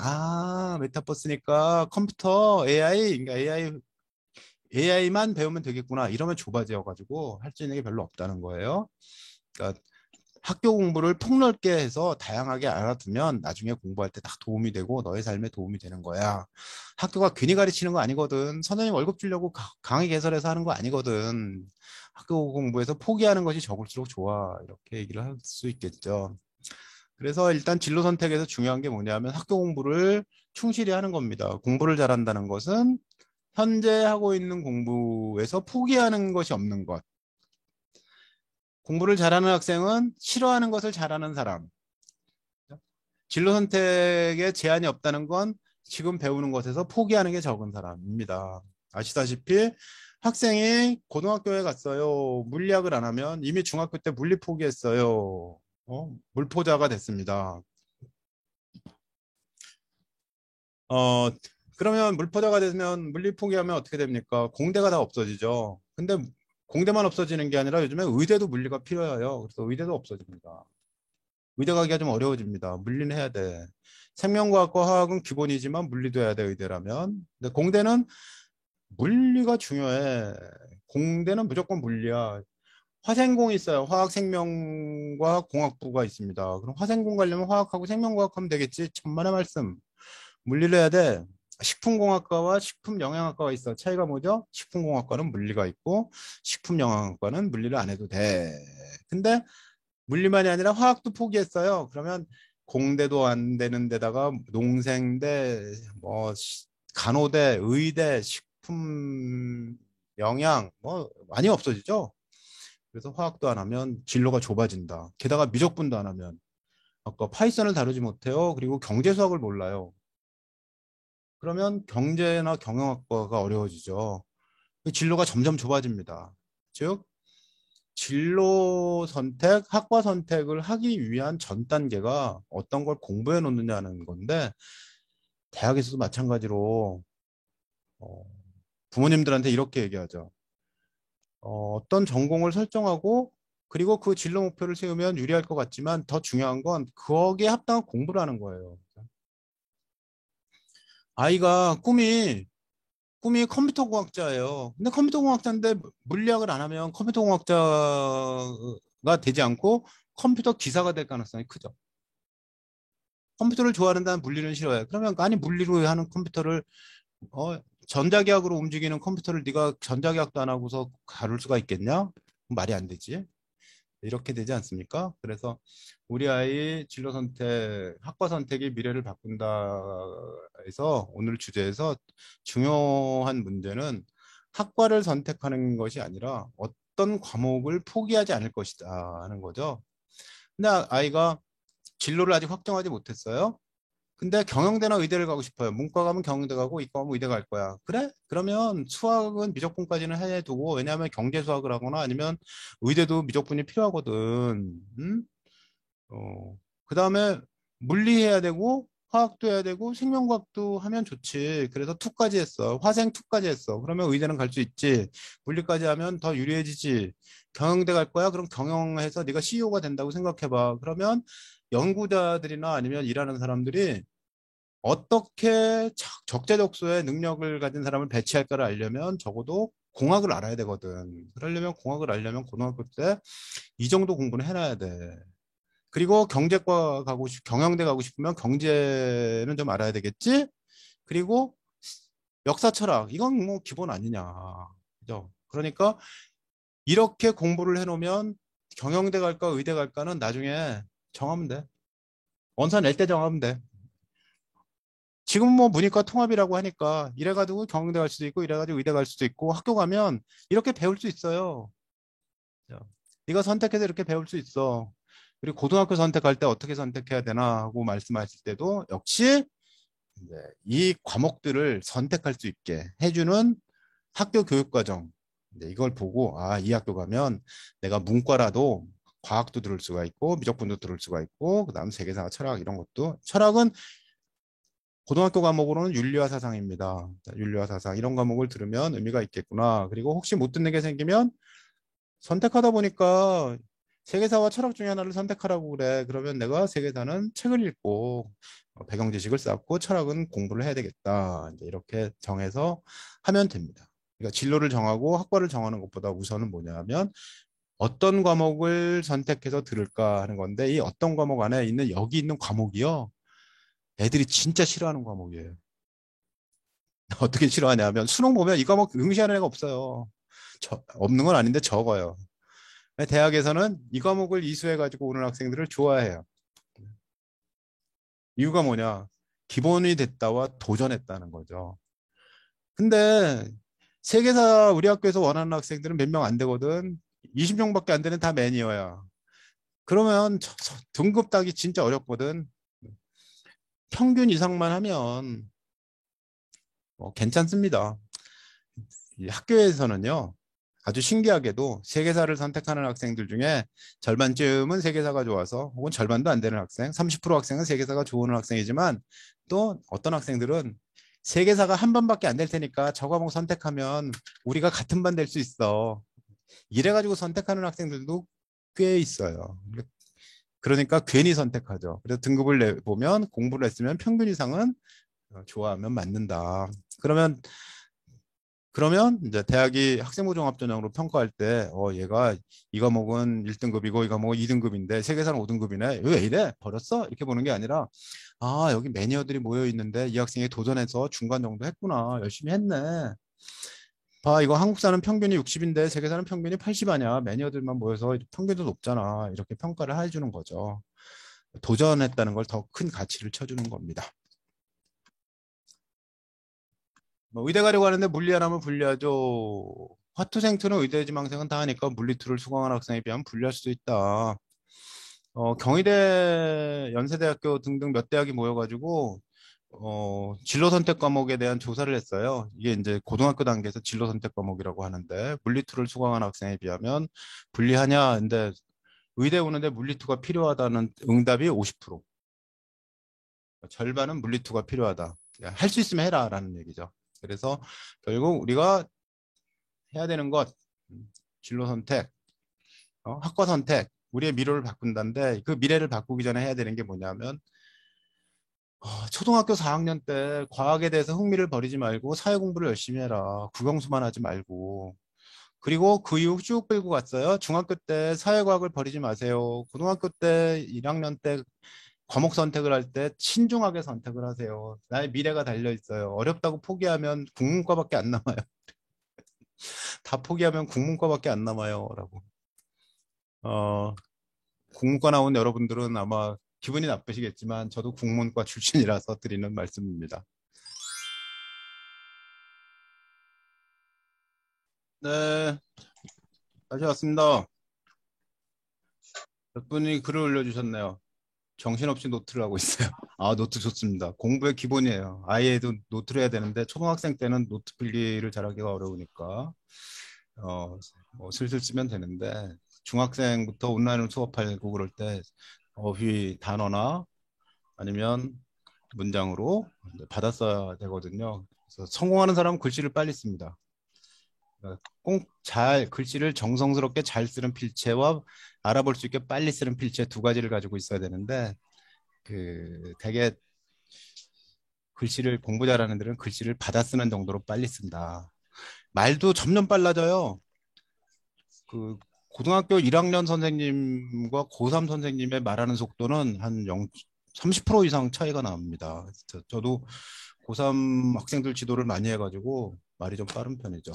메타버스니까 컴퓨터, AI, 그러니까 AI만 배우면 되겠구나. 이러면 좁아져가지고 할 수 있는 게 별로 없다는 거예요. 그러니까 학교 공부를 폭넓게 해서 다양하게 알아두면 나중에 공부할 때 다 도움이 되고 너의 삶에 도움이 되는 거야. 학교가 괜히 가르치는 거 아니거든. 선생님 월급 주려고 강의 개설해서 하는 거 아니거든. 학교 공부에서 포기하는 것이 적을수록 좋아. 이렇게 얘기를 할 수 있겠죠. 그래서 일단 진로 선택에서 중요한 게 뭐냐면 학교 공부를 충실히 하는 겁니다. 공부를 잘한다는 것은 현재 하고 있는 공부에서 포기하는 것이 없는 것. 공부를 잘하는 학생은 싫어하는 것을 잘하는 사람. 진로 선택에 제한이 없다는 건 지금 배우는 것에서 포기하는 게 적은 사람입니다. 아시다시피 학생이 고등학교에 갔어요. 물리학을 안 하면 이미 중학교 때 물리 포기했어요. 물포자가 됐습니다. 어, 그러면 물포자가 되면 물리 포기하면 어떻게 됩니까? 공대가 다 없어지죠. 근데 공대만 없어지는 게 아니라 요즘에 의대도 물리가 필요해요. 그래서 의대도 없어집니다. 의대 가기가 좀 어려워집니다. 물리는 해야 돼. 생명과학과 화학은 기본이지만 물리도 해야 돼, 의대라면. 근데 공대는 물리가 중요해. 공대는 무조건 물리야. 화생공이 있어요. 화학생명과학 공학부가 있습니다. 그럼 화생공 가려면 화학하고 생명과학 하면 되겠지. 천만의 말씀. 물리를 해야 돼. 식품공학과와 식품영양학과가 있어. 차이가 뭐죠? 식품공학과는 물리가 있고 식품영양학과는 물리를 안 해도 돼. 근데 물리만이 아니라 화학도 포기했어요. 그러면 공대도 안 되는 데다가 농생대, 간호대, 의대, 식품 영양 뭐 많이 없어지죠. 그래서 화학도 안 하면 진로가 좁아진다. 게다가 미적분도 안 하면 아까 파이썬을 다루지 못해요. 그리고 경제 수학을 몰라요. 그러면 경제나 경영학과가 어려워지죠. 진로가 점점 좁아집니다. 즉 진로 선택, 학과 선택을 하기 위한 전 단계가 어떤 걸 공부해 놓느냐는 건데 대학에서도 마찬가지로 어, 부모님들한테 이렇게 얘기하죠. 어떤 전공을 설정하고 그리고 그 진로 목표를 세우면 유리할 것 같지만 더 중요한 건 거기에 합당한 공부를 하는 거예요. 아이가 꿈이 컴퓨터공학자예요. 근데 컴퓨터공학자인데 물리학을 안 하면 컴퓨터공학자가 되지 않고 컴퓨터 기사가 될 가능성이 크죠. 컴퓨터를 좋아한다는 물리는 싫어요. 그러면 아니 물리로 하는 컴퓨터를 전자기학으로 움직이는 컴퓨터를 네가 전자기학도 안 하고서 다룰 수가 있겠냐? 말이 안 되지. 이렇게 되지 않습니까? 그래서 우리 아이 진로 선택, 학과 선택이 미래를 바꾼다 해서 오늘 주제에서 중요한 문제는 학과를 선택하는 것이 아니라 어떤 과목을 포기하지 않을 것이다 하는 거죠. 근데 아이가 진로를 아직 확정하지 못했어요. 근데 경영대나 의대를 가고 싶어요. 문과 가면 경영대 가고 이과 가면 의대 갈 거야. 그래? 그러면 수학은 미적분까지는 해두고, 왜냐하면 경제 수학을 하거나 아니면 의대도 미적분이 필요하거든. 음? 그다음에 물리해야 되고 화학도 해야 되고 생명과학도 하면 좋지. 그래서 투까지 했어. 화생 투까지 했어. 그러면 의대는 갈 수 있지. 물리까지 하면 더 유리해지지. 경영대 갈 거야? 그럼 경영해서 네가 CEO가 된다고 생각해봐. 그러면 연구자들이나 아니면 일하는 사람들이 어떻게 적재적소의 능력을 가진 사람을 배치할까를 알려면 적어도 공학을 알아야 되거든. 그러려면 공학을 알려면 고등학교 때 이 정도 공부는 해놔야 돼. 그리고 경제과 가고 경영대 가고 싶으면 경제는 좀 알아야 되겠지? 그리고 역사 철학 이건 뭐 기본 아니냐. 그죠? 그러니까 이렇게 공부를 해놓으면 경영대 갈까 의대 갈까는 나중에 정하면 돼. 원서 낼 때 정하면 돼. 지금 뭐 문이과 통합이라고 하니까 이래가지고 경영대 갈 수도 있고 이래가지고 의대 갈 수도 있고 학교 가면 이렇게 배울 수 있어요. 그죠? 네가 선택해서 이렇게 배울 수 있어. 그리고 고등학교 선택할 때 어떻게 선택해야 되나 하고 말씀하실 때도 역시 이제 이 과목들을 선택할 수 있게 해주는 학교 교육과정. 이제 이걸 보고 아, 이 학교 가면 내가 문과라도 과학도 들을 수가 있고 미적분도 들을 수가 있고 그다음 세계사 철학 이런 것도 철학은 고등학교 과목으로는 윤리와 사상입니다. 윤리와 사상 이런 과목을 들으면 의미가 있겠구나. 그리고 혹시 못 듣는 게 생기면 선택하다 보니까 세계사와 철학 중에 하나를 선택하라고 그래. 그러면 내가 세계사는 책을 읽고 배경 지식을 쌓고 철학은 공부를 해야 되겠다. 이제 이렇게 정해서 하면 됩니다. 그러니까 진로를 정하고 학과를 정하는 것보다 우선은 뭐냐면 어떤 과목을 선택해서 들을까 하는 건데 이 어떤 과목 안에 있는 여기 있는 과목이요. 애들이 진짜 싫어하는 과목이에요. 어떻게 싫어하냐면 수능 보면 이 과목 응시하는 애가 없어요. 없는 건 아닌데 적어요. 대학에서는 이 과목을 이수해가지고 오는 학생들을 좋아해요. 이유가 뭐냐? 기본이 됐다와 도전했다는 거죠. 근데 세계사 우리 학교에서 원하는 학생들은 몇 명 안 되거든. 20명밖에 안 되는 다 매니어야. 그러면 등급 따기 진짜 어렵거든. 평균 이상만 하면 괜찮습니다. 이 학교에서는요. 아주 신기하게도 세계사를 선택하는 학생들 중에 절반쯤은 세계사가 좋아서 혹은 절반도 안 되는 학생, 30% 학생은 세계사가 좋은 학생이지만 또 어떤 학생들은 세계사가 한 번밖에 안 될 테니까 저 과목 선택하면 우리가 같은 반 될 수 있어. 이래가지고 선택하는 학생들도 꽤 있어요. 그러니까 괜히 선택하죠. 그래서 등급을 내보면 공부를 했으면 평균 이상은 좋아하면 맞는다. 그러면 이제 대학이 학생부 종합전형으로 평가할 때, 얘가 이 과목은 1등급이고 이 과목은 2등급인데 세계사는 5등급이네. 왜 이래? 버렸어? 이렇게 보는 게 아니라, 아, 여기 매니어들이 모여 있는데 이 학생이 도전해서 중간 정도 했구나. 열심히 했네. 봐, 이거 한국사는 평균이 60인데 세계사는 평균이 80 아니야. 매니어들만 모여서 평균도 높잖아. 이렇게 평가를 해주는 거죠. 도전했다는 걸 더 큰 가치를 쳐주는 겁니다. 뭐 의대 가려고 하는데 물리 안 하면 불리하죠. 화투생투는 의대 지망생은 다 하니까 물리투를 수강한 학생에 비하면 불리할 수도 있다. 경희대, 연세대학교 등등 몇 대학이 모여가지고 진로 선택 과목에 대한 조사를 했어요. 이게 이제 고등학교 단계에서 진로 선택 과목이라고 하는데 물리투를 수강한 학생에 비하면 불리하냐? 근데 의대 오는데 물리투가 필요하다는 응답이 50%. 절반은 물리투가 필요하다. 할 수 있으면 해라라는 얘기죠. 그래서 결국 우리가 해야 되는 것, 진로 선택, 학과 선택, 우리의 미래를 바꾼다는데 그 미래를 바꾸기 전에 해야 되는 게 뭐냐면 초등학교 4학년 때 과학에 대해서 흥미를 버리지 말고 사회 공부를 열심히 해라. 국영수만 하지 말고. 그리고 그 이후 쭉 끌고 갔어요. 중학교 때 사회과학을 버리지 마세요. 고등학교 때 1학년 때 과목 선택을 할 때 신중하게 선택을 하세요. 나의 미래가 달려 있어요. 어렵다고 포기하면 국문과밖에 안 남아요. 다 포기하면 국문과밖에 안 남아요라고. 어, 국문과 나온 여러분들은 아마 기분이 나쁘시겠지만 저도 국문과 출신이라서 드리는 말씀입니다. 네, 다시 왔습니다. 몇 분이 글을 올려주셨네요. 정신없이 노트를 하고 있어요. 아, 노트 좋습니다. 공부의 기본이에요. 아이에도 노트를 해야 되는데 초등학생 때는 노트 필기를 잘하기가 어려우니까 뭐 슬슬 쓰면 되는데 중학생부터 온라인으로 수업하고 그럴 때 어휘 단어나 아니면 문장으로 받아 써야 되거든요. 그래서 성공하는 사람은 글씨를 빨리 씁니다. 꼭 잘 글씨를 정성스럽게 잘 쓰는 필체와 알아볼 수 있게 빨리 쓰는 필체 두 가지를 가지고 있어야 되는데 되게 글씨를 공부 잘하는 애들은 글씨를 받아 쓰는 정도로 빨리 쓴다. 말도 점점 빨라져요. 그 고등학교 1학년 선생님과 고3 선생님의 말하는 속도는 한 30% 이상 차이가 납니다. 저도 고3 학생들 지도를 많이 해가지고 말이 좀 빠른 편이죠.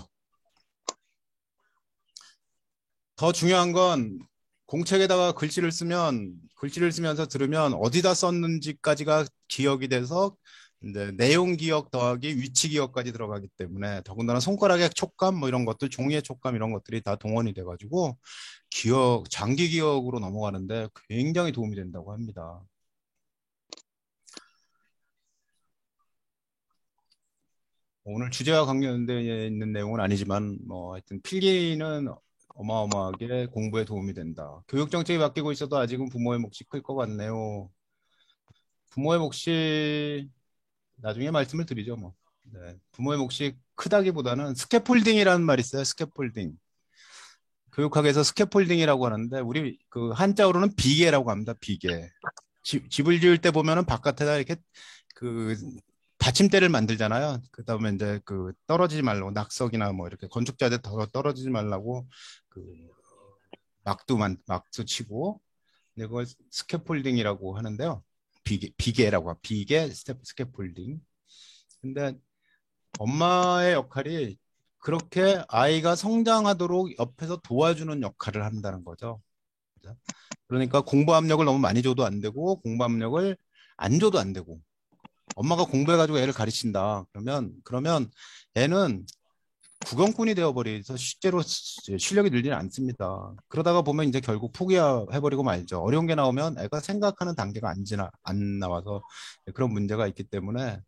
더 중요한 건 공책에다가 글씨를 쓰면서 들으면 어디다 썼는지까지가 기억이 돼서 이제 내용 기억 더하기 위치 기억까지 들어가기 때문에 더군다나 손가락의 촉감 뭐 이런 것들 종이의 촉감 이런 것들이 다 동원이 돼가지고 장기 기억으로 넘어가는데 굉장히 도움이 된다고 합니다. 오늘 주제와 관련되어 있는 내용은 아니지만 뭐 하여튼 필기는 어마어마하게 공부에 도움이 된다. 교육 정책이 바뀌고 있어도 아직은 부모의 몫이 클 것 같네요. 부모의 몫이 나중에 말씀을 드리죠, 뭐. 네, 부모의 몫이 크다기보다는 스캐폴딩이라는 말이 있어요. 스캐폴딩. 교육학에서 스캐폴딩이라고 하는데 우리 그 한자어로는 비계라고 합니다. 비계. 집을 지을 때 보면은 바깥에다 이렇게 그 받침대를 만들잖아요. 그다음에 이제 그 떨어지지 말라고 낙석이나 뭐 이렇게 건축자들 더 떨어지지 말라고 그 막도 치고 근데 그걸 스캐폴딩이라고 하는데요. 비계라고 비계 스캐폴딩. 근데 엄마의 역할이 그렇게 아이가 성장하도록 옆에서 도와주는 역할을 한다는 거죠. 그죠? 그러니까 공부 압력을 너무 많이 줘도 안 되고 공부 압력을 안 줘도 안 되고 엄마가 공부해가지고 애를 가르친다. 그러면 애는 구경꾼이 되어버려서 실제로 실력이 늘지는 않습니다. 그러다가 보면 이제 결국 포기해버리고 말죠. 어려운 게 나오면 애가 생각하는 단계가 안 나와서 그런 문제가 있기 때문에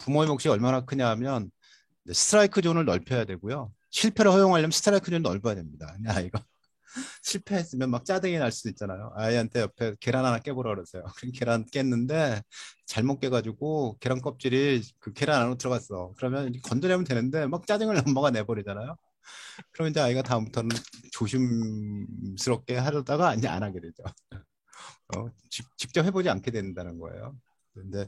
부모의 몫이 얼마나 크냐 하면 스트라이크 존을 넓혀야 되고요. 실패를 허용하려면 스트라이크 존을 넓어야 됩니다. 아이가 실패했으면 막 짜증이 날 수도 있잖아요. 아이한테 옆에 계란 하나 깨보라 그러세요. 그럼 계란 깼는데 잘못 깨가지고 계란 껍질이 그 계란 안으로 들어갔어. 그러면 건드리면 되는데 막 짜증을 엄마가 내버리잖아요. 그러면 이제 아이가 다음부터는 조심스럽게 하려다가 이제 안 하게 되죠. 직접 해보지 않게 된다는 거예요. 근데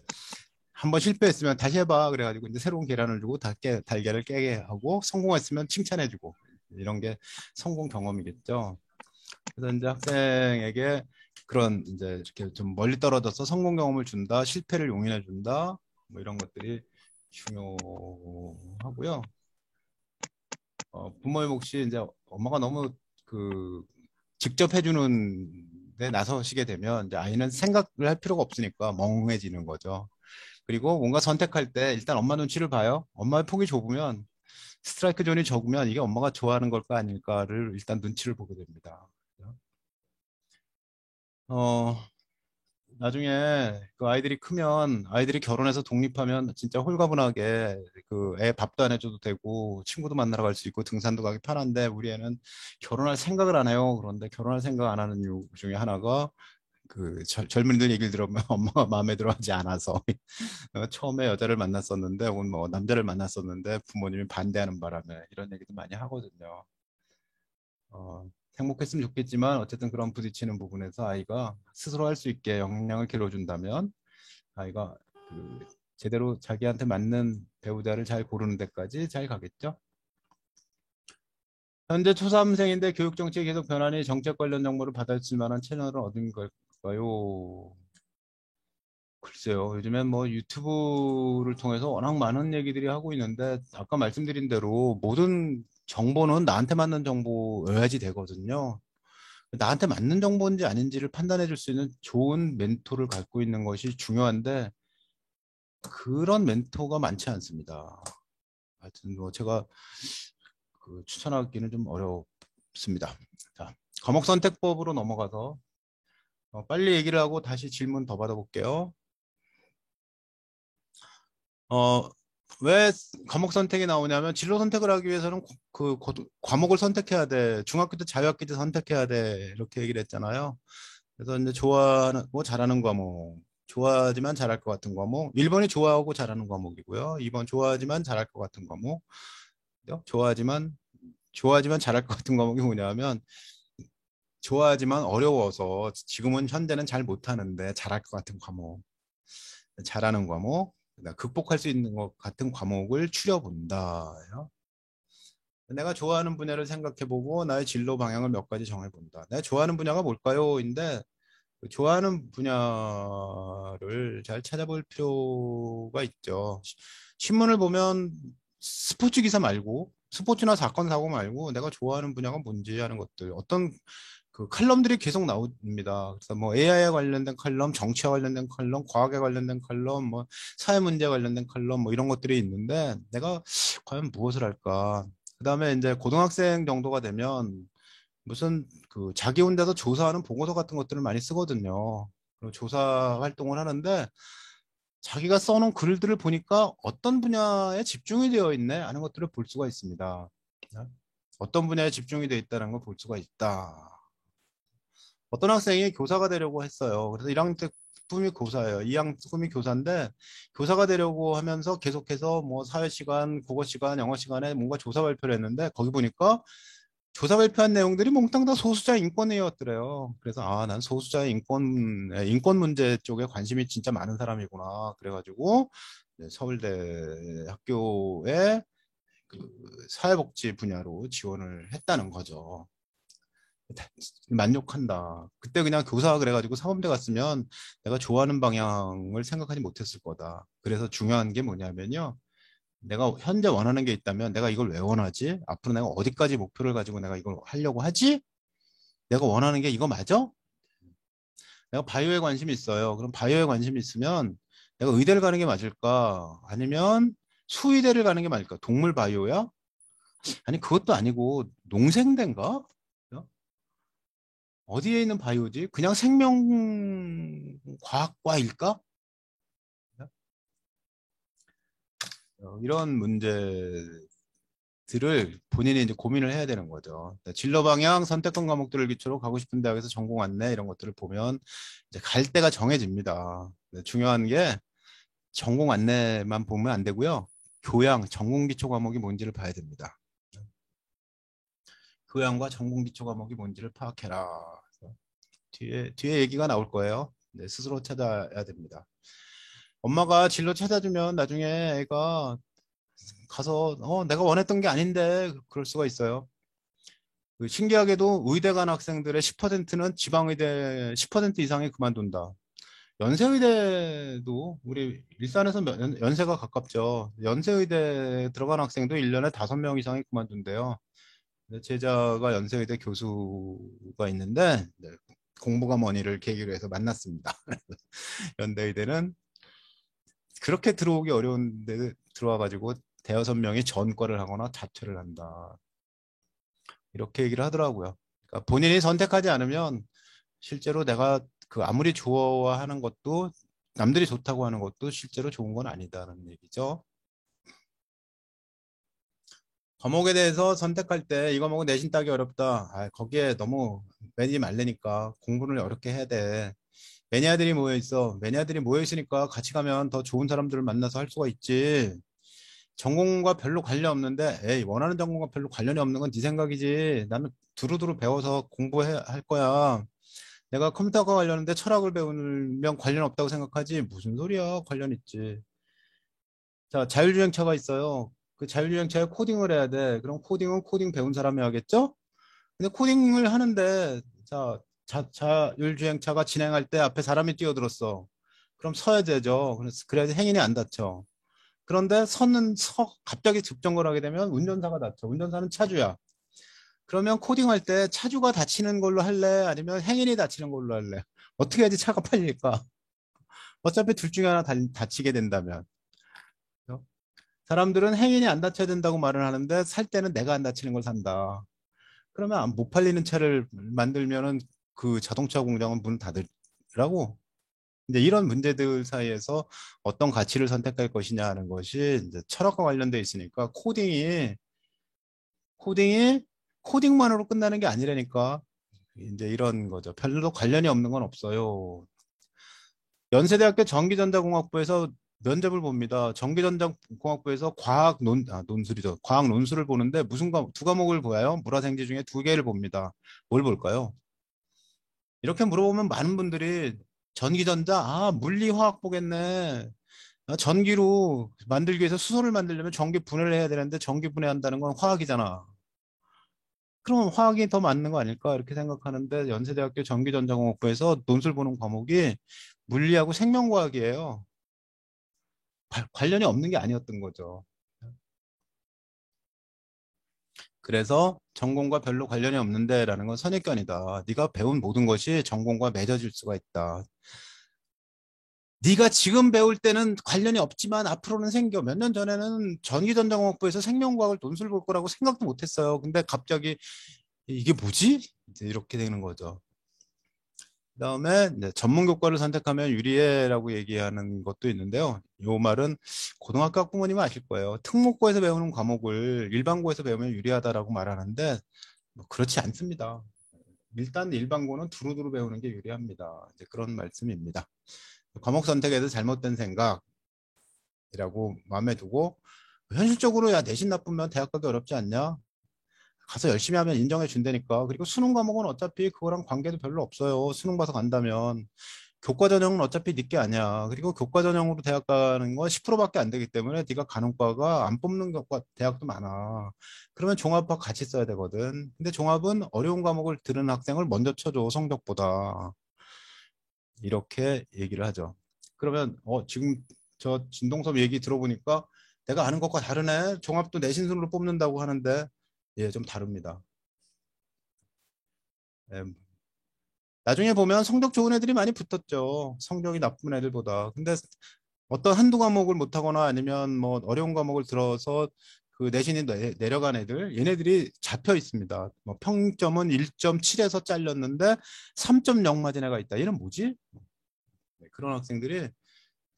한번 실패했으면 다시 해봐 그래가지고 이제 새로운 계란을 주고 달걀을 깨게 하고 성공했으면 칭찬해주고 이런 게 성공 경험이겠죠. 그래서 이제 학생에게 그런 이제 이렇게 좀 멀리 떨어져서 성공 경험을 준다, 실패를 용인해 준다, 뭐 이런 것들이 중요하고요. 부모의 몫이 이제 엄마가 너무 그 직접 해주는 데 나서시게 되면 이제 아이는 생각을 할 필요가 없으니까 멍해지는 거죠. 그리고 뭔가 선택할 때 일단 엄마 눈치를 봐요. 엄마의 폭이 좁으면 스트라이크 존이 적으면 이게 엄마가 좋아하는 걸까 아닐까를 일단 눈치를 보게 됩니다. 어, 나중에 그 아이들이 크면 아이들이 결혼해서 독립하면 진짜 홀가분하게 그 애 밥도 안 해줘도 되고 친구도 만나러 갈 수 있고 등산도 가기 편한데 우리 애는 결혼할 생각을 안 해요. 그런데 결혼할 생각 안 하는 이유 중에 하나가 그 젊은이들 얘기를 들으면 엄마가 마음에 들어하지 않아서 처음에 여자를 만났었는데 혹은 뭐 남자를 만났었는데 부모님이 반대하는 바람에 이런 얘기도 많이 하거든요. 행복했으면 좋겠지만 어쨌든 그런 부딪히는 부분에서 아이가 스스로 할 수 있게 역량을 길러준다면 아이가 그 제대로 자기한테 맞는 배우자를 잘 고르는 데까지 잘 가겠죠. 현재 초3생인데 교육 정책이 계속 변하니 정책 관련 정보를 받아줄 만한 채널은 어딘 걸까요? 글쎄요. 요즘엔 뭐 유튜브를 통해서 워낙 많은 얘기들이 하고 있는데 아까 말씀드린 대로 모든 정보는 나한테 맞는 정보여야지 되거든요. 나한테 맞는 정보인지 아닌지를 판단해 줄 수 있는 좋은 멘토를 갖고 있는 것이 중요한데 그런 멘토가 많지 않습니다. 하여튼 뭐 제가 추천하기는 좀 어렵습니다. 자, 과목 선택법으로 넘어가서 빨리 얘기를 하고 다시 질문 더 받아볼게요. 어, 왜 과목 선택이 나오냐면 진로 선택을 하기 위해서는 과목을 선택해야 돼. 중학교 때 자유학기 때 선택해야 돼. 이렇게 얘기를 했잖아요. 그래서 이제 좋아하는 뭐 잘하는 과목, 좋아하지만 잘할 것 같은 과목. 1번이 좋아하고 잘하는 과목이고요. 2번 좋아하지만 잘할 것 같은 과목. 좋아하지만 잘할 것 같은 과목이 뭐냐면 좋아하지만 어려워서 지금은 현재는 잘 못하는데 잘할 것 같은 과목. 잘하는 과목, 그다음 극복할 수 있는 것 같은 과목을 추려본다. 내가 좋아하는 분야를 생각해보고 나의 진로 방향을 몇 가지 정해본다. 내가 좋아하는 분야가 뭘까요?인데 그 좋아하는 분야를 잘 찾아볼 필요가 있죠. 신문을 보면 스포츠 기사 말고 스포츠나 사건 사고 말고 내가 좋아하는 분야가 뭔지 하는 것들 어떤 칼럼들이 계속 나옵니다. 그래서 뭐 AI에 관련된 칼럼, 정치와 관련된 칼럼, 과학에 관련된 칼럼, 뭐 사회 문제 관련된 칼럼, 뭐 이런 것들이 있는데 내가 과연 무엇을 할까? 그다음에 이제 고등학생 정도가 되면 무슨 자기 혼자서 조사하는 보고서 같은 것들을 많이 쓰거든요. 그리고 조사 활동을 하는데 자기가 써놓은 글들을 보니까 어떤 분야에 집중이 되어 있네 하는 것들을 볼 수가 있습니다. 어떤 분야에 집중이 되어 있다는 걸 볼 수가 있다. 어떤 학생이 교사가 되려고 했어요. 그래서 1학년 때 꿈이 교사예요. 2학년 때 꿈이 교사인데 교사가 되려고 하면서 계속해서 뭐 사회 시간, 국어 시간, 영어 시간에 뭔가 조사 발표를 했는데 거기 보니까 조사 발표한 내용들이 몽땅 다 소수자 인권이었더래요. 그래서 난 소수자의 인권 문제 쪽에 관심이 진짜 많은 사람이구나. 그래가지고 서울대 학교에 사회복지 분야로 지원을 했다는 거죠. 만족한다. 그때 그냥 교사 그래가지고 사범대 갔으면 내가 좋아하는 방향을 생각하지 못했을 거다. 그래서 중요한 게 뭐냐면요. 내가 현재 원하는 게 있다면 내가 이걸 왜 원하지? 앞으로 내가 어디까지 목표를 가지고 내가 이걸 하려고 하지? 내가 원하는 게 이거 맞아? 내가 바이오에 관심이 있어요. 그럼 바이오에 관심이 있으면 내가 의대를 가는 게 맞을까? 아니면 수의대를 가는 게 맞을까? 동물 바이오야? 아니 그것도 아니고 농생대인가? 어디에 있는 바이오지? 그냥 생명과학과일까? 이런 문제들을 본인이 이제 고민을 해야 되는 거죠. 진로 방향, 선택한 과목들을 기초로 가고 싶은 대학에서 전공 안내 이런 것들을 보면 이제 갈 때가 정해집니다. 중요한 게 전공 안내만 보면 안 되고요. 교양, 전공 기초 과목이 뭔지를 봐야 됩니다. 교양과 전공 기초 과목이 뭔지를 파악해라. 뒤에 얘기가 나올 거예요. 네, 스스로 찾아야 됩니다. 엄마가 진로 찾아주면 나중에 애가 가서 내가 원했던 게 아닌데 그럴 수가 있어요. 신기하게도 의대 간 학생들의 10%는 지방의대 10% 이상이 그만둔다. 연세의대도 우리 일산에서 연세가 가깝죠. 연세의대 들어간 학생도 1년에 5명 이상이 그만둔대요. 제자가 연세의대 교수가 있는데 공부가 머니를 계기로 해서 만났습니다. 연대의대는 그렇게 들어오기 어려운데 들어와가지고 대여섯 명이 전과를 하거나 자퇴를 한다. 이렇게 얘기를 하더라고요. 그러니까 본인이 선택하지 않으면 실제로 내가 아무리 좋아하는 것도 남들이 좋다고 하는 것도 실제로 좋은 건 아니다는 얘기죠. 과목에 대해서 선택할 때 이 과목은 내신 따기 어렵다. 거기에 너무 매니지 말래니까 공부를 어렵게 해야 돼. 매니아들이 모여 있어. 매니아들이 모여 있으니까 같이 가면 더 좋은 사람들을 만나서 할 수가 있지. 전공과 별로 관련 없는데, 에이, 원하는 전공과 별로 관련이 없는 건 네 생각이지. 나는 두루두루 배워서 공부해 할 거야. 내가 컴퓨터과 관련인데 철학을 배우면 관련 없다고 생각하지? 무슨 소리야? 관련 있지. 자, 자율주행차가 있어요. 그 자율주행차에 코딩을 해야 돼. 그럼 코딩은 코딩 배운 사람이 하겠죠? 근데 코딩을 하는데, 자율주행차가 진행할 때 앞에 사람이 뛰어들었어. 그럼 서야 되죠. 그래야지 행인이 안 다쳐. 그런데 갑자기 급정거를 하게 되면 운전사가 다쳐. 운전사는 차주야. 그러면 코딩할 때 차주가 다치는 걸로 할래? 아니면 행인이 다치는 걸로 할래? 어떻게 해야지 차가 팔릴까? 어차피 둘 중에 하나 다치게 된다면. 그죠? 사람들은 행인이 안 다쳐야 된다고 말을 하는데 살 때는 내가 안 다치는 걸 산다. 그러면 못 팔리는 차를 만들면은 그 자동차 공장은 문 닫으라고. 이제 이런 문제들 사이에서 어떤 가치를 선택할 것이냐 하는 것이 이제 철학과 관련돼 있으니까 코딩이 코딩만으로 끝나는 게 아니라니까. 이제 이런 거죠. 별로 관련이 없는 건 없어요. 연세대학교 전기전자공학부에서 면접을 봅니다. 전기전자공학부에서 논술이죠. 과학 논술을 보는데 두 과목을 보아요. 물화생지 중에 두 개를 봅니다. 뭘 볼까요? 이렇게 물어보면 많은 분들이 전기전자, 물리화학 보겠네. 전기로 만들기 위해서 수소를 만들려면 전기 분해를 해야 되는데 전기 분해한다는 건 화학이잖아. 그럼 화학이 더 맞는 거 아닐까? 이렇게 생각하는데 연세대학교 전기전자공학부에서 논술 보는 과목이 물리하고 생명과학이에요. 관련이 없는 게 아니었던 거죠. 그래서 전공과 별로 관련이 없는데라는 건 선입견이다. 네가 배운 모든 것이 전공과 맺어질 수가 있다. 네가 지금 배울 때는 관련이 없지만 앞으로는 생겨. 몇 년 전에는 전기전자공학부에서 생명과학을 논술 볼 거라고 생각도 못했어요. 근데 갑자기 이게 뭐지? 이제 이렇게 되는 거죠. 그다음에 이제 전문 교과를 선택하면 유리해라고 얘기하는 것도 있는데요. 이 말은 고등학교 학부모님은 아실 거예요. 특목고에서 배우는 과목을 일반고에서 배우면 유리하다라고 말하는데 뭐 그렇지 않습니다. 일단 일반고는 두루두루 배우는 게 유리합니다. 이제 그런 말씀입니다. 과목 선택에서 잘못된 생각이라고 마음에 두고 현실적으로 야 내신 나쁘면 대학 가기 어렵지 않냐? 가서 열심히 하면 인정해 준다니까. 그리고 수능 과목은 어차피 그거랑 관계도 별로 없어요. 수능 봐서 간다면. 교과 전형은 어차피 니게 아니야. 그리고 교과 전형으로 대학 가는 건 10%밖에 안 되기 때문에 네가 가는 과가 안 뽑는 교과 대학도 많아. 그러면 종합학 같이 써야 되거든. 근데 종합은 어려운 과목을 들은 학생을 먼저 쳐줘, 성적보다. 이렇게 얘기를 하죠. 그러면 지금 저 진동섭 얘기 들어보니까 내가 아는 것과 다르네. 종합도 내신순으로 뽑는다고 하는데 예, 좀 다릅니다. 예, 나중에 보면 성적 좋은 애들이 많이 붙었죠. 성적이 나쁜 애들보다. 근데 어떤 한두 과목을 못하거나 아니면 뭐 어려운 과목을 들어서 그 내신이 내려간 애들, 얘네들이 잡혀 있습니다. 뭐 평점은 1.7에서 잘렸는데 3.0 맞은 애가 있다. 얘는 뭐지? 네, 그런 학생들이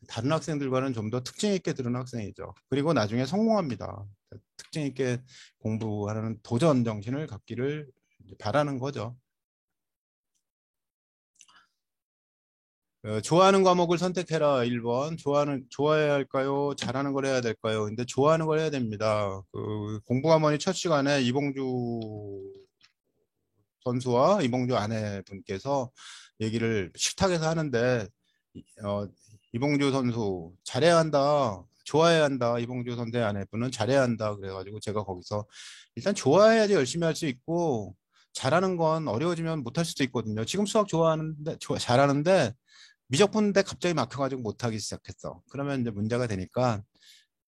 다른 학생들과는 좀 더 특징 있게 들은 학생이죠. 그리고 나중에 성공합니다. 특징 있게 공부하는 도전 정신을 갖기를 바라는 거죠. 좋아하는 과목을 선택해라. 1번. 좋아해야 할까요? 잘하는 걸 해야 될까요? 근데 좋아하는 걸 해야 됩니다. 그 공부 가머니 첫 시간에 이봉주 선수와 이봉주 아내분께서 얘기를 식탁에서 하는데, 이봉주 선수 잘해야 한다. 좋아해야 한다. 이봉주 선수의 아내분은 잘해야 한다. 그래가지고 제가 거기서 일단 좋아해야지 열심히 할 수 있고, 잘하는 건 어려워지면 못할 수도 있거든요. 지금 수학 잘하는데, 미적분인데 갑자기 막혀가지고 못하기 시작했어. 그러면 이제 문제가 되니까,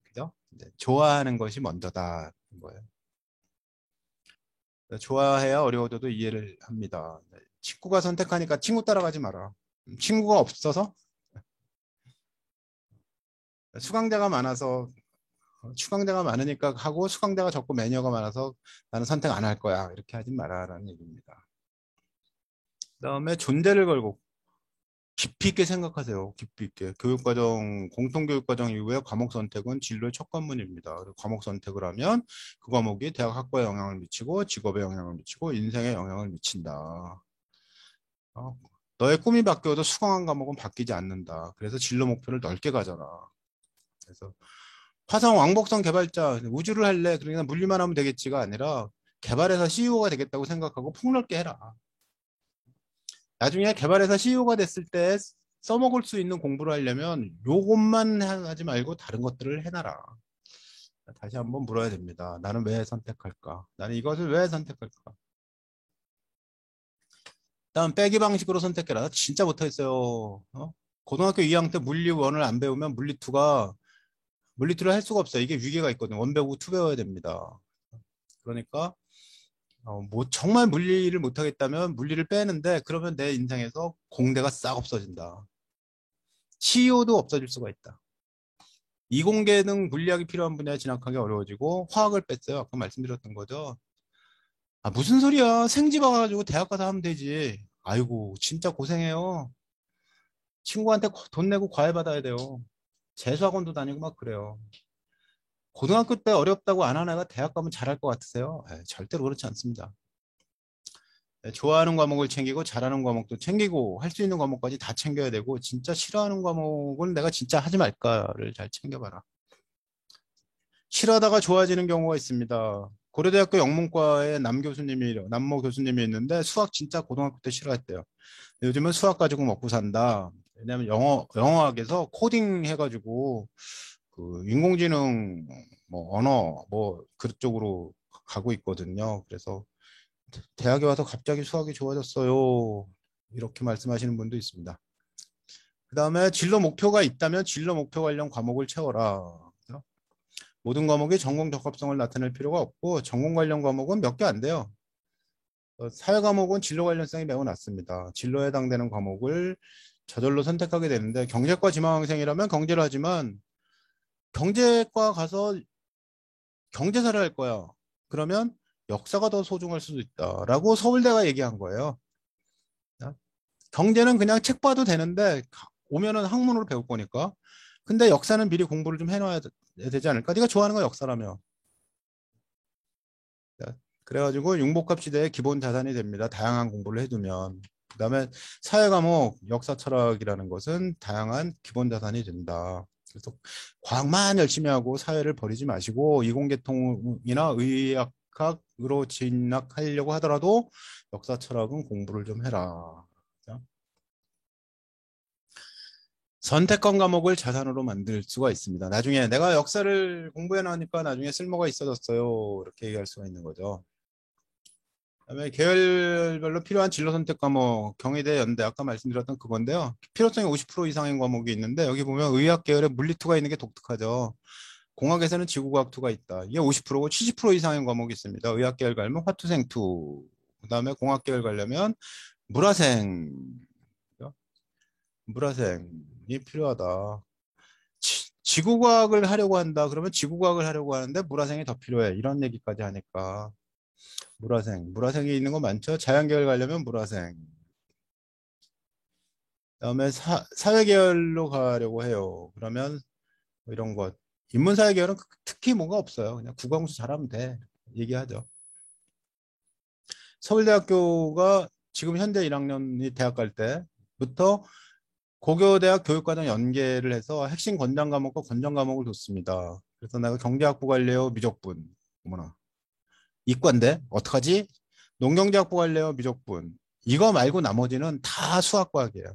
그죠? 이제 좋아하는 것이 먼저다. 거예요. 좋아해야 어려워져도 이해를 합니다. 친구가 선택하니까 친구 따라가지 마라. 친구가 없어서 수강자가 많아서 수강자가 많으니까 하고 수강자가 적고 매니어가 많아서 나는 선택 안 할 거야. 이렇게 하지 마라라는 얘기입니다. 그다음에 존재를 걸고 깊이 있게 생각하세요. 깊이 있게. 공통교육과정 이후에 과목 선택은 진로의 첫 관문입니다. 그리고 과목 선택을 하면 그 과목이 대학 학과에 영향을 미치고 직업에 영향을 미치고 인생에 영향을 미친다. 어, 너의 꿈이 바뀌어도 수강한 과목은 바뀌지 않는다. 그래서 진로 목표를 넓게 가져라. 그래서 화성 왕복선 개발자 우주를 할래. 그러니까 물리만 하면 되겠지가 아니라 개발해서 CEO가 되겠다고 생각하고 폭넓게 해라. 나중에 개발해서 CEO가 됐을 때 써먹을 수 있는 공부를 하려면 요것만 하지 말고 다른 것들을 해놔라. 다시 한번 물어야 됩니다. 나는 왜 선택할까? 나는 이것을 왜 선택할까? 다음 빼기 방식으로 선택해라. 진짜 못하겠어요. 고등학교 2학년 때 물리 1을 안 배우면 물리 2를 할 수가 없어요. 이게 위계가 있거든요. 1 배우고 2 배워야 됩니다. 그러니까 뭐 정말 물리를 못하겠다면 물리를 빼는데 그러면 내 인생에서 공대가 싹 없어진다. CEO도 없어질 수가 있다. 이공계능 물리학이 필요한 분야에 진학하기 어려워지고 화학을 뺐어요. 아까 말씀드렸던 거죠. 아, 무슨 소리야. 생지 봐가지고 대학 가서 하면 되지. 아이고 진짜 고생해요. 친구한테 돈 내고 과외 받아야 돼요. 재수학원도 다니고 막 그래요. 고등학교 때 어렵다고 안 하는 애가 대학 가면 잘할 것 같으세요? 에이, 절대로 그렇지 않습니다. 좋아하는 과목을 챙기고 잘하는 과목도 챙기고 할 수 있는 과목까지 다 챙겨야 되고 진짜 싫어하는 과목은 내가 진짜 하지 말까를 잘 챙겨봐라. 싫어하다가 좋아지는 경우가 있습니다. 고려대학교 영문과에 남모 교수님이 있는데 수학 진짜 고등학교 때 싫어했대요. 요즘은 수학 가지고 먹고 산다. 왜냐면 영어학에서 코딩 해가지고 그 인공지능 뭐 언어 뭐 그쪽으로 가고 있거든요. 그래서 대학에 와서 갑자기 수학이 좋아졌어요. 이렇게 말씀하시는 분도 있습니다. 그 다음에 진로 목표가 있다면 진로 목표 관련 과목을 채워라. 모든 과목이 전공 적합성을 나타낼 필요가 없고 전공 관련 과목은 몇 개 안 돼요. 사회 과목은 진로 관련성이 매우 낮습니다. 진로에 해당되는 과목을 저절로 선택하게 되는데 경제과 지망생이라면 경제를 하지만 경제과 가서 경제사를 할 거야. 그러면 역사가 더 소중할 수도 있다라고 서울대가 얘기한 거예요. 경제는 그냥 책 봐도 되는데 오면은 학문으로 배울 거니까. 근데 역사는 미리 공부를 좀 해놔야 되지 않을까? 네가 좋아하는 건 역사라며. 그래가지고 융복합 시대의 기본 자산이 됩니다. 다양한 공부를 해두면. 그다음에 사회 과목, 역사 철학이라는 것은 다양한 기본 자산이 된다. 그래서 과학만 열심히 하고 사회를 버리지 마시고 이공계통이나 의학학으로 진학하려고 하더라도 역사 철학은 공부를 좀 해라. 선택권 과목을 자산으로 만들 수가 있습니다. 나중에 내가 역사를 공부해 나니까 나중에 쓸모가 있어졌어요. 이렇게 얘기할 수가 있는 거죠. 그다음에 계열별로 필요한 진로 선택 과목, 경희대, 연대 아까 말씀드렸던 그건데요. 필요성이 50% 이상인 과목이 있는데 여기 보면 의학 계열에 물리투가 있는 게 독특하죠. 공학에서는 지구과학투가 있다. 이게 50%고 70% 이상인 과목이 있습니다. 의학 계열 가려면 화투생투, 그다음에 공학 계열 가려면 물화생, 물화생이 필요하다. 지구과학을 하려고 한다. 그러면 지구과학을 하려고 하는데 물화생이 더 필요해. 이런 얘기까지 하니까 물화생이 있는 거 많죠. 자연계열 가려면 물화생. 그다음에 사회계열로 가려고 해요. 그러면 뭐 이런 것. 인문사회계열은 특히 뭐가 없어요. 그냥 국영수 잘하면 돼. 얘기하죠. 서울대학교가 지금 현재 1학년이 대학 갈 때부터 고교대학 교육과정 연계를 해서 핵심 권장 과목과 권장 과목을 뒀습니다. 그래서 내가 경제학부 갈래요? 미적분. 어머나. 이과인데 어떡하지? 농경제학부 갈래요? 미적분. 이거 말고 나머지는 다 수학과학이에요.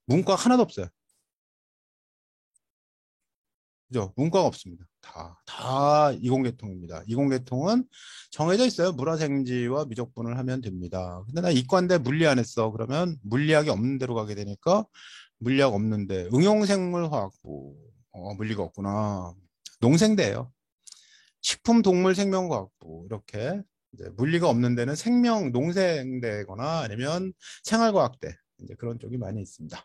문과 하나도 없어요. 그죠? 문과가 없습니다. 다 이공계통입니다. 이공계통은 정해져 있어요. 물화생지와 미적분을 하면 됩니다. 근데 나 이과인데 물리 안 했어. 그러면 물리학이 없는 데로 가게 되니까 물리학 없는데 응용생물화학부. 물리가 없구나. 농생대예요. 식품동물생명과학부 이렇게 이제 물리가 없는 데는 생명 농생대거나 아니면 생활과학대 이제 그런 쪽이 많이 있습니다.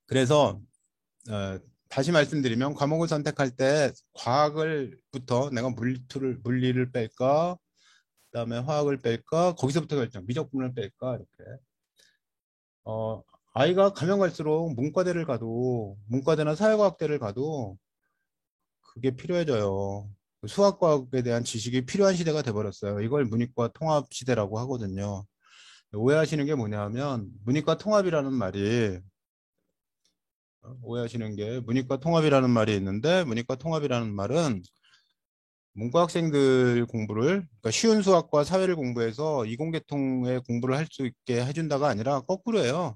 그래서 다시 말씀드리면 과목을 선택할 때 과학을부터 내가 물리를 뺄까 그다음에 화학을 뺄까 거기서부터 결정 미적분을 뺄까 이렇게 아이가 가면 갈수록 문과대나 사회과학대를 가도 그게 필요해져요. 수학과학에 대한 지식이 필요한 시대가 돼버렸어요. 이걸 문이과 통합 시대라고 하거든요. 오해하시는 게 뭐냐면 문이과 통합이라는 말이 오해하시는 게 문이과 통합이라는 말이 있는데 문이과 통합이라는 말은 문과 학생들 공부를 그러니까 쉬운 수학과 사회를 공부해서 이공계통의 공부를 할 수 있게 해준다가 아니라 거꾸로예요.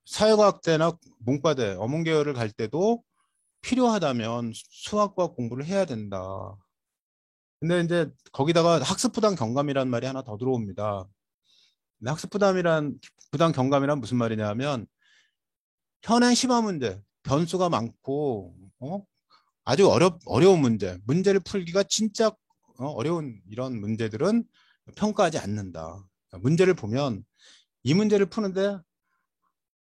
사회과학대나 문과대, 어문계열을 갈 때도 필요하다면 수학과 공부를 해야 된다. 근데 이제 거기다가 학습부당 경감이라는 말이 하나 더 들어옵니다. 학습 부담 경감이란 무슨 말이냐면 현행 심화 문제, 변수가 많고 아주 어려운 문제를 풀기가 진짜 어려운 이런 문제들은 평가하지 않는다. 그러니까 문제를 보면 이 문제를 푸는데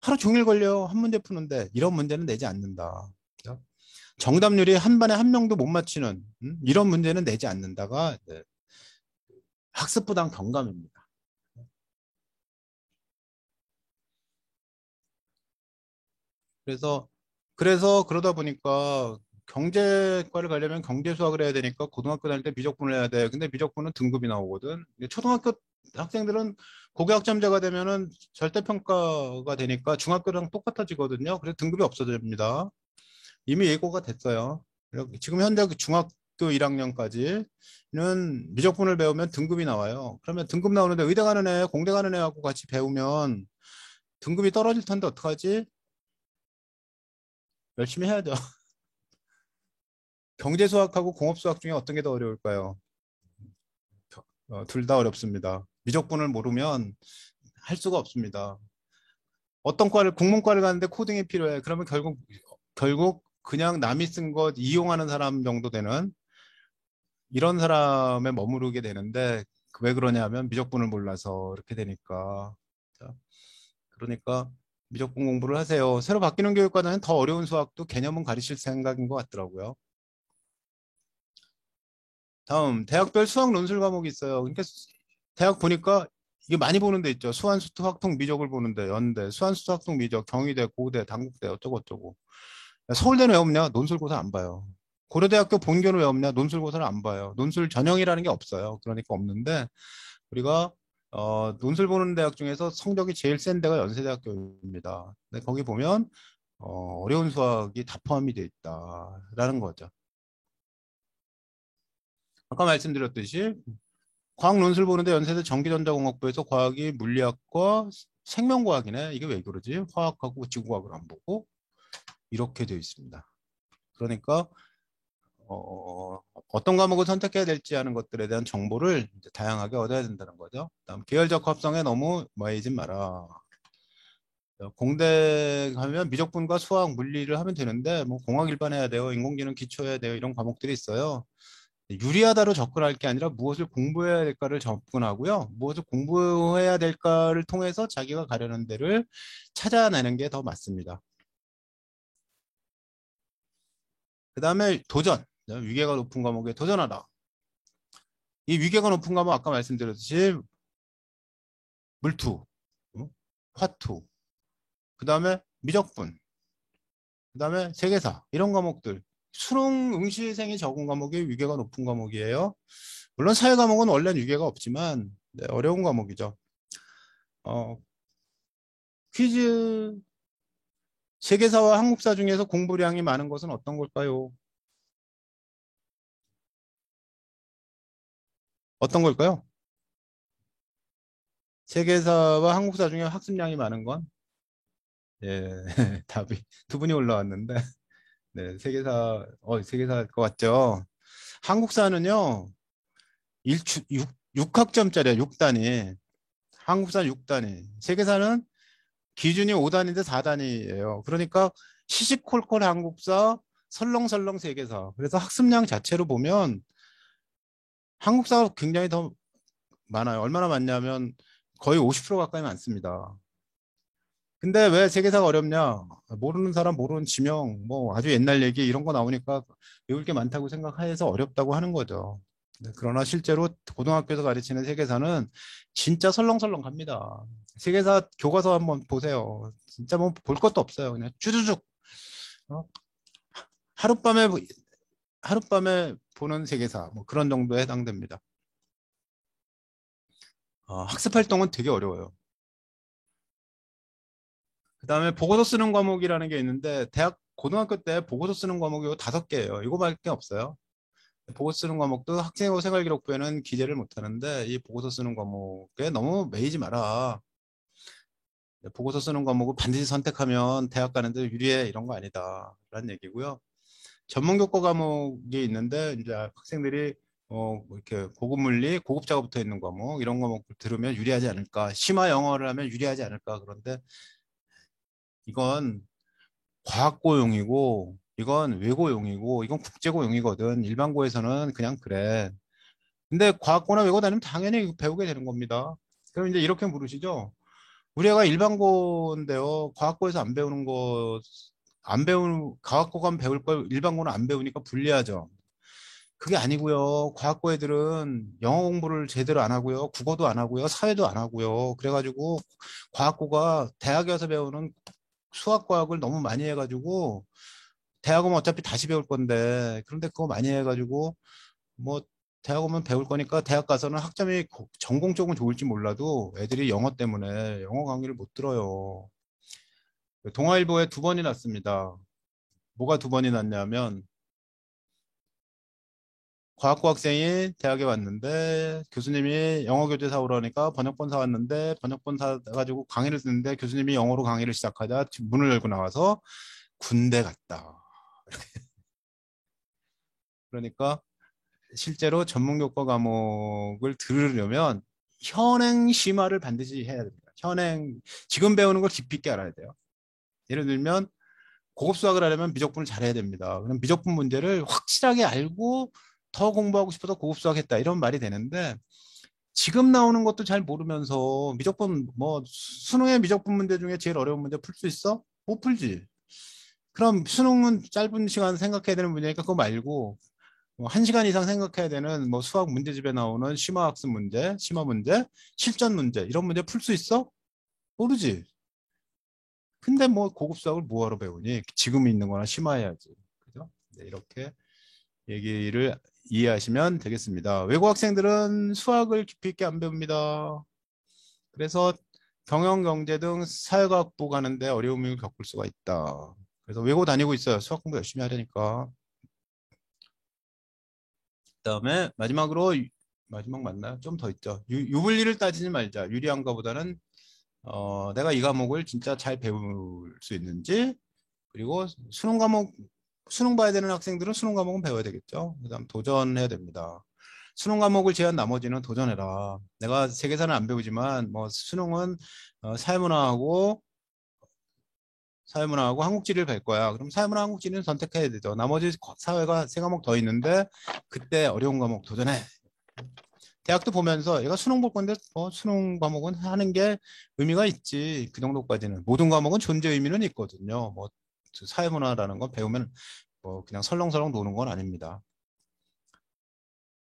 하루 종일 걸려 한 문제 푸는데 이런 문제는 내지 않는다. 그죠? 정답률이 한 반에 한 명도 못 맞히는 이런 문제는 내지 않는다가 네, 학습 부담 경감입니다. 그래서 그러다 보니까 경제과를 가려면 경제 수학을 해야 되니까 고등학교 다닐 때 미적분을 해야 돼. 근데 미적분은 등급이 나오거든. 근데 초등학교 학생들은 고교학점자가 되면은 절대평가가 되니까 중학교랑 똑같아지거든요. 그래서 등급이 없어집니다. 이미 예고가 됐어요. 지금 현재 그 중학교 1학년까지는 미적분을 배우면 등급이 나와요. 그러면 등급 나오는데 의대 가는 애, 공대 가는 애하고 같이 배우면 등급이 떨어질 텐데 어떡하지? 열심히 해야죠. 경제 수학하고 공업 수학 중에 어떤 게 더 어려울까요? 둘 다 어렵습니다. 미적분을 모르면 할 수가 없습니다. 어떤 과를 국문과를 가는데 코딩이 필요해. 그러면 결국 그냥 남이 쓴 것 이용하는 사람 정도 되는 이런 사람에 머무르게 되는데 왜 그러냐면 미적분을 몰라서 이렇게 되니까. 자, 그러니까 미적분 공부를 하세요. 새로 바뀌는 교육과는 더 어려운 수학도 개념은 가르칠 생각인 것 같더라고요. 다음 대학별 수학 논술 과목이 있어요. 그러니까 대학 보니까 이게 많이 보는 데 있죠. 수완수투 확통 미적을 보는데 연대, 수완수투 확통 미적, 경희대, 고대, 당국대 어쩌고 어쩌고. 서울대는 왜 없냐? 논술고사 안 봐요. 고려대학교 본교는 왜 없냐? 논술고사를 안 봐요. 논술 전형이라는 게 없어요. 그러니까 없는데 우리가 논술 보는 대학 중에서 성적이 제일 센 데가 연세대학교입니다. 근데 거기 보면 어려운 수학이 다 포함이 돼 있다라는 거죠. 아까 말씀드렸듯이 과학 논술 보는데 연세대 전기전자공학부에서 과학이 물리학과 생명과학이네. 이게 왜 그러지? 화학하고 지구과학을 안 보고 이렇게 되어 있습니다. 그러니까 어떤 과목을 선택해야 될지 하는 것들에 대한 정보를 이제 다양하게 얻어야 된다는 거죠. 다음 계열적 합성에 너무 모이지 마라. 공대 가면 미적분과 수학, 물리를 하면 되는데 뭐 공학 일반 해야 돼요. 인공지능 기초 해야 돼요. 이런 과목들이 있어요. 유리하다로 접근할 게 아니라 무엇을 공부해야 될까를 접근하고요. 무엇을 공부해야 될까를 통해서 자기가 가려는 데를 찾아내는 게 더 맞습니다. 그 다음에 도전. 위계가 높은 과목에 도전하라. 이 위계가 높은 과목 아까 말씀드렸듯이 물투, 화투, 그 다음에 미적분, 그 다음에 세계사 이런 과목들. 수능 응시생이 적은 과목이 위계가 높은 과목이에요. 물론 사회 과목은 원래 위계가 없지만 네, 어려운 과목이죠. 어, 퀴즈 세계사와 한국사 중에서 공부량이 많은 것은 어떤 걸까요? 어떤 걸까요? 세계사와 한국사 중에 학습량이 많은 건? 예, 답이 두 분이 올라왔는데, 네, 세계사일 것 같죠? 한국사는요, 6학점짜리야, 6단위. 한국사 6단위. 세계사는 기준이 5단위인데 4단위예요. 그러니까 시시콜콜 한국사, 설렁설렁 세계사. 그래서 학습량 자체로 보면 한국사가 굉장히 더 많아요. 얼마나 많냐면 거의 50% 가까이 많습니다. 근데 왜 세계사가 어렵냐? 모르는 사람 모르는 지명, 뭐 아주 옛날 얘기 이런 거 나오니까 외울 게 많다고 생각해서 어렵다고 하는 거죠. 네, 그러나 실제로 고등학교에서 가르치는 세계사는 진짜 설렁설렁합니다. 세계사 교과서 한번 보세요. 진짜 뭐 볼 것도 없어요. 그냥 쭈쭈쭉 어? 하룻밤에 하룻밤에 보는 세계사 뭐 그런 정도에 해당됩니다. 학습 활동은 되게 어려워요. 그다음에 보고서 쓰는 과목이라는 게 있는데 고등학교 때 보고서 쓰는 과목이 이거 5개예요. 이거밖에 없어요. 보고서 쓰는 과목도 학생하고 생활기록부에는 기재를 못 하는데 이 보고서 쓰는 과목에 너무 매이지 마라. 보고서 쓰는 과목을 반드시 선택하면 대학 가는데 유리해 이런 거 아니다. 라는 얘기고요. 전문교과 과목이 있는데 이제 학생들이 뭐 이렇게 고급 물리, 고급자가 붙어 있는 과목 이런 과목 들으면 유리하지 않을까. 심화 영어를 하면 유리하지 않을까. 그런데 이건 과학고용이고 이건 외고용이고 이건 국제고용이거든. 일반고에서는 그냥 그래. 근데 과학고나 외고 다니면 당연히 배우게 되는 겁니다. 그럼 이제 이렇게 물으시죠. 우리 애가 일반고인데요. 과학고에서 안 배우는 거, 안 배우는, 과학고만 배울 걸 일반고는 안 배우니까 불리하죠. 그게 아니고요. 과학고 애들은 영어 공부를 제대로 안 하고요. 국어도 안 하고요. 사회도 안 하고요. 그래가지고 과학고가 대학에 와서 배우는 수학과학을 너무 많이 해가지고 대학 오면 어차피 다시 배울 건데 그런데 그거 많이 해가지고 뭐 대학 오면 배울 거니까 대학 가서는 학점이 전공 쪽은 좋을지 몰라도 애들이 영어 때문에 영어 강의를 못 들어요. 동아일보에 두 번이 났습니다. 뭐가 두 번이 났냐면 과학고 학생이 대학에 왔는데 교수님이 영어 교재 사오라니까 번역본 사왔는데 번역본 사가지고 강의를 듣는데 교수님이 영어로 강의를 시작하자 문을 열고 나와서 군대 갔다. 그러니까 실제로 전문교과 과목을 들으려면 현행 심화를 반드시 해야 됩니다. 현행 지금 배우는 걸 깊이 있게 알아야 돼요. 예를 들면 고급 수학을 하려면 미적분을 잘해야 됩니다. 그럼 미적분 문제를 확실하게 알고 더 공부하고 싶어서 고급 수학 했다 이런 말이 되는데 지금 나오는 것도 잘 모르면서 미적분 뭐 수능의 미적분 문제 중에 제일 어려운 문제 풀 수 있어? 못 풀지. 그럼 수능은 짧은 시간 생각해야 되는 문제니까 그거 말고 뭐 1시간 이상 생각해야 되는 뭐 수학 문제집에 나오는 심화학습 문제, 심화 문제, 실전 문제 이런 문제 풀 수 있어? 모르지. 근데 뭐 고급 수학을 뭐하러 배우니? 지금 있는 거나 심화해야지. 그죠? 네, 이렇게 얘기를 이해하시면 되겠습니다. 외국 학생들은 수학을 깊이 있게 안 배웁니다. 그래서 경영, 경제 등 사회과학부 가는데 어려움을 겪을 수가 있다. 그래서 외고 다니고 있어요. 수학 공부 열심히 하려니까. 그다음에 마지막으로 마지막 맞나요? 좀 더 있죠. 유불리를 따지지 말자. 유리한 거보다는 내가 이 과목을 진짜 잘 배울 수 있는지 그리고 수능 봐야 되는 학생들은 수능 과목은 배워야 되겠죠. 그다음 도전해야 됩니다. 수능 과목을 제한 나머지는 도전해라. 내가 세계사는 안 배우지만 뭐 수능은 사회문화하고 한국지를 뵐 거야. 그럼 사회문화 한국지는 선택해야 되죠. 나머지 사회가 세 과목 더 있는데 그때 어려운 과목 도전해. 대학도 보면서 얘가 수능 볼 건데 수능 과목은 하는 게 의미가 있지. 그 정도까지는. 모든 과목은 존재 의미는 있거든요. 뭐 사회문화라는 건 배우면 뭐 그냥 설렁설렁 노는 건 아닙니다.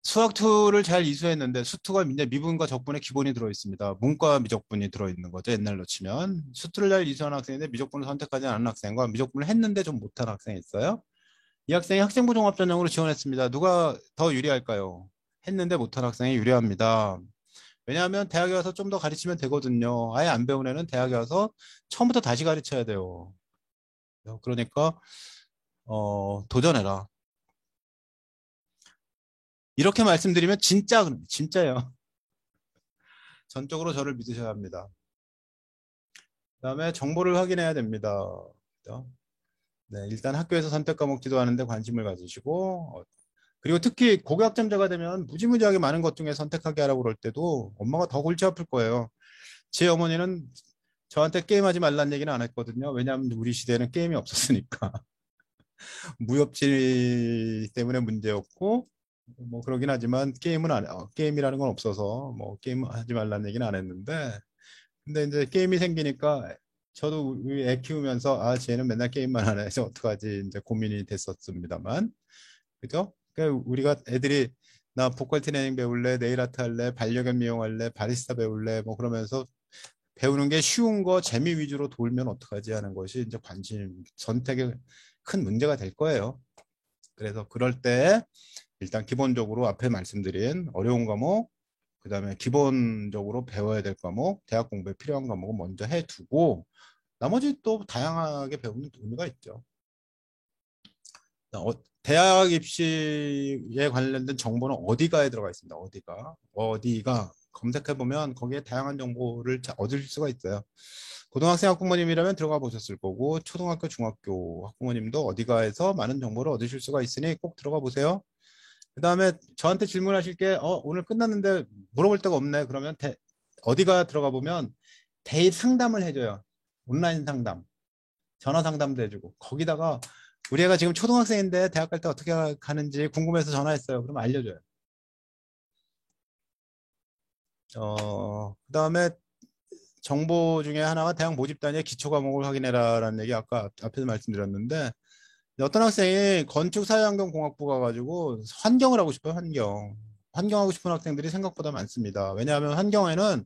수학 2를 잘 이수했는데 수2가 이제 미분과 적분의 기본이 들어있습니다. 문과 미적분이 들어있는 거죠. 옛날로 치면. 수2를 잘 이수한 학생인데 미적분을 선택하지 않은 학생과 미적분을 했는데 좀 못한 학생이 있어요. 이 학생이 학생부 종합전형으로 지원했습니다. 누가 더 유리할까요? 했는데 못한 학생이 유리합니다. 왜냐하면 대학에 와서 좀 더 가르치면 되거든요. 아예 안 배운 애는 대학에 와서 처음부터 다시 가르쳐야 돼요. 그러니까 도전해라. 이렇게 말씀드리면 진짜예요. 전적으로 저를 믿으셔야 합니다. 그다음에 정보를 확인해야 됩니다. 그죠? 네, 일단 학교에서 선택 과목 지도하는데 관심을 가지시고 그리고 특히 고교학점자가 되면 무지무지하게 많은 것 중에 선택하게 하라고 그럴 때도 엄마가 더 골치 아플 거예요. 제 어머니는 저한테 게임하지 말라는 얘기는 안 했거든요. 왜냐하면 우리 시대에는 게임이 없었으니까. 무협지 때문에 문제였고 뭐 그러긴 하지만 게임이라는 건 없어서 뭐 게임 하지 말라는 얘기는 안 했는데 근데 이제 게임이 생기니까 저도 우리 애 키우면서 아 쟤는 맨날 게임만 하네 해서 어떡하지 이제 고민이 됐었습니다만 그죠? 그러니까 우리가 애들이 나 보컬 트레이닝 배울래 네일 아트 할래 반려견 미용할래 바리스타 배울래 뭐 그러면서 배우는 게 쉬운 거 재미 위주로 돌면 어떡하지 하는 것이 이제 관심 선택에 큰 문제가 될 거예요. 그래서 그럴 때 일단 기본적으로 앞에 말씀드린 어려운 과목, 그다음에 기본적으로 배워야 될 과목, 대학 공부에 필요한 과목은 먼저 해두고 나머지 또 다양하게 배우는 의미가 있죠. 대학 입시에 관련된 정보는 어디가에 들어가 있습니다. 어디가 검색해 보면 거기에 다양한 정보를 얻을 수가 있어요. 고등학생 학부모님이라면 들어가 보셨을 거고 초등학교, 중학교 학부모님도 어디가에서 많은 정보를 얻으실 수가 있으니 꼭 들어가 보세요. 그다음에 저한테 질문하실 게 오늘 끝났는데 물어볼 데가 없네. 그러면 어디가 들어가 보면 대입 상담을 해줘요. 온라인 상담, 전화 상담도 해주고 거기다가 우리 애가 지금 초등학생인데 대학 갈 때 어떻게 가는지 궁금해서 전화했어요. 그럼 알려줘요. 그다음에 정보 중에 하나가 대학 모집단위의 기초 과목을 확인해라라는 얘기 아까 앞에서 말씀드렸는데 어떤 학생이 건축 사회환경공학부 가가지고 환경을 하고 싶어요. 환경하고 싶은 학생들이 생각보다 많습니다. 왜냐하면 환경에는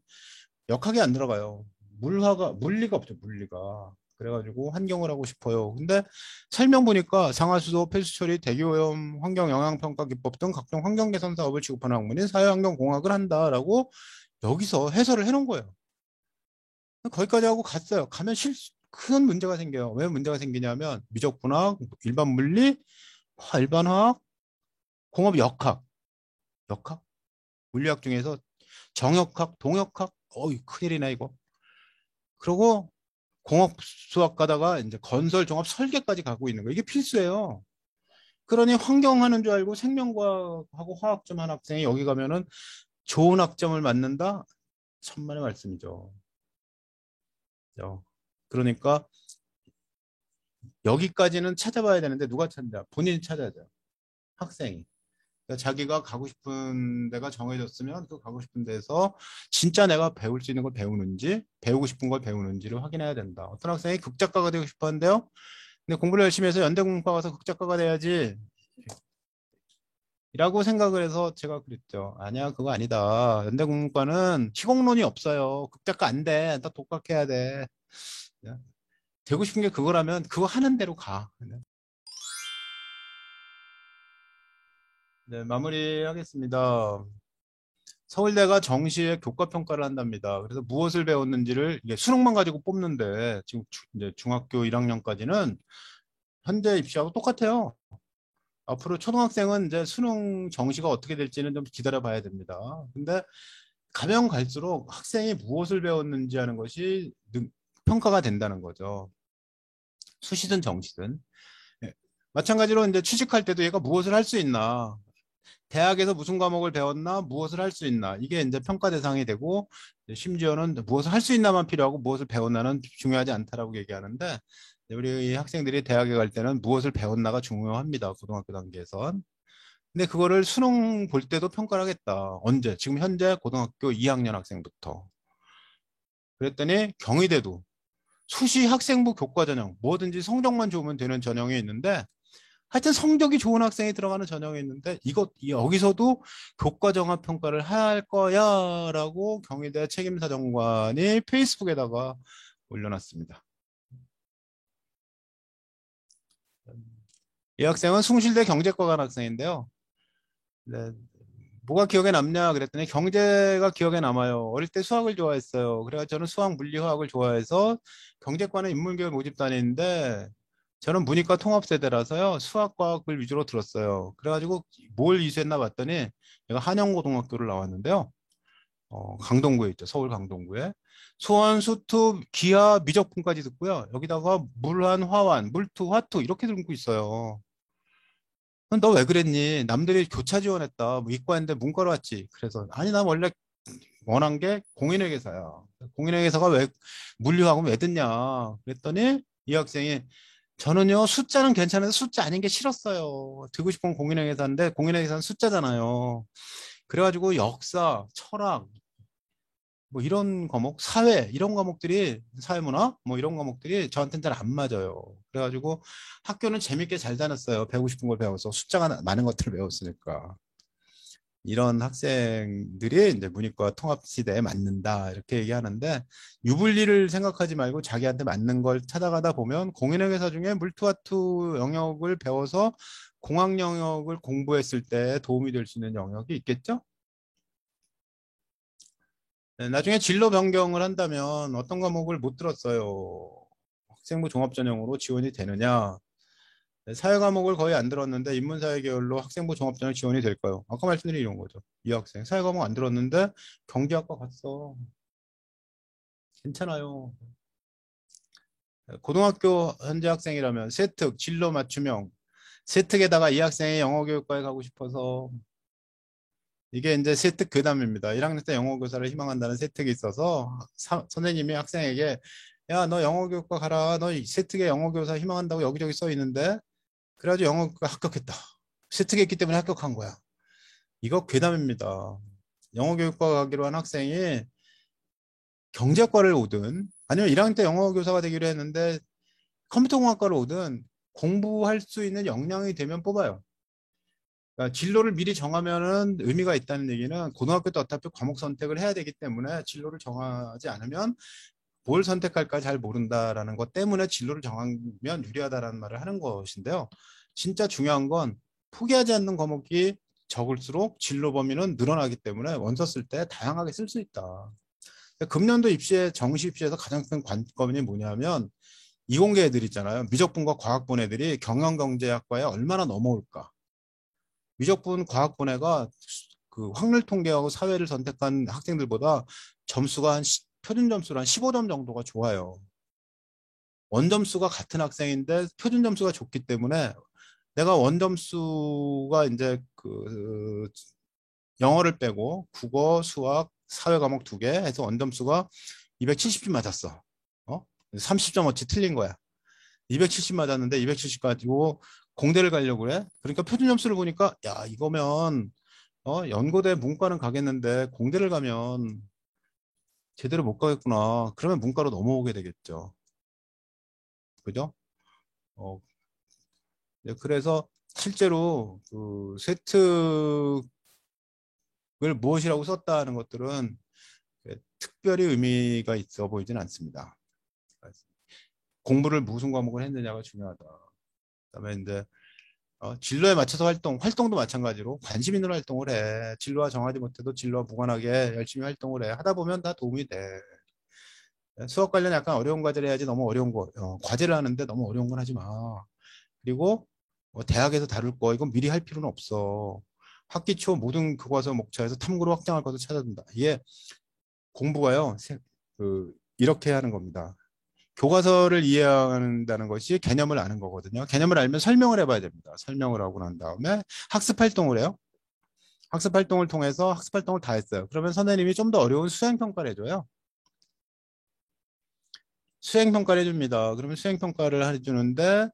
역학이 안 들어가요. 물리가 없죠. 물리가. 그래가지고 환경을 하고 싶어요. 근데 설명 보니까 상하수도, 폐수처리, 대기오염, 환경영향평가 기법 등 각종 환경 개선 사업을 취급하는 학문인 사회환경공학을 한다라고 여기서 해설을 해놓은 거예요. 거기까지 하고 갔어요. 가면 큰 문제가 생겨요. 왜 문제가 생기냐면 미적분학, 일반 물리, 일반 화학, 공업 역학, 물리학 중에서 정역학, 동역학, 어이 큰일이네 이거. 그리고 공업 수학 가다가 이제 건설 종합 설계까지 가고 있는 거 이게 필수예요. 그러니 환경하는 줄 알고 생명과학하고 화학 좀 한 학생이 여기 가면은 좋은 학점을 맞는다? 천만의 말씀이죠. 그러니까 여기까지는 찾아봐야 되는데 누가 찾냐? 본인이 찾아야죠. 학생이. 그러니까 자기가 가고 싶은 데가 정해졌으면 그 가고 싶은 데서 진짜 내가 배울 수 있는 걸 배우는지 배우고 싶은 걸 배우는지를 확인해야 된다. 어떤 학생이 극작가가 되고 싶어 하는데요. 근데 공부를 열심히 해서 연대공과 가서 극작가가 돼야지 라고 생각을 해서 제가 그랬죠. 아니야, 그거 아니다. 연대공과는 시공론이 없어요. 극작가 안 돼. 나 독학해야 돼. 되고 싶은 게 그거라면 그거 하는 대로 가. 네, 마무리하겠습니다. 서울대가 정시에 교과 평가를 한답니다. 그래서 무엇을 배웠는지를 이게 수능만 가지고 뽑는데 지금 이제 중학교 1학년까지는 현재 입시하고 똑같아요. 앞으로 초등학생은 이제 수능 정시가 어떻게 될지는 좀 기다려 봐야 됩니다. 근데 가면 갈수록 학생이 무엇을 배웠는지 하는 것이 평가가 된다는 거죠. 수시든 정시든. 예. 마찬가지로 이제 취직할 때도 얘가 무엇을 할 수 있나, 대학에서 무슨 과목을 배웠나, 무엇을 할 수 있나, 이게 이제 평가 대상이 되고, 심지어는 무엇을 할 수 있나만 필요하고 무엇을 배웠나는 중요하지 않다라고 얘기하는데, 우리 학생들이 대학에 갈 때는 무엇을 배웠나가 중요합니다. 고등학교 단계에선. 근데 그거를 수능 볼 때도 평가를 하겠다. 언제? 지금 현재 고등학교 2학년 학생부터. 그랬더니 경희대도 수시 학생부 교과 전형, 뭐든지 성적만 좋으면 되는 전형이 있는데 하여튼 성적이 좋은 학생이 들어가는 전형이 있는데 여기서도 교과 정합 평가를 할 거야라고 경희대 책임사정관이 페이스북에다가 올려놨습니다. 이 학생은 숭실대 경제과 간 학생인데요. 네, 뭐가 기억에 남냐 그랬더니 경제가 기억에 남아요. 어릴 때 수학을 좋아했어요. 그래서 저는 수학, 물리, 화학을 좋아해서 경제과는 인문계열 모집 다니는데 저는 문이과 통합세대라서요. 수학, 과학을 위주로 들었어요. 그래가지고 뭘 이수했나 봤더니 내가 한영고등학교를 나왔는데요. 강동구에 있죠. 서울 강동구에. 수원, 수투, 기하, 미적분까지 듣고요. 여기다가 물한, 화환, 물투, 화투 이렇게 듣고 있어요. 너 왜 그랬니? 남들이 교차 지원했다. 뭐 이과인데 문과로 왔지. 그래서 아니 나 원래 원한 게 공인회계사야. 공인회계사가 왜 물류하고 왜 듣냐? 그랬더니 이 학생이 저는요 숫자는 괜찮은데 숫자 아닌 게 싫었어요. 듣고 싶은 공인회계사인데 공인회계사는 숫자잖아요. 그래가지고 역사, 철학, 뭐 이런 과목, 사회 이런 과목들이 사회문화 뭐 이런 과목들이 저한테는 잘 안 맞아요. 그래가지고 학교는 재밌게 잘 다녔어요. 배우고 싶은 걸 배워서 숫자가 많은 것들을 배웠으니까. 이런 학생들이 이제 문이과 통합 시대에 맞는다 이렇게 얘기하는데 유불리를 생각하지 말고 자기한테 맞는 걸 찾아가다 보면 공인회계사 중에 물투와투 영역을 배워서 공학 영역을 공부했을 때 도움이 될 수 있는 영역이 있겠죠? 네, 나중에 진로 변경을 한다면 어떤 과목을 못 들었어요. 학생부 종합전형으로 지원이 되느냐? 네, 사회 과목을 거의 안 들었는데 인문사회 계열로 학생부 종합전형 지원이 될까요? 아까 말씀드린 이런 거죠. 이 학생 사회 과목 안 들었는데 경제학과 갔어. 괜찮아요. 고등학교 현재 학생이라면 세특, 진로 맞춤형 세특에다가 이 학생이 영어교육과에 가고 싶어서 이게 이제 세특 괴담입니다. 1학년 때 영어교사를 희망한다는 세특이 있어서 선생님이 학생에게 야, 너 영어교육과 가라. 너 세특에 영어교사 희망한다고 여기저기 써 있는데 그래가지고 영어교육과 합격했다. 세특했기 때문에 합격한 거야. 이거 괴담입니다. 영어교육과 가기로 한 학생이 경제과를 오든 아니면 1학년 때 영어교사가 되기로 했는데 컴퓨터공학과를 오든 공부할 수 있는 역량이 되면 뽑아요. 그러니까 진로를 미리 정하면은 의미가 있다는 얘기는 고등학교 때 어차피 과목 선택을 해야 되기 때문에 진로를 정하지 않으면 뭘 선택할까 잘 모른다라는 것 때문에 진로를 정하면 유리하다라는 말을 하는 것인데요. 진짜 중요한 건 포기하지 않는 과목이 적을수록 진로 범위는 늘어나기 때문에 원서 쓸 때 다양하게 쓸 수 있다. 금년도 입시에 정시 입시에서 가장 큰 관건이 뭐냐면 이공계 애들 있잖아요. 미적분과 과학분 애들이 경영경제학과에 얼마나 넘어올까. 미적분 과학분 애가 그 확률 통계하고 사회를 선택한 학생들보다 점수가 표준 점수로 한 15점 정도가 좋아요. 원점수가 같은 학생인데 표준 점수가 좋기 때문에 내가 원점수가 이제 그 영어를 빼고 국어, 수학, 사회 과목 2개 해서 원점수가 270점 맞았어. 30점어치 틀린 거야. 270 맞았는데 270 가지고 공대를 가려고 그래. 그러니까 표준 점수를 보니까 야 이거면 연고대 문과는 가겠는데 공대를 가면 제대로 못 가겠구나. 그러면 문과로 넘어오게 되겠죠. 그죠? 어, 네, 그래서 실제로 그 세특을 무엇이라고 썼다는 것들은 특별히 의미가 있어 보이진 않습니다. 공부를 무슨 과목을 했느냐가 중요하다. 그다음에 이제 진로에 맞춰서 활동도 마찬가지로 관심 있는 활동을 해. 진로와 정하지 못해도 진로와 무관하게 열심히 활동을 해. 하다 보면 다 도움이 돼. 수업 관련 약간 어려운 과제를 해야지 너무 어려운 과제를 하는데 너무 어려운 건 하지 마. 그리고 대학에서 다룰 거 이건 미리 할 필요는 없어. 학기 초 모든 교과서 목차에서 탐구로 확장할 것을 찾아둔다. 이게 공부가요. 이렇게 하는 겁니다. 교과서를 이해한다는 것이 개념을 아는 거거든요. 개념을 알면 설명을 해봐야 됩니다. 설명을 하고 난 다음에 학습 활동을 해요. 학습 활동을 통해서 학습 활동을 다 했어요. 그러면 선생님이 좀 더 어려운 수행 평가를 해줘요. 수행 평가를 해줍니다. 그러면 수행 평가를 해주는데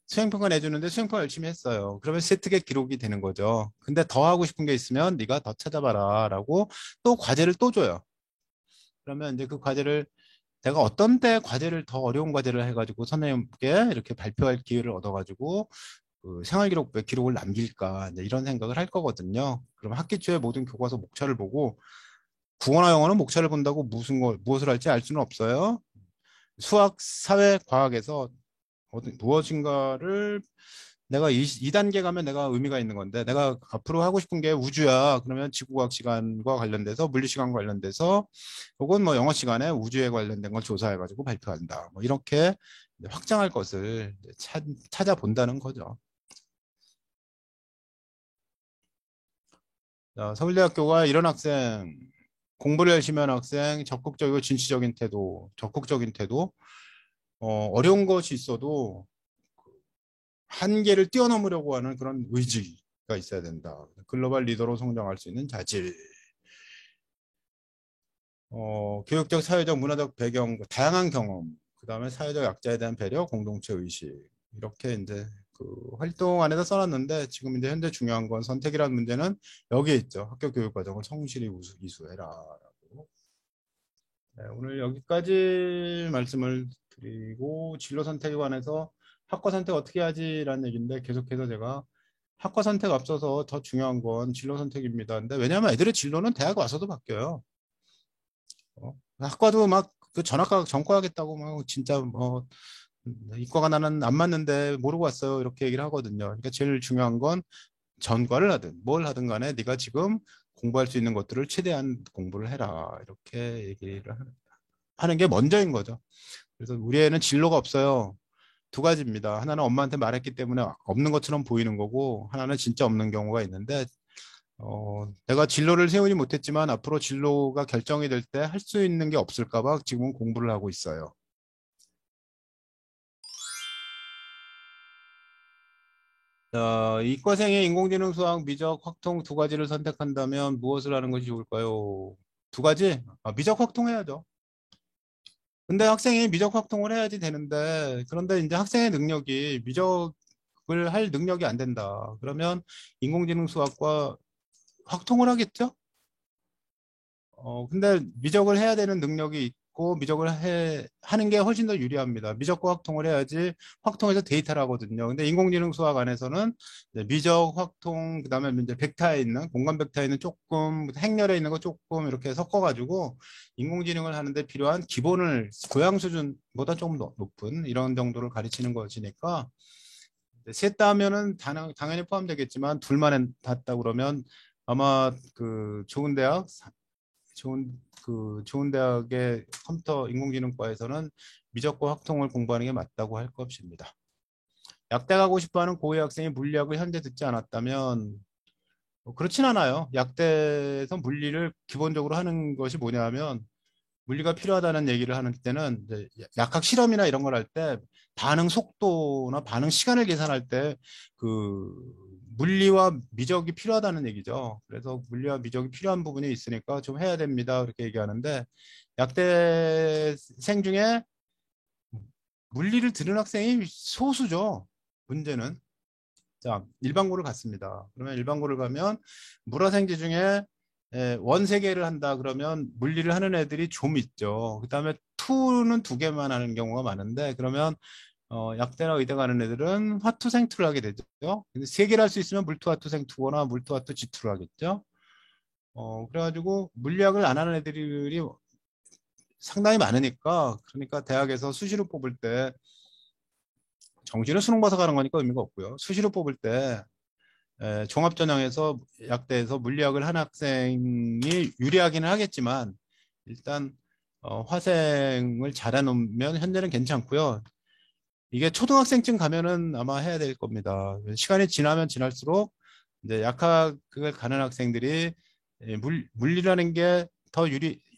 수행평가 내주는데 수행평가 열심히 했어요. 그러면 세특의 기록이 되는 거죠. 근데 더 하고 싶은 게 있으면 네가 더 찾아봐라 라고 또 과제를 또 줘요. 그러면 이제 그 과제를 내가 어떤 때 과제를 더 어려운 과제를 해가지고 선생님께 이렇게 발표할 기회를 얻어가지고 그 생활기록부에 기록을 남길까 이제 이런 생각을 할 거거든요. 그럼 학기 초에 모든 교과서 목차를 보고 국어나 영어는 목차를 본다고 무엇을 할지 알 수는 없어요. 수학, 사회, 과학에서 무엇인가를 내가 2단계 가면 내가 의미가 있는 건데 내가 앞으로 하고 싶은 게 우주야. 그러면 지구과학 시간과 관련돼서 물리시간 관련돼서 혹은 뭐 영어 시간에 우주에 관련된 걸 조사해가지고 발표한다. 뭐 이렇게 확장할 것을 찾아본다는 거죠. 자, 서울대학교가 이런 학생, 공부를 열심히 하는 학생, 적극적이고 진취적인 태도, 적극적인 태도, 어려운 것이 있어도 한계를 뛰어넘으려고 하는 그런 의지가 있어야 된다. 글로벌 리더로 성장할 수 있는 자질. 교육적, 사회적, 문화적 배경, 다양한 경험, 그 다음에 사회적 약자에 대한 배려, 공동체 의식. 이렇게 이제 그 활동 안에서 써놨는데 지금 이제 현재 중요한 건 선택이라는 문제는 여기에 있죠. 학교 교육 과정을 성실히 이수해라라고. 네, 오늘 여기까지 말씀을 드리고 진로 선택에 관해서 학과 선택 어떻게 하지라는 얘기인데 계속해서 제가 학과 선택 앞서서 더 중요한 건 진로 선택입니다. 근데 왜냐하면 애들의 진로는 대학 와서도 바뀌어요. 학과도 막 그 전학과 전과하겠다고 막 진짜 뭐 이과가 나는 안 맞는데 모르고 왔어요 이렇게 얘기를 하거든요. 그러니까 제일 중요한 건 전과를 하든 뭘 하든 간에 네가 지금 공부할 수 있는 것들을 최대한 공부를 해라 이렇게 얘기를 하는 게 먼저인 거죠. 그래서 우리 애는 진로가 없어요. 두 가지입니다. 하나는 엄마한테 말했기 때문에 없는 것처럼 보이는 거고 하나는 진짜 없는 경우가 있는데 내가 진로를 세우지 못했지만 앞으로 진로가 결정이 될 때 할 수 있는 게 없을까 봐 지금은 공부를 하고 있어요. 이과생이 인공지능, 수학, 미적, 확통 두 가지를 선택한다면 무엇을 하는 것이 좋을까요? 두 가지? 미적 확통해야죠. 근데 학생이 미적 확통을 해야지 되는데, 그런데 이제 학생의 능력이 미적을 할 능력이 안 된다. 그러면 인공지능 수학과 확통을 하겠죠? 근데 미적을 해야 되는 능력이 있고 하는 게 훨씬 더 유리합니다. 미적과 확통을 해야지 확통해서 데이터를 하거든요. 근데 인공지능 수학 안에서는 이제 미적, 확통, 그다음에 이제 벡터에 있는 공간 벡터에 있는 조금 행렬에 있는 거 조금 이렇게 섞어가지고 인공지능을 하는데 필요한 기본을 고양 수준보다 조금 더 높은 이런 정도를 가르치는 것이니까 셋 다 하면은 당연히 포함되겠지만 둘만 했다 그러면 아마 그 좋은 대학의 컴퓨터 인공지능과에서는 미적과 확통을 공부하는 게 맞다고 할 것입니다. 약대 가고 싶어하는 고위 학생이 물리학을 현재 듣지 않았다면 그렇진 않아요. 약대에서 물리를 기본적으로 하는 것이 뭐냐면 물리가 필요하다는 얘기를 하는 때는 이제 약학 실험이나 이런 걸 할 때 반응 속도나 반응 시간을 계산할 때 그 물리와 미적이 필요하다는 얘기죠. 그래서 물리와 미적이 필요한 부분이 있으니까 좀 해야 됩니다. 그렇게 얘기하는데 약대생 중에 물리를 들은 학생이 소수죠. 문제는. 자, 일반고를 갔습니다. 그러면 일반고를 가면 물화생지 중에 원세개를 한다 그러면 물리를 하는 애들이 좀 있죠. 그다음에 투는 두 개만 하는 경우가 많은데 그러면 약대나 의대 가는 애들은 화투생투를 하게 되죠. 근데 세 개를 할 수 있으면 물투화투생투거나 물투화투 지투를 하겠죠. 그래가지고 물리학을 안 하는 애들이 상당히 많으니까 그러니까 대학에서 수시로 뽑을 때 정시를 수능 봐서 가는 거니까 의미가 없고요. 수시로 뽑을 때 종합전형에서 약대에서 물리학을 한 학생이 유리하기는 하겠지만 일단 화생을 잘해놓으면 현재는 괜찮고요. 이게 초등학생쯤 가면은 아마 해야 될 겁니다. 시간이 지나면 지날수록 이제 약학을 가는 학생들이 물리라는 게 더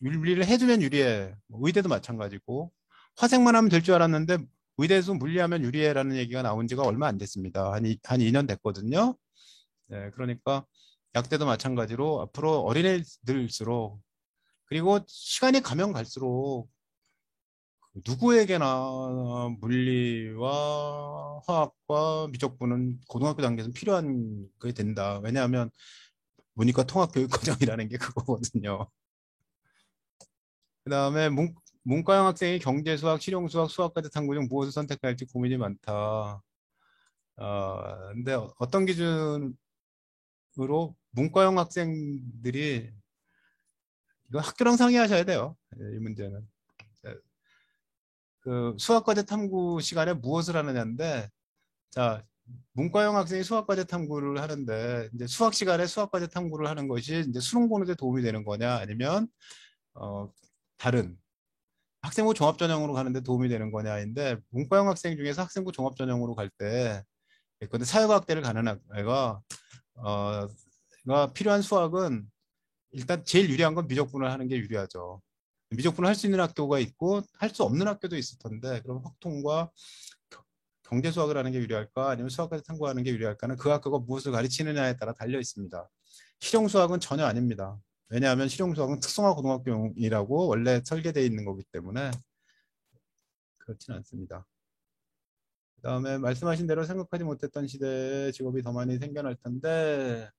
물리를 해주면 유리해. 뭐 의대도 마찬가지고 화생만 하면 될 줄 알았는데 의대에서 물리하면 유리해라는 얘기가 나온 지가 얼마 안 됐습니다. 한 2년 됐거든요. 네, 그러니까 약대도 마찬가지로 앞으로 어린애들일수록 그리고 시간이 가면 갈수록 누구에게나 물리와 화학과 미적분은 고등학교 단계에서 필요한 게 된다. 왜냐하면 문이과 통합교육과정이라는 게 그거거든요. 그다음에 문과형 학생이 경제수학, 실용수학, 수학까지 탐구 중 무엇을 선택할지 고민이 많다. 근데 어떤 기준으로 문과형 학생들이 이거 학교랑 상의하셔야 돼요. 이 문제는. 그 수학과제 탐구 시간에 무엇을 하느냐인데, 자, 문과형 학생이 수학과제 탐구를 하는데, 이제 수학 시간에 수학과제 탐구를 하는 것이 이제 수능 보는데 도움이 되는 거냐, 아니면, 어, 다른 학생부 종합전형으로 가는데 도움이 되는 거냐인데, 문과형 학생 중에서 학생부 종합전형으로 갈 때, 근데 사회과학대를 가는 애가, 어, 가 필요한 수학은 일단 제일 유리한 건 미적분을 하는 게 유리하죠. 미적분을 할 수 있는 학교가 있고 할 수 없는 학교도 있을 텐데 그럼 확통과 경제 수학을 하는 게 유리할까 아니면 수학까지 탐구하는 게 유리할까는 그 학교가 무엇을 가르치느냐에 따라 달려 있습니다. 실용 수학은 전혀 아닙니다. 왜냐하면 실용 수학은 특성화 고등학교용이라고 원래 설계되어 있는 거기 때문에 그렇지는 않습니다. 그다음에 말씀하신 대로 생각하지 못했던 시대에 직업이 더 많이 생겨날 텐데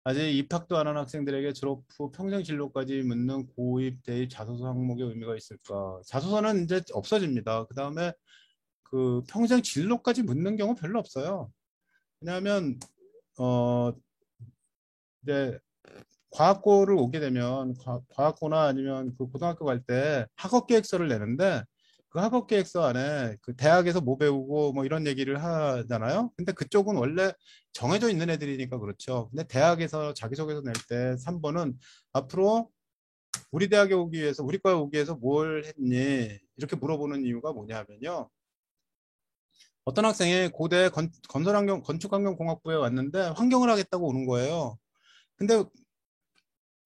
아직 입학도 안 한 학생들에게 졸업 후 평생 진로까지 묻는 고입, 대입, 자소서 항목의 의미가 있을까? 자소서는 이제 없어집니다. 그 다음에 그 평생 진로까지 묻는 경우 별로 없어요. 왜냐하면 어 이제 과학고를 오게 되면 과학고나 아니면 그 고등학교 갈 때 학업 계획서를 내는데 그 학업 계획서 안에 그 대학에서 뭐 배우고 뭐 이런 얘기를 하잖아요. 근데 그쪽은 원래 정해져 있는 애들이니까 그렇죠. 근데 대학에서 자기소개서 낼 때 3번은 앞으로 우리 대학에 오기 위해서 우리 과에 오기 위해서 뭘 했니? 이렇게 물어보는 이유가 뭐냐면요. 어떤 학생이 고대 건설환경 건축환경공학부에 왔는데 환경을 하겠다고 오는 거예요. 근데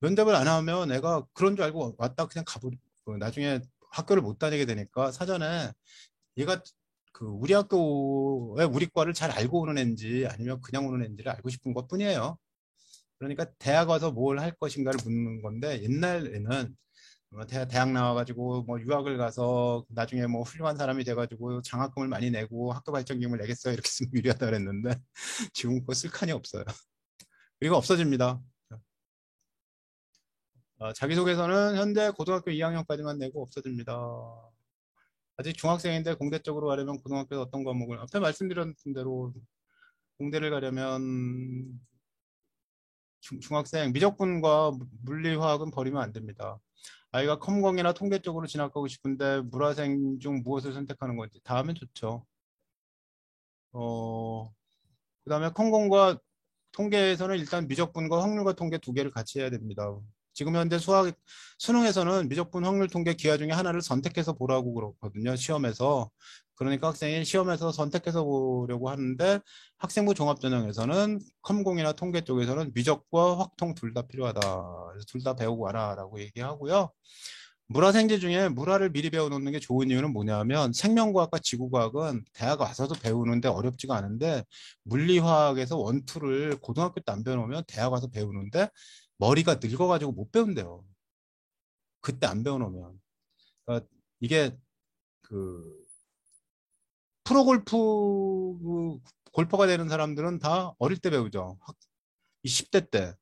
면접을 안 하면 애가 그런 줄 알고 왔다 그냥 가버리고 나중에 학교를 못 다니게 되니까 사전에 얘가 그 우리 학교에 우리 과를 잘 알고 오는 애인지 아니면 그냥 오는 애인지를 알고 싶은 것뿐이에요. 그러니까 대학 와서 뭘 할 것인가를 묻는 건데 옛날에는 대학 나와가지고 뭐 유학을 가서 나중에 뭐 훌륭한 사람이 돼가지고 장학금을 많이 내고 학교 발전기금을 내겠어요 이렇게 쓰면 유리하다 그랬는데 지금 그거 쓸 칸이 없어요. 그리고 없어집니다. 자기소개서는 현재 고등학교 2학년까지만 내고 없어집니다. 아직 중학생인데 공대 쪽으로 가려면 고등학교에서 어떤 과목을 앞에 말씀드렸던 대로 공대를 가려면 중학생 미적분과 물리화학은 버리면 안 됩니다. 아이가 컴공이나 통계 쪽으로 진학하고 싶은데 물화생 중 무엇을 선택하는 건지 다 하면 좋죠. 그다음에 컴공과 통계에서는 일단 미적분과 확률과 통계 두 개를 같이 해야 됩니다. 지금 현재 수능에서는 미적분, 확률, 통계 기하 중에 하나를 선택해서 보라고 그렇거든요. 시험에서. 그러니까 학생이 시험에서 선택해서 보려고 하는데 학생부 종합전형에서는 컴공이나 통계 쪽에서는 미적과 확통 둘 다 필요하다. 둘 다 배우고 와라라고 얘기하고요. 물화생지 중에 물화를 미리 배워놓는 게 좋은 이유는 뭐냐면 생명과학과 지구과학은 대학 와서도 배우는데 어렵지가 않은데 물리화학에서 원투를 고등학교 때 안 배워놓으면 대학 와서 배우는데 머리가 늙어가지고 못 배운대요. 그때 안 배워놓으면. 그러니까 이게 그 프로골프 골퍼가 되는 사람들은 다 어릴 때 배우죠. 20대 때.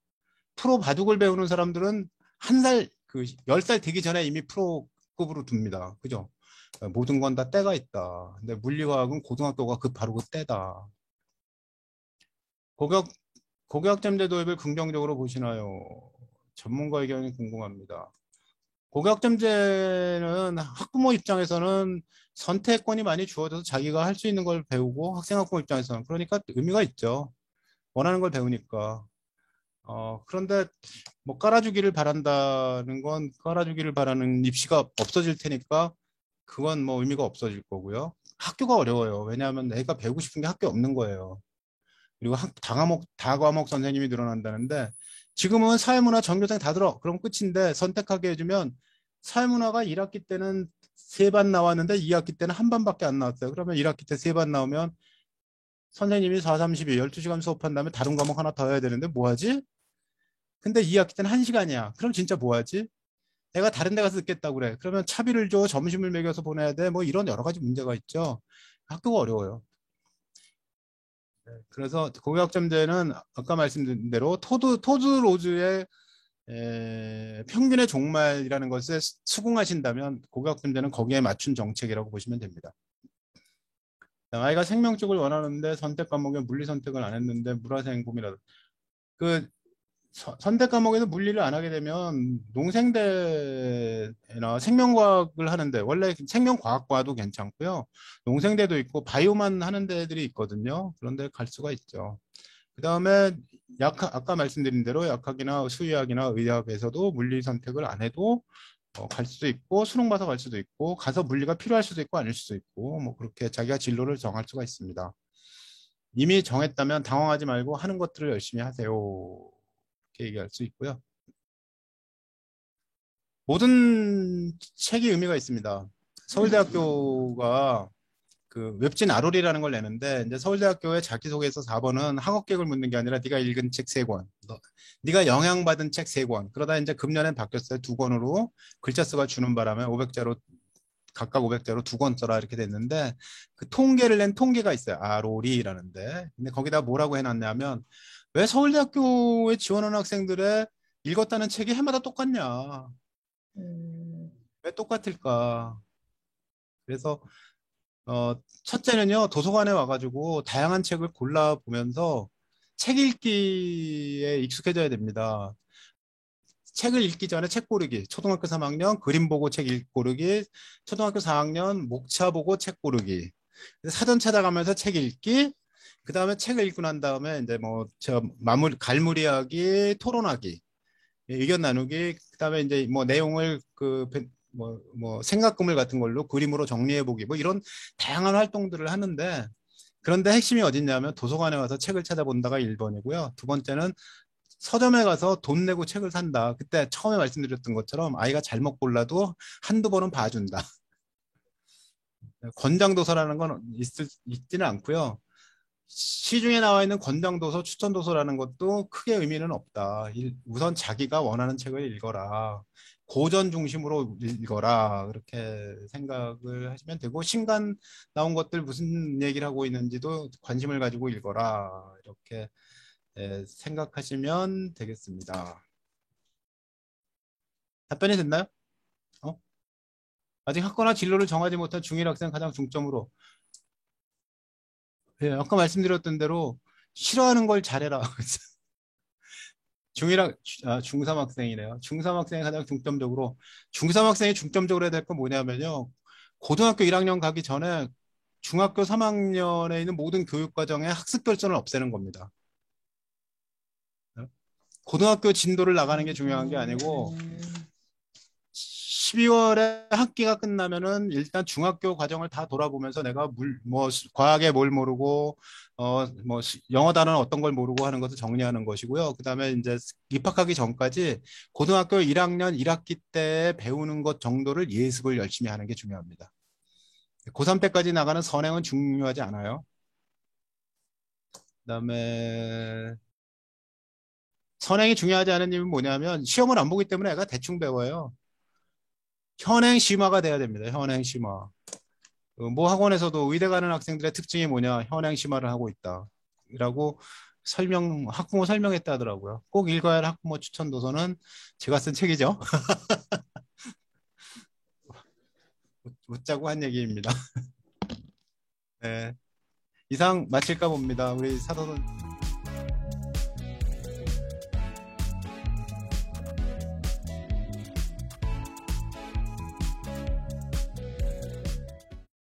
프로 바둑을 배우는 사람들은 한 살, 10살 되기 전에 이미 프로급으로 둡니다. 그죠? 모든 건 다 때가 있다. 근데 물리화학은 고등학교가 바로 그 때다. 고교학, 고교학점제 도입을 긍정적으로 보시나요? 전문가 의견이 궁금합니다. 고교학점제는 학부모 입장에서는 선택권이 많이 주어져서 자기가 할 수 있는 걸 배우고 학생학부모 입장에서는 그러니까 의미가 있죠. 원하는 걸 배우니까. 그런데 뭐 깔아주기를 바란다는 건 깔아주기를 바라는 입시가 없어질 테니까 그건 뭐 의미가 없어질 거고요. 학교가 어려워요. 왜냐하면 내가 배우고 싶은 게 학교에 없는 거예요. 그리고 다과목 선생님이 늘어난다는데 지금은 사회문화 전교생 다 들어. 그럼 끝인데 선택하게 해주면 사회문화가 1학기 때는 3반 나왔는데 2학기 때는 한 반밖에 안 나왔어요. 그러면 1학기 때 3반 나오면 선생님이 4, 32, 12시간 수업한 다음에 다른 과목 하나 더 해야 되는데 뭐 하지? 근데 2학기 때는 1시간이야. 그럼 진짜 뭐 하지? 내가 다른 데 가서 듣겠다고 그래. 그러면 차비를 줘, 점심을 먹여서 보내야 돼. 뭐 이런 여러 가지 문제가 있죠. 학교가 어려워요. 그래서 고교학점제는 아까 말씀드린 대로 토드 로즈의 평균의 종말이라는 것에 수긍하신다면 고교학점제는 거기에 맞춘 정책이라고 보시면 됩니다. 아이가 생명 쪽을 원하는데 선택 과목에 물리 선택을 안 했는데 물화생 고민하다. 그 선택 과목에서 물리를 안 하게 되면 농생대나 생명과학을 하는데 원래 생명과학과도 괜찮고요. 농생대도 있고 바이오만 하는 데들이 있거든요. 그런데 갈 수가 있죠. 그 다음에 아까 말씀드린 대로 약학이나 수의학이나 의학에서도 물리 선택을 안 해도 갈 수도 있고 수능 봐서 갈 수도 있고 가서 물리가 필요할 수도 있고 아닐 수도 있고 뭐 그렇게 자기가 진로를 정할 수가 있습니다. 이미 정했다면 당황하지 말고 하는 것들을 열심히 하세요. 이렇게 얘기할 수 있고요. 모든 책이 의미가 있습니다. 서울대학교가 그 웹진 아롤이라는 걸 내는데 이제 서울대학교의 자기소개서 4번은 학업 계획을 묻는 게 아니라 네가 읽은 책 3권, 네가 영향받은 책 3권. 그러다 이제 금년엔 바뀌었어요. 2권으로 글자 수가 주는 바람에 500자로 각각 500자로 2권 써라 이렇게 됐는데 그 통계를 낸 통계가 있어요. 아롤이라는데. 근데 거기다 뭐라고 해놨냐면 왜 서울대학교에 지원하는 학생들의 읽었다는 책이 해마다 똑같냐? 왜 똑같을까? 그래서 첫째는요, 도서관에 와가지고 다양한 책을 골라보면서 책 읽기에 익숙해져야 됩니다. 책을 읽기 전에 책 고르기, 초등학교 3학년 그림 보고 책 고르기, 초등학교 4학년 목차 보고 책 고르기, 사전 찾아가면서 책 읽기, 그 다음에 책을 읽고 난 다음에 이제 뭐, 갈무리하기, 토론하기, 의견 나누기, 그 다음에 이제 뭐 내용을 생각 그물 같은 걸로 그림으로 정리해 보기, 뭐 이런 다양한 활동들을 하는데, 그런데 핵심이 어딨냐면 도서관에 와서 책을 찾아본다가 1번이고요. 두 번째는 서점에 가서 돈 내고 책을 산다. 그때 처음에 말씀드렸던 것처럼 아이가 잘못 골라도 한두 번은 봐준다. 권장도서라는 건 있지는 않고요. 시중에 나와 있는 권장도서, 추천도서라는 것도 크게 의미는 없다. 우선 자기가 원하는 책을 읽어라. 고전 중심으로 읽어라. 그렇게 생각을 하시면 되고, 신간 나온 것들 무슨 얘기를 하고 있는지도 관심을 가지고 읽어라. 이렇게 생각하시면 되겠습니다. 답변이 됐나요? 어? 아직 학과나 진로를 정하지 못한 중1 학생 가장 중점으로. 예, 아까 말씀드렸던 대로 싫어하는 걸 잘해라. 중3 학생이네요. 중3 학생이 가장 중점적으로, 중3 학생이 중점적으로 해야 될 건 뭐냐면요. 고등학교 1학년 가기 전에 중학교 3학년에 있는 모든 교육과정의 학습 결손을 없애는 겁니다. 고등학교 진도를 나가는 게 중요한 게 아니고, 12월에 학기가 끝나면은 일단 중학교 과정을 다 돌아보면서 내가 과학에 뭘 모르고, 영어 단어는 어떤 걸 모르고 하는 것을 정리하는 것이고요. 그 다음에 이제 입학하기 전까지 고등학교 1학년 1학기 때 배우는 것 정도를 예습을 열심히 하는 게 중요합니다. 고3 때까지 나가는 선행은 중요하지 않아요. 그 다음에 선행이 중요하지 않은 이유는 뭐냐면 시험을 안 보기 때문에 애가 대충 배워요. 현행 심화가 돼야 됩니다. 현행 심화. 모 학원에서도 의대 가는 학생들의 특징이 뭐냐, 현행 심화를 하고 있다. 라고 학부모 설명했다 하더라고요. 꼭 읽어야 할 학부모 추천 도서는 제가 쓴 책이죠. 웃자고 한 얘기입니다. 네. 이상 마칠까 봅니다. 우리 사도는